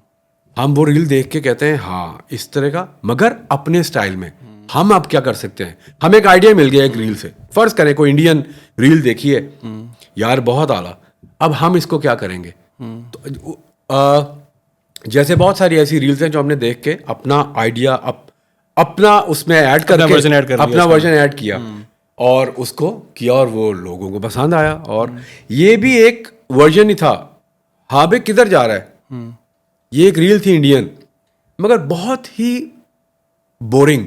ہم وہ ریل دیکھ کے کہتے ہیں ہاں اس طرح کا, مگر اپنے اسٹائل میں. ہم اب کیا کر سکتے ہیں, ہمیں ایک آئیڈیا مل گیا ایک ریل سے, فرض کریں کوئی انڈین ریل دیکھی ہے, یار بہت اعلیٰ, اب ہم اس کو کیا کریں گے. جیسے بہت ساری ایسی ریلز ہیں جو ہم نے دیکھ کے اپنا آئیڈیا اپنا اس میں ایڈ کر کے اپنا ورژن ایڈ کیا اور اس کو کیا, اور وہ لوگوں کو پسند آیا. اور یہ بھی ایک ورژن ہی تھا. ہاں بھائی کدھر جا رہا ہے, یہ ایک ریل تھی انڈین, مگر بہت ہی بورنگ,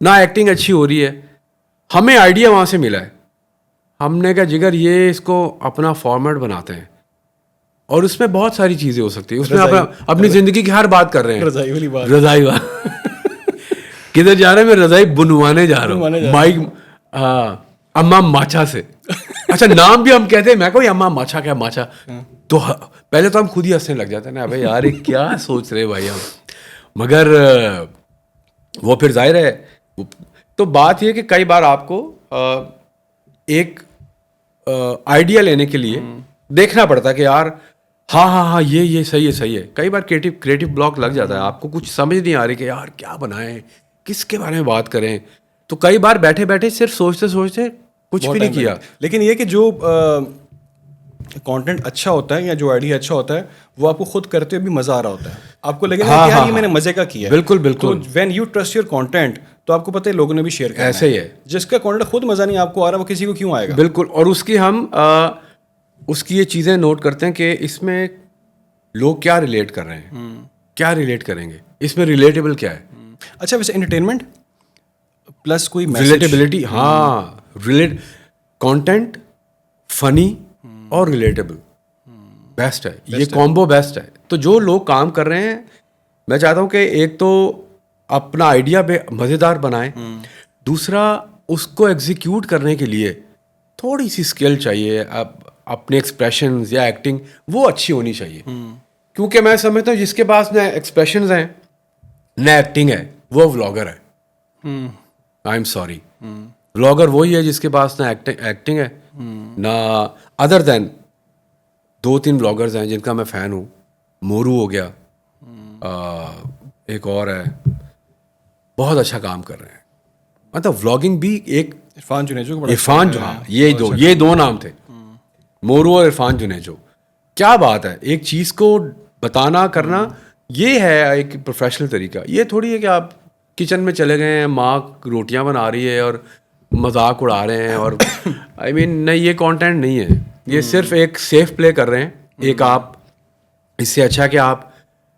نہ ایکٹنگ اچھی ہو رہی ہے. ہمیں آئیڈیا وہاں سے ملا ہے, ہم نے کہا جگر یہ اس کو اپنا فارمیٹ بناتے ہیں اور اس میں بہت ساری چیزیں ہو سکتی ہیں, اس میں اپنی زندگی کی ہر بات کر رہے ہیں. رضائی والی بات, رضائی بات کدھر جا رہے ہیں؟ میں رضائی بنوانے جا رہا ہوں مائک اما ماچا سے. اچھا نام بھی ہم کہتے ہیں, میں کہوں اما ماچا کیا ماچا, تو پہلے تو ہم خود ہی ہنسنے لگ جاتے ہیں نا, بھائی یار یہ کیا سوچ رہے بھائی ہم. مگر وہ پھر ظاہر ہے, تو بات یہ کہ کئی بار آپ کو ایک آئیڈیا لینے کے لیے دیکھنا پڑتا ہے کہ یار ہاں یہ صحیح ہے. کئی بار کریٹو بلاک لگ جاتا ہے, آپ کو کچھ سمجھ نہیں آ رہی کہ یار کیا بنائیں, کس کے بارے میں بات کریں. تو کئی بار بیٹھے بیٹھے صرف سوچتے کچھ بھی نہیں کیا. لیکن یہ کہ جو کانٹینٹ اچھا ہوتا ہے یا جو آئیڈیا اچھا ہوتا ہے وہ آپ کو خود کرتے ہوئے بھی مزہ آ رہا ہوتا ہے, آپ کو لگے گا کہ یار یہ میں نے مزے کا کیا. بالکل. تو when you trust your content تو آپ کو پتہ ہے لوگوں نے بھی شیئر کرنا ہے. ایسے ہی ہے, جس کا کانٹینٹ خود مزہ نہیں آپ کو آ رہا وہ کسی کو کیوں آئے گا. بالکل. اور اس کی ہم اس کی یہ چیزیں نوٹ کرتے ہیں کہ اس میں لوگ کیا ریلیٹ کر رہے ہیں, کیا ریلیٹ کریں گے, اس میں ریلیٹیبل کیا ہے. اچھا ویسے انٹرٹینمنٹ پلس کوئی ریلیٹیبلٹی, ہاں کانٹینٹ فنی اور ریلیٹیبل بیسٹ ہے, یہ کامبو بیسٹ ہے. تو جو لوگ کام کر رہے ہیں میں چاہتا ہوں کہ ایک تو اپنا آئیڈیا مزیدار بنائیں, دوسرا اس کو ایگزیکیوٹ کرنے کے لیے تھوڑی سی اسکل چاہیے, اپنے ایکسپریشنز یا ایکٹنگ وہ اچھی ہونی چاہیے. کیونکہ میں سمجھتا ہوں جس کے پاس نہ ایکسپریشنز ہیں نہ ایکٹنگ ہے وہ ولاگر ہے. آئی ایم سوری, ولاگر وہی ہے جس کے پاس نہ ایکٹنگ ہے نہ, ادر دین 2-3 ولاگرز ہیں جن کا میں فین ہوں. مورو ہو گیا, ایک اور ہے بہت اچھا کام کر رہے ہیں. مطلب ولاگنگ بھی ایک عرفان جنیجو, ہاں یہ دو نام تھے, مورو اور عرفان جنیجو. کیا بات ہے, ایک چیز کو بتانا کرنا یہ ہے ایک پروفیشنل طریقہ. یہ تھوڑی ہے کہ آپ کچن میں چلے گئے ہیں, ماں روٹیاں بنا رہی ہے اور مذاق اڑا رہے ہیں, اور آئی مین نہیں, یہ کانٹینٹ نہیں ہے. یہ صرف ایک سیف پلے کر رہے ہیں. ایک آپ اس سے اچھا کہ آپ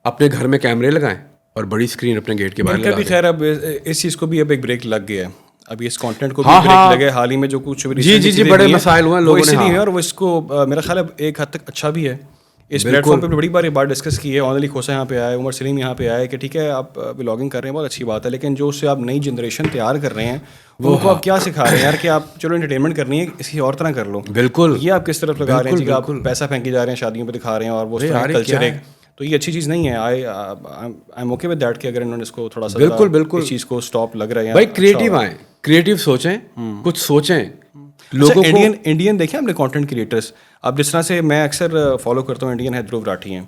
اپنے گھر میں کیمرے لگائیں اور بڑی اسکرین اپنے گیٹ کے باہر لگا دیں. خیر اب اس چیز کو بھی اب ایک بریک لگ گیا ہے, ابھی اس کانٹینٹ کو بھی بریک لگے حال ہی میں جو کچھ جی بڑے مسائل ہوئے لوگوں نے, اور وہ اس کو میرا خیال ہے ایک حد تک اچھا بھی ہے. اس پلیٹ فارم پہ بڑی بار یہ بات ڈسکس کی ہے, اونلی کھوسا یہاں پہ آئے, عمر سلیم یہاں پہ آئے کہ ٹھیک ہے آپ بلاگنگ کر رہے ہیں بہت اچھی بات ہے, لیکن جو اس سے آپ نئی جنریشن تیار کر رہے ہیں وہ کو آپ کیا سکھا رہے ہیں یار کہ آپ چلو انٹرٹینمنٹ کرنی ہے اسی اور طرح کر لو. بالکل, یہ آپ کس طرف لگا رہے ہیں کہ آپ پیسہ پھینکی جا رہے ہیں شادیوں پہ دکھا رہے ہیں اور وہ کلچر ہے, تو یہ اچھی چیز نہیں ہے. I am okay with that کہ اگر انہوں نے اس کو تھوڑا سا بالکل اس چیز کو اسٹاپ لگ رہا ہے. بھائی کریٹو آئیں, کریٹو سوچیں, کچھ سوچیں. لوگوں کو انڈین دیکھیں ہم نے کانٹینٹ کریٹرس, اب جس طرح سے میں اکثر فالو کرتا ہوں انڈین ہے دھرو راٹھی ہیں,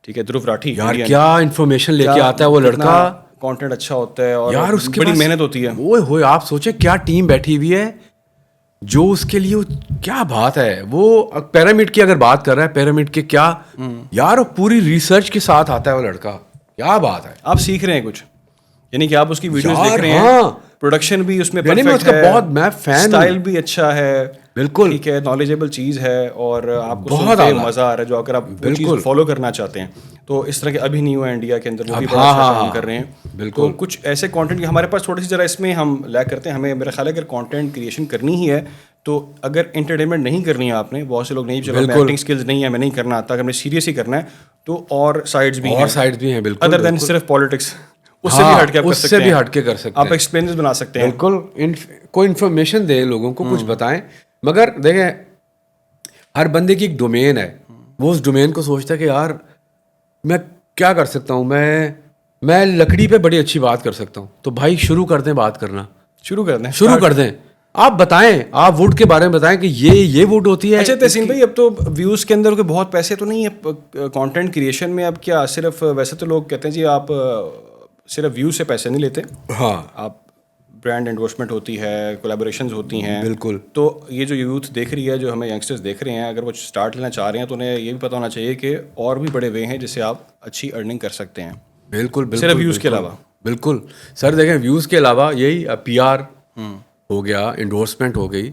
ٹھیک ہے, دھرو راٹھی یار کیا انفارمیشن لے کے آتا ہے وہ لڑکا, کانٹینٹ اچھا ہوتا ہے اور یار اس کی بڑی محنت ہوتی ہے. وہ آپ سوچیں کیا ٹیم بیٹھی ہوئی ہے جو اس کے لیے, کیا بات ہے. وہ پیرامڈ کی اگر بات کر رہا ہے, پیرامڈ کے کیا یار پوری ریسرچ کے ساتھ آتا ہے وہ لڑکا, کیا بات ہے. آپ سیکھ رہے ہیں کچھ, یعنی کہ آپ اس کی ویڈیوز دیکھ رہے ہیں, پروڈکشن بھی اس میں پرفیکٹ ہے, بہت میں فین, اسٹائل بھی اچھا ہے, بالکل ٹھیک ہے, نالجیبل چیز ہے اور آپ کو سن کے مزہ آ رہا ہے. جو اگر آپ وہ چیز فالو کرنا چاہتے ہیں تو اس طرح کے ابھی نہیں ہوا انڈیا کے اندر, وہ بھی بڑا اچھا کام کر رہے ہیں. بالکل, کچھ ایسے کانٹینٹ ہمارے پاس تھوڑی سی ذرا اس میں ہم لیک کرتے ہیں. ہمیں میرا خیال ہے اگر کانٹینٹ کریشن کرنی ہی ہے تو اگر انٹرٹینمنٹ نہیں کرنی ہے آپ نے, بہت سے لوگ نہیں, چلو ایکٹنگ اسکلز نہیں ہے, میں نہیں کرنا آتا, اگر ہمیں سیریس ہی کرنا ہے تو اور سائڈس بھی ہیں, بالکل, ادر دین صرف پالیٹکس, اس سے بھی ہٹ کے اس سے بھی ہٹ کے کر سکتے ہیں, آپ ایکسپلینز بنا سکتے ہیں. بالکل, کوئی انفارمیشن دیں لوگوں کو, کچھ بتائیں. مگر دیکھیں ہر بندے کی ایک ڈومین ہے, وہ اس ڈومین کو سوچتا ہے کہ یار میں کیا کر سکتا ہوں, میں لکڑی پہ بڑی اچھی بات کر سکتا ہوں. تو بھائی شروع کر دیں بات کرنا, شروع کر دیں. آپ بتائیں, آپ ووڈ کے بارے میں بتائیں کہ یہ ووڈ ہوتی ہے. اچھا تحسین بھائی, اب تو ویوز کے اندر کے بہت پیسے تو نہیں ہے کانٹینٹ کریشن میں, اب کیا صرف ویسے تو لوگ کہتے ہیں جی آپ صرف ویوز سے پیسے نہیں لیتے, ہاں آپ برانڈ انڈورسمنٹ ہوتی ہے, کولیبوریشنز ہوتی ہیں. بالکل, تو یہ جو یوتھ دیکھ رہی ہے, جو ہمیں ینگسٹرز دیکھ رہے ہیں, اگر وہ اسٹارٹ لینا چاہ رہے ہیں تو انہیں یہ بھی پتہ ہونا چاہیے کہ اور بھی بڑے وے ہیں جس سے آپ اچھی ارننگ کر سکتے ہیں. بالکل, صرف ویوز کے علاوہ. بالکل سر, دیکھیں ویوز کے علاوہ یہی پی آر ہو گیا, انڈورسمنٹ ہو گئی,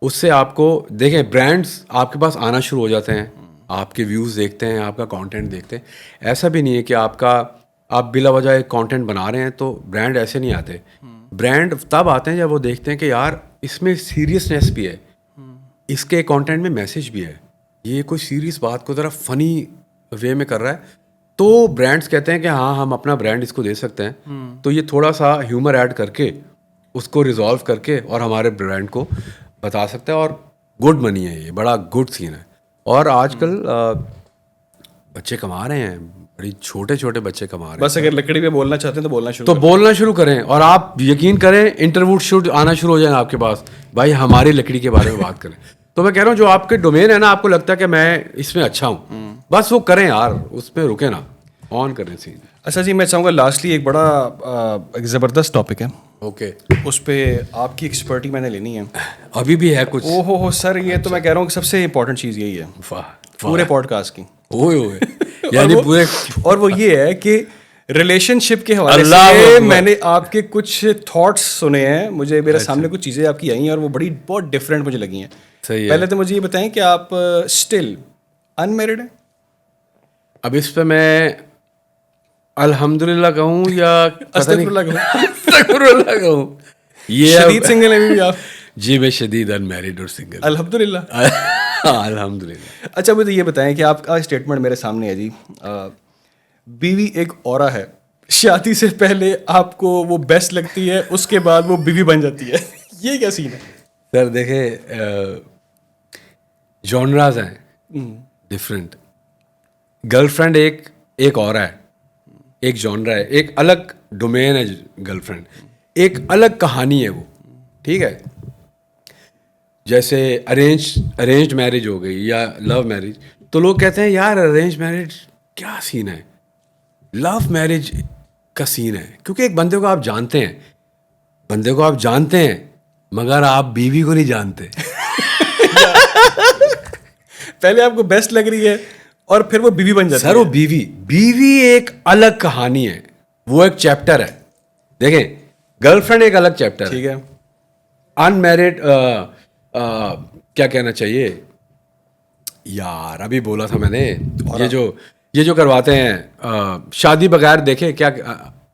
اس سے آپ کو دیکھیں برانڈس آپ کے پاس آنا شروع ہو جاتے ہیں, آپ کے ویوز دیکھتے ہیں, آپ کا کانٹینٹ دیکھتے ہیں. ایسا بھی نہیں ہے کہ آپ بلا وجہ ایک کانٹینٹ بنا رہے ہیں تو برانڈ ایسے نہیں آتے. برانڈ تب آتے ہیں جب وہ دیکھتے ہیں کہ یار اس میں سیریسنیس بھی ہے, اس کے کانٹینٹ میں میسج بھی ہے. یہ کوئی سیریس بات کو ذرا فنی وے میں کر رہا ہے, تو برانڈس کہتے ہیں کہ ہاں ہم اپنا برانڈ اس کو دے سکتے ہیں. تو یہ تھوڑا سا ہیومر ایڈ کر کے اس کو ریزالو کر کے اور ہمارے برانڈ کو بتا سکتے ہیں, اور گڈ منی ہے, یہ بڑا گڈ سین ہے. اور آج کل بچے کما رہے ہیں, بڑی چھوٹے چھوٹے بچے کما رہے ہیں. بس اگر لکڑی پہ بولنا چاہتے ہیں تو بولنا شروع تو بولنا شروع کریں, اور آپ یقین کریں انٹرویو شوٹ آنا شروع ہو جائیں آپ کے پاس, بھائی ہماری لکڑی کے بارے میں بات کریں. تو میں کہہ رہا ہوں جو آپ کے ڈومین ہے نا, آپ کو لگتا ہے کہ میں اس میں اچھا ہوں, بس وہ کریں یار, اس پہ رکیں نا, آن کریں سین. اچھا جی, میں چاہوں گا لاسٹلی ایک بڑا ایک زبردست ٹاپک ہے, اوکے, اس پہ آپ کی ایکسپرٹی میں نے لینی ہے. ابھی بھی ہے کچھ؟ او ہو سر, یہ تو میں کہہ رہا ہوں کہ سب سے امپورٹنٹ چیز یہی ہے پورے پوڈ کاسٹ کی. یعنی پورے, اور وہ یہ ہے کہ ریلیشن شپ کے حوالے اللہ سے اکبر. میں نے آپ کے کچھ تھاٹس سنے ہیں, مجھے میرے سامنے کچھ چیزیں آپ کی آئی ہیں اور وہ بہت ڈفرینٹ مجھے لگی ہیں. صحیح ہے. پہلے تو مجھے یہ بتائیں کہ آپ اسٹل ان میرڈ ہیں؟ اب اس پہ میں الحمدللہ کہوں یا استغفراللہ کہوں, یہ شدید سنگل ہیں بھی آپ؟ جی میں شدید ان میرڈ اور سنگل, الحمدللہ. الحمدللہ. اچھا مجھے یہ بتائیں کہ آپ کا اسٹیٹمنٹ میرے سامنے ہے جی, بیوی ایک اورا ہے, شادی سے پہلے آپ کو وہ بیسٹ لگتی ہے, اس کے بعد وہ بیوی بن جاتی ہے, یہ کیا سین ہے؟ سر دیکھیں جانراز ہیں ڈفرینٹ. گرل فرینڈ ایک اور ہے, ایک جانرا ہے, ایک الگ ڈومین ہے گرل فرینڈ, ایک الگ کہانی ہے وہ, ٹھیک ہے. جیسے ارینجڈ میرج ہو گئی یا لو میرج, تو لوگ کہتے ہیں یار ارینج میرج کیا سین ہے, لو میرج کا سین ہے, کیونکہ ایک بندے کو آپ جانتے ہیں مگر آپ بیوی کو نہیں جانتے. پہلے آپ کو بیسٹ لگ رہی ہے اور پھر وہ بیوی بن جاتی ہے. سر وہ بیوی ایک الگ کہانی ہے, وہ ایک چیپٹر ہے. دیکھیں گرل فرینڈ ایک الگ چیپٹر ہے, ٹھیک ہے. ان میرڈ کیا کہنا چاہیے یار, ابھی بولا تھا میں نے, یہ جو کرواتے ہیں شادی بغیر دیکھے کیا,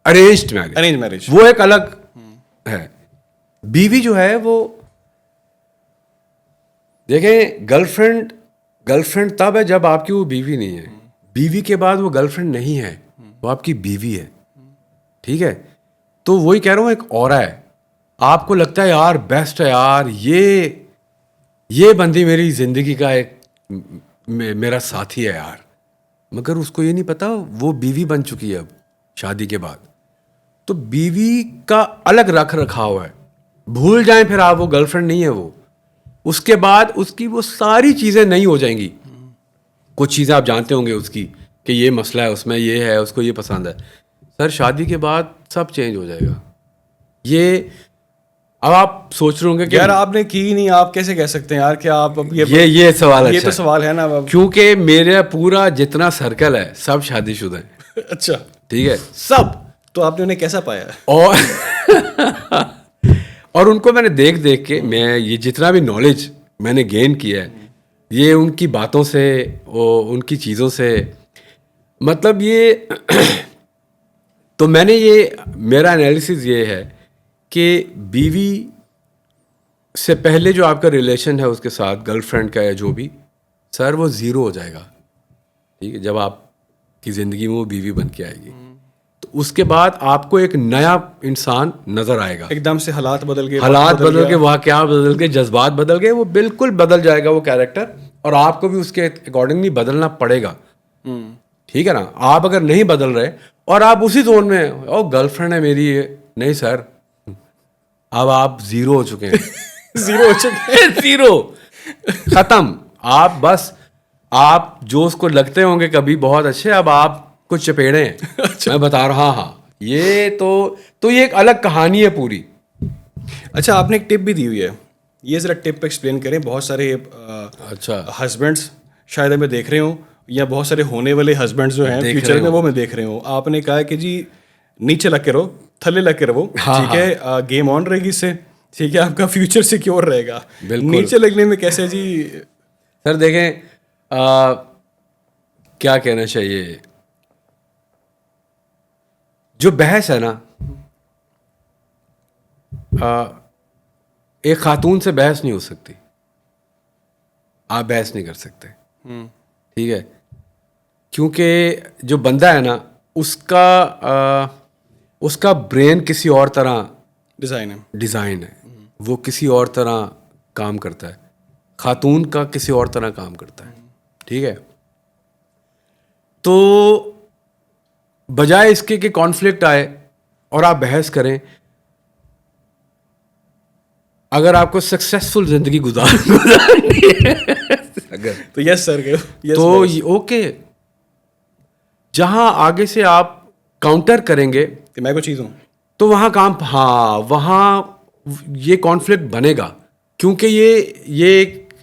ارینجڈ میرج, وہ ایک الگ ہے. بیوی جو ہے وہ دیکھیں گرل فرینڈ تب ہے جب آپ کی وہ بیوی نہیں ہے, بیوی کے بعد وہ گرل فرینڈ نہیں ہے, وہ آپ کی بیوی ہے, ٹھیک ہے. تو وہی کہہ رہا ہوں, ایک اورا ہے, آپ کو لگتا ہے یار بیسٹ ہے یار, یہ بندی میری زندگی کا ایک میرا ساتھی ہے یار, مگر اس کو یہ نہیں پتا وہ بیوی بن چکی ہے اب شادی کے بعد. تو بیوی کا الگ رکھ رکھا ہوا ہے, بھول جائیں پھر آپ, وہ گرل فرینڈ نہیں ہے وہ, اس کے بعد اس کی وہ ساری چیزیں نہیں ہو جائیں گی. کچھ چیزیں آپ جانتے ہوں گے اس کی کہ یہ مسئلہ ہے, اس میں یہ ہے, اس کو یہ پسند ہے. سر شادی کے بعد سب چینج ہو جائے گا. یہ اب آپ سوچ رہے ہوں گے کہ یار آپ نے کی نہیں, آپ کیسے کہہ سکتے ہیں یار کہ آپ اب یہ سوال ہے, یہ تو سوال ہے نا, کیونکہ میرا پورا جتنا سرکل ہے سب شادی شدہ ہیں. اچھا ٹھیک ہے, سب. تو آپ نے انہیں کیسا پایا؟ اور ان کو میں نے دیکھ کے, میں یہ جتنا بھی نالج میں نے گین کیا ہے, یہ ان کی باتوں سے, ان کی چیزوں سے, مطلب یہ تو میں نے میرا انالیسز یہ ہے کہ بیوی سے پہلے جو آپ کا ریلیشن ہے اس کے ساتھ, گرل فرینڈ کا یا جو بھی, سر وہ زیرو ہو جائے گا, ٹھیک ہے, جب آپ کی زندگی میں وہ بیوی بن کے آئے گی. تو اس کے بعد آپ کو ایک نیا انسان نظر آئے گا, ایک دم سے حالات بدل گئے, واقعات بدل گئے, جذبات بدل گئے, وہ بالکل بدل جائے گا وہ کیریکٹر, اور آپ کو بھی اس کے اکارڈنگلی بدلنا پڑے گا. ٹھیک ہے نا. آپ اگر نہیں بدل رہے اور آپ اسی زون میں, او گرل فرینڈ ہے میری, نہیں سر, اب آپ زیرو ہو چکے ہیں. زیرو ختم. آپ جو اس کو لگتے ہوں گے کبھی بہت اچھے, اب آپ کچھ چپیڑے ہیں. میں بتا رہا, ہاں یہ تو یہ ایک الگ کہانی ہے پوری. اچھا آپ نے ایک ٹپ بھی دی ہوئی ہے, یہ ذرا ٹپ ایکسپلین کریں. بہت سارے اچھا ہسبینڈس شاید ہمیں دیکھ رہے ہوں, یا بہت سارے ہونے والے ہسبینڈس جو ہیں فیوچر میں, وہ میں دیکھ رہے ہوں. آپ نے کہا کہ جی نیچے لگ کے رہو, تھلے لگ کے رہو, ٹھیک ہے, گیم آن رہے گی اس سے, ٹھیک ہے, آپ کا فیوچر سیکیور رہے گا. نیچے لگنے میں کیسے جی؟ سر دیکھیں کیا کہنا چاہیے, جو بحث ہے نا, ایک خاتون سے بحث نہیں ہو سکتی, آپ بحث نہیں کر سکتے, ٹھیک ہے, کیونکہ جو بندہ ہے نا اس کا برین کسی اور طرح ڈیزائن ہے, وہ کسی اور طرح کام کرتا ہے, خاتون کا کسی اور طرح کام کرتا ہے, ٹھیک ہے. تو بجائے اس کے کہ کانفلکٹ آئے اور آپ بحث کریں, اگر آپ کو سکسیسفل زندگی گزارنی ہے اگر تو یس سر تو اوکے, جہاں آگے سے آپ کاؤنٹر کریں گے کہ میں کوئی چیز ہوں تو وہاں وہاں یہ کانفلکٹ بنے گا, کیونکہ یہ ایک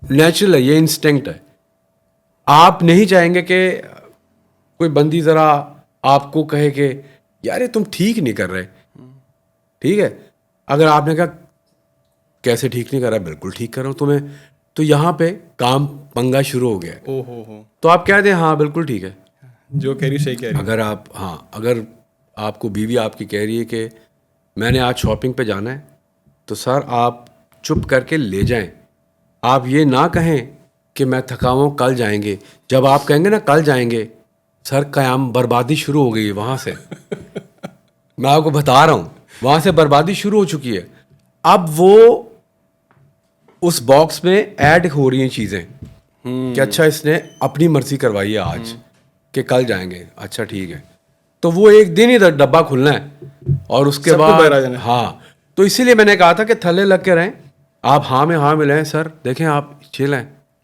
نیچرل ہے, یہ انسٹنکٹ ہے. آپ نہیں چاہیں گے کہ کوئی بندی ذرا آپ کو کہے کہ یار تم ٹھیک نہیں کر رہے, ٹھیک ہے. اگر آپ نے کہا کیسے ٹھیک نہیں کر رہا, بالکل ٹھیک کر رہا ہوں تمہیں, تو یہاں پہ کام پنگا شروع ہو گیا. تو آپ کہہ دیں ہاں بالکل ٹھیک ہے, جو کہہ رہی صحیح کہہ رہی. اگر آپ کو بیوی آپ کی کہہ رہی ہے کہ میں نے آج شاپنگ پہ جانا ہے, تو سر آپ چپ کر کے لے جائیں. آپ یہ نہ کہیں کہ میں تھکا ہوں کل جائیں گے. جب آپ کہیں گے نا کل جائیں گے, سر قیام بربادی شروع ہو گئی ہے وہاں سے. میں آپ کو بتا رہا ہوں, وہاں سے بربادی شروع ہو چکی ہے. اب وہ اس باکس میں ایڈ ہو رہی ہیں چیزیں کہ اچھا اس نے اپنی مرضی کروائی ہے آج کہ کل جائیں گے, اچھا ٹھیک ہے. تو وہ ایک دن ہی ڈبہ کھلنا ہے اور اس کے بعد تو اسی لیے میں نے کہا تھا کہ تھلے لگ کے رہیں, آپ ہاں میں ہاں ملیں. سر دیکھیں آپ چلیں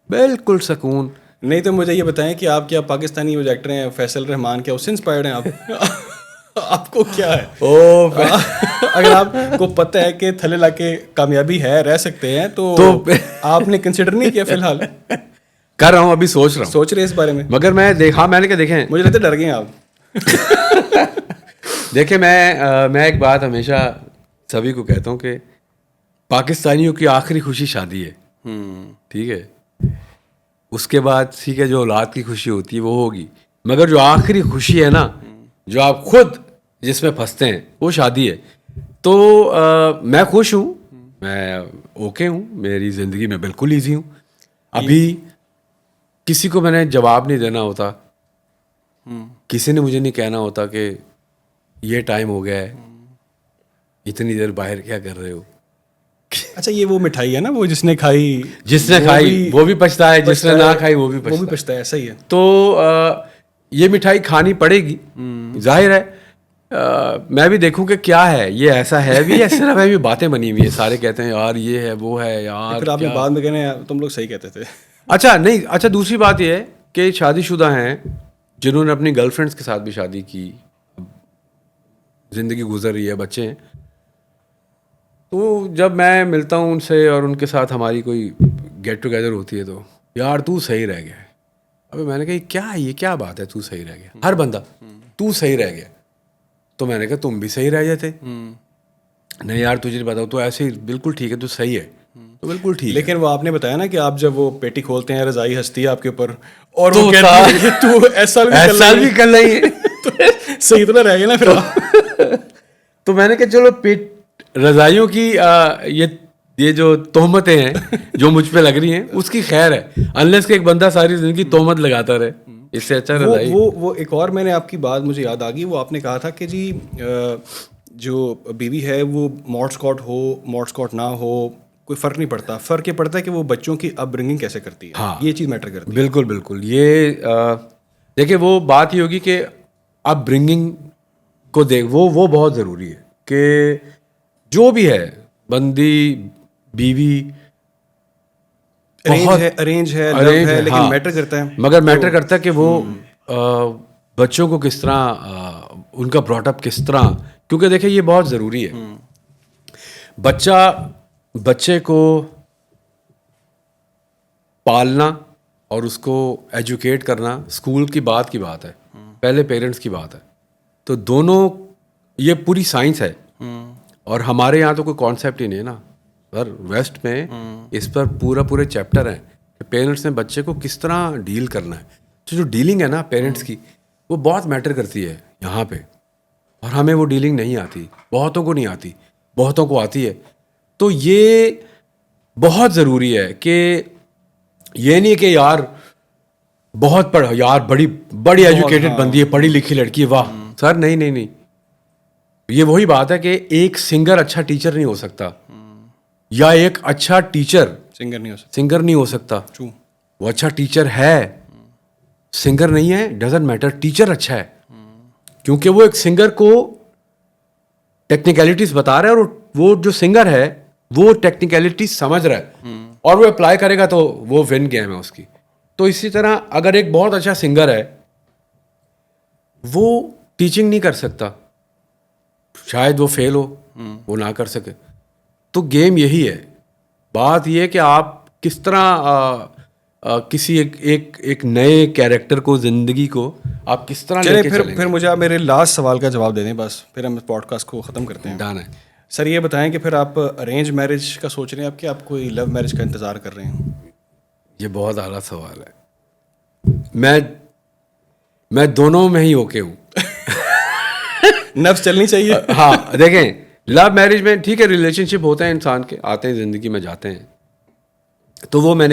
بالکل سکون. نہیں تو مجھے یہ بتائیں کہ آپ کیا پاکستانی وہ ایکٹر ہیں فیصل رحمان, کیا اس سے انسپائرڈ ہیں آپ؟ آپ کو کیا ہے اگر آپ کو پتہ ہے کہ تھلے لا کے کامیابی ہے, رہ سکتے ہیں, تو آپ نے کنسیڈر نہیں کیا؟ فی الحال کر رہا ہوں, ابھی سوچ رہے اس بارے میں, مگر میں میں نے کہا دیکھیں مجھے لگتا ہے ڈر گئے آپ. دیکھیں میں ایک بات ہمیشہ سبھی کو کہتا ہوں کہ پاکستانیوں کی آخری خوشی شادی ہے, ٹھیک ہے. اس کے بعد ٹھیک ہے جو اولاد کی خوشی ہوتی ہے وہ ہوگی, مگر جو آخری خوشی ہے نا, جو آپ خود جس میں پھنستے ہیں, وہ شادی ہے. تو میں خوش ہوں, میں اوکے ہوں, میری زندگی میں بالکل ایزی ہوں. ابھی کسی کو میں نے جواب نہیں دینا ہوتا, کسی نے مجھے نہیں کہنا ہوتا کہ یہ ٹائم ہو گیا ہے, اتنی دیر باہر کیا کر رہے ہو. اچھا یہ وہ مٹھائی ہے نا, وہ جس نے کھائی وہ بھی پچھتا ہے, جس نے نہ کھائی وہ بھی پچھتا ہے. صحیح ہے. تو یہ مٹھائی کھانی پڑے گی, ظاہر ہے. میں بھی دیکھوں کہ کیا ہے, یہ ایسا ہے بھی یا صرف ہے بھی باتیں بنی ہوئی ہیں. سارے کہتے ہیں یار یہ ہے وہ ہے یار, پھر آپ نے بعد میں کہنے تم لوگ صحیح کہتے تھے. اچھا دوسری بات یہ ہے کہ شادی شدہ ہیں جنہوں نے اپنی گرل فرینڈس کے ساتھ بھی شادی کی, زندگی گزر رہی ہے, بچے ہیں. تو جب میں ملتا ہوں ان سے اور ان کے ساتھ ہماری کوئی گیٹ ٹوگیدر ہوتی ہے تو یار تو صحیح رہ گیا. ابھی میں نے کہا یہ کیا بات ہے تو صحیح رہ گیا, ہر بندہ تو صحیح رہ گیا. تو میں نے کہا تم بھی صحیح رہ جاتے. نہیں یار تجھے بتاؤ تو ایسے ہی بالکل ٹھیک ہے, تو صحیح ہے, تو بالکل ٹھیک. لیکن وہ آپ نے بتایا نا کہ آپ جب وہ پیٹی کھولتے ہیں رضائی ہستی ہے آپ کے اوپر, اور وہ کہتی ہے تو ایسا بھی کر رہی ہے, صحیح تو نہ رہ گیا نا پھر. تو میں نے کہا چلو رضائیوں کی یہ جو تہمتیں ہیں جو مجھ پہ لگ رہی ہیں اس کی خیر ہے, انلیس کہ ایک بندہ ساری زندگی تہمت لگاتا رہے, اس سے اچھا رضائی. وہ ایک اور میں نے آپ کی بات مجھے یاد آ گئی, وہ آپ نے کہا تھا کہ جی جو بیوی ہے وہ ماڈ اسکاٹ ہو ماڈ اسکاٹ نہ ہو کوئی فرق نہیں پڑتا, فرق یہ پڑتا ہے کہ وہ بچوں کی اپ برنگنگ کیسے کرتی ہے. ہاں یہ چیز میٹر کرتی ہے. بالکل. یہ دیکھیں وہ بات یہ ہوگی کہ اپ برنگنگ کو وہ بہت ضروری ہے کہ جو بھی ہے بندی بیوی ارینج ہے لیکن میٹر کرتا ہے, مگر میٹر کرتا ہے کہ وہ بچوں کو کس طرح ان کا براٹ اپ کس طرح, کیونکہ دیکھیں یہ بہت ضروری ہے. بچے کو پالنا اور اس کو ایجوکیٹ کرنا اسکول کی بات ہے, پہلے پیرنٹس کی بات ہے. تو دونوں یہ پوری سائنس ہے, اور ہمارے یہاں تو کوئی کانسیپٹ ہی نہیں ہے نا سر. ویسٹ میں اس پر پورے چیپٹر ہیں کہ پیرنٹس نے بچے کو کس طرح ڈیل کرنا ہے. تو جو ڈیلنگ ہے نا پیرنٹس کی وہ بہت میٹر کرتی ہے یہاں پہ, اور ہمیں وہ ڈیلنگ نہیں آتی, بہتوں کو نہیں آتی, بہتوں کو آتی ہے. تو یہ بہت ضروری ہے کہ یہ نہیں کہ یار بہت پڑھ یار بڑی ایجوکیٹڈ بندی ہے, پڑھی لکھی لڑکی ہے, واہ سر نہیں. یہ وہی بات ہے کہ ایک سنگر اچھا ٹیچر نہیں ہو سکتا, یا ایک اچھا ٹیچر سنگر نہیں ہو سکتا. سنگر نہیں ہو سکتا. وہ اچھا ٹیچر ہے, سنگر نہیں ہے, ڈزنٹ میٹر, ٹیچر اچھا ہے, کیونکہ وہ ایک سنگر کو ٹیکنیکلٹیز بتا رہا ہے, اور وہ جو سنگر ہے وہ ٹیکنیکلٹیز سمجھ رہا ہے, اور وہ اپلائی کرے گا تو وہ ون گیم ہے اس کی. تو اسی طرح اگر ایک بہت اچھا سنگر ہے, وہ ٹیچنگ نہیں کر سکتا, شاید وہ فیل ہو, وہ نہ کر سکے. تو گیم یہی ہے. بات یہ ہے کہ آپ کس طرح کسی ایک نئے کیریکٹر کو, زندگی کو آپ کس طرح لے کے چلیں گے. پھر مجھے آپ میرے لاسٹ سوال کا جواب دے دیں بس, پھر ہم اس پوڈ کاسٹ کو ختم کرتے ہیں. ڈن ہے. سر یہ بتائیں کہ پھر آپ ارینج میرج کا سوچ رہے ہیں آپ, کہ آپ کوئی لو میرج کا انتظار کر رہے ہیں؟ یہ بہت اعلیٰ سوال ہے. میں دونوں میں ہی اوکے ہوں. نفس چلنی چاہیے. ہاں دیکھیں, لو میرج میں ٹھیک ہے, ریلیشن شپ ہوتے ہیں انسان کے, آتے ہیں زندگی میں جاتے ہیں, تو وہ میں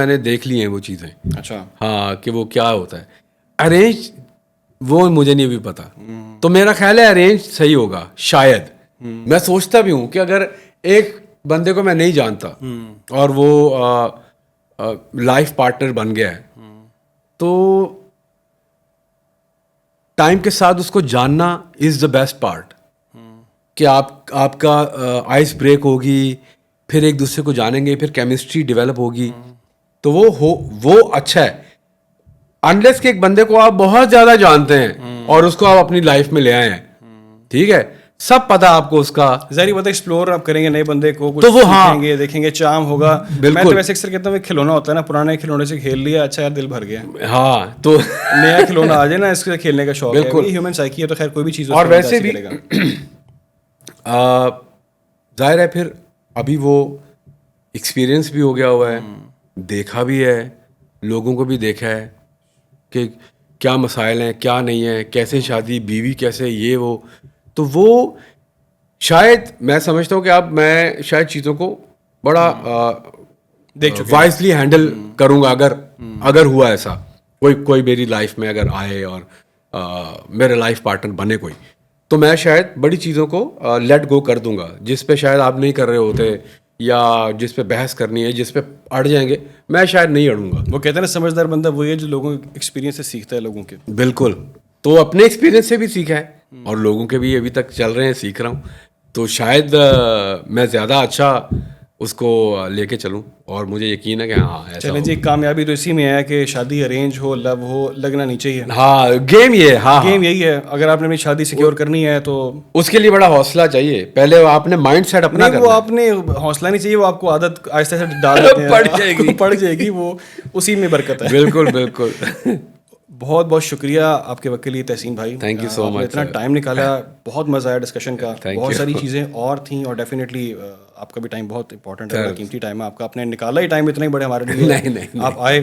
نے دیکھ لی ہیں وہ چیزیں. اچھا. ہاں کہ وہ کیا ہوتا ہے. ارینج وہ مجھے نہیں ابھی پتا, تو میرا خیال ہے ارینج صحیح ہوگا شاید. میں سوچتا بھی ہوں کہ اگر ایک بندے کو میں نہیں جانتا اور وہ لائف پارٹنر بن گیا ہے, تو ٹائم کے ساتھ اس کو جاننا از دا بیسٹ پارٹ. کہ آپ کا آئس بریک ہوگی, پھر ایک دوسرے کو جانیں گے, پھر کیمسٹری ڈیولپ ہوگی, تو وہ اچھا ہے. انلیس کہ ایک بندے کو آپ بہت زیادہ جانتے ہیں اور اس کو آپ اپنی لائف میں لے آئے ہیں, ٹھیک ہے, سب پتا آپ کو اس کا, ظاہر بات ہے ایکسپلور آپ کریں گے نئے بندے کو, کچھ سیکھیں گے, دیکھیں گے, چام ہوگا. میں تو ویسے اکثر کہتا ہوں کھلونا ہوتا ہے نا, پرانے کھلونے سے کھیل لیا, اچھا یار دل بھر گیا. ہاں تو نیا کھلونا آ جائے نا, اس سے کھیلنے کا شوق ہے. ہیومن سائیکی ہے تو خیر کوئی بھی چیز. اور ویسے بھی ظاہر ہے پھر ابھی وہ ایکسپیرئنس بھی ہو گیا ہوا ہے, دیکھا بھی ہے, لوگوں کو بھی دیکھا ہے کہ کیا مسائل ہیں, کیا نہیں ہیں, کیسے شادی, بیوی کیسے, یہ وہ. تو وہ شاید میں سمجھتا ہوں کہ اب میں شاید چیزوں کو بڑا وائزلی ہینڈل کروں گا اگر ہوا ایسا, کوئی میری لائف میں اگر آئے اور میرا لائف پارٹنر بنے کوئی, تو میں شاید بڑی چیزوں کو لیٹ گو کر دوں گا, جس پہ شاید آپ نہیں کر رہے ہوتے, یا جس پہ بحث کرنی ہے, جس پہ اڑ جائیں گے, میں شاید نہیں اڑوں گا. وہ کہتے ہیں نا سمجھدار بندہ وہی ہے جو لوگوں کے ایکسپیرینس سے سیکھتا ہے لوگوں کے. بالکل. تو اپنے ایکسپیرینس سے بھی سیکھا ہے, اور لوگوں کے بھی ابھی تک چل رہے ہیں, سیکھ رہا ہوں. تو شاید میں زیادہ اچھا اس کو لے کے چلوں, اور مجھے یقین ہے کہ ہاں ایسا. چلیں جی, کامیابی تو اسی میں ہے کہ شادی ارینج ہو, لو ہو, لگنا نہیں چاہیے. ہاں گیم یہ ہے. ہاں گیم یہی ہے. اگر آپ نے اپنی شادی سیکیور کرنی ہے تو اس کے لیے بڑا حوصلہ چاہیے. پہلے آپ نے مائنڈ سیٹ اپنا کرنا ہے. وہ آپ نے حوصلہ نہیں چاہیے, وہ آپ کو عادت آہستہ سے ڈال دیتے ہیں, پڑ جائے گی, وہ اسی میں برکت ہے. بالکل بالکل. بہت بہت شکریہ آپ کے وقت کے لیے تحسین بھائی. تھینک یو سو مچ. اتنا ٹائم نکالا, بہت مزہ آیا ڈسکشن کا. بہت ساری چیزیں اور تھیں, اور ڈیفینیٹلی آپ کا بھی ٹائم بہت امپورٹنٹ ہے, قیمتی ٹائم ہے آپ کا. آپ نے نکالا ہی ٹائم اتنا ہی بڑے ہمارے لیے, آپ آئے.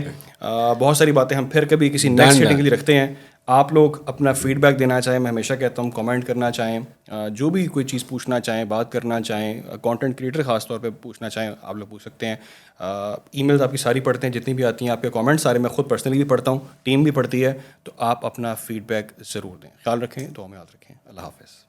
بہت ساری باتیں ہم پھر کبھی کسی نیکسٹ سیٹنگ کے لیے رکھتے ہیں. آپ لوگ اپنا فیڈ بیک دینا چاہیں, میں ہمیشہ کہتا ہوں کامنٹ کرنا چاہیں, جو بھی کوئی چیز پوچھنا چاہیں, بات کرنا چاہیں, کانٹینٹ کریٹر خاص طور پہ پوچھنا چاہیں, آپ لوگ پوچھ سکتے ہیں. ای میلز آپ کی ساری پڑھتے ہیں, جتنی بھی آتی ہیں. آپ کے کامنٹ سارے میں خود پرسنلی بھی پڑھتا ہوں, ٹیم بھی پڑھتی ہے. تو آپ اپنا فیڈ بیک ضرور دیں. خیال رکھیں, دعا میں یاد رکھیں. اللہ حافظ.